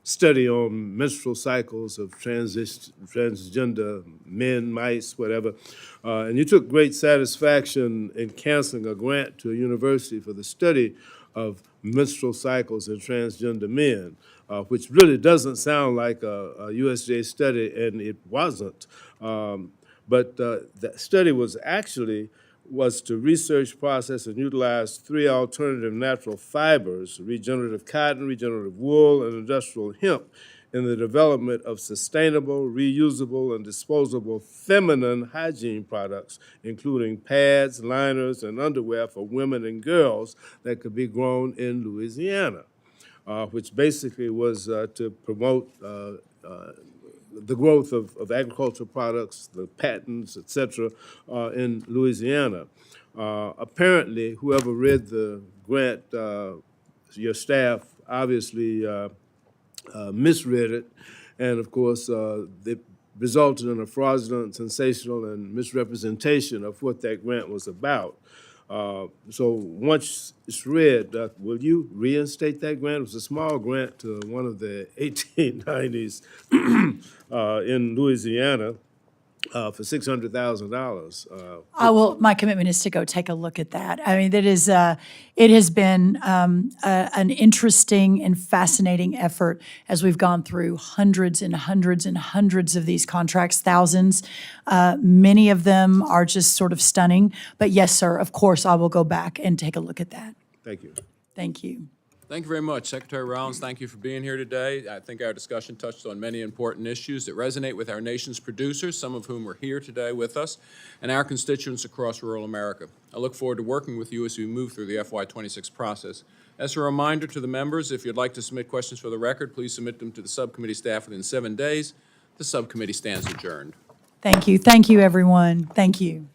S2: study on menstrual cycles of transgender men, mice, whatever. And you took great satisfaction in canceling a grant to a university for the study of menstrual cycles in transgender men, which really doesn't sound like a USDA study, and it wasn't. But that study was to research, process, and utilize 3 alternative natural fibers, regenerative cotton, regenerative wool, and industrial hemp, in the development of sustainable, reusable, and disposable feminine hygiene products, including pads, liners, and underwear for women and girls that could be grown in Louisiana, which basically was to promote the growth of agricultural products, the patents, et cetera, in Louisiana. Apparently, whoever read the grant, your staff obviously misread it, and of course, it resulted in a fraudulent, sensational, and misrepresentation of what that grant was about. So once it's read, will you reinstate that grant? It was a small grant to one of the 1890s in Louisiana for $600,000.
S4: I will. My commitment is to go take a look at that. I mean, that is. It has been an interesting and fascinating effort as we've gone through hundreds and hundreds and hundreds of these contracts, thousands. Many of them are just sort of stunning. But yes, sir. Of course, I will go back and take a look at that.
S2: Thank you.
S4: Thank you.
S1: Thank you very much. Secretary Rollins, thank you for being here today. I think our discussion touched on many important issues that resonate with our nation's producers, some of whom are here today with us, and our constituents across rural America. I look forward to working with you as we move through the FY26 process. As a reminder to the members, if you'd like to submit questions for the record, please submit them to the subcommittee staff within 7 days. The subcommittee stands adjourned.
S4: Thank you. Thank you, everyone. Thank you.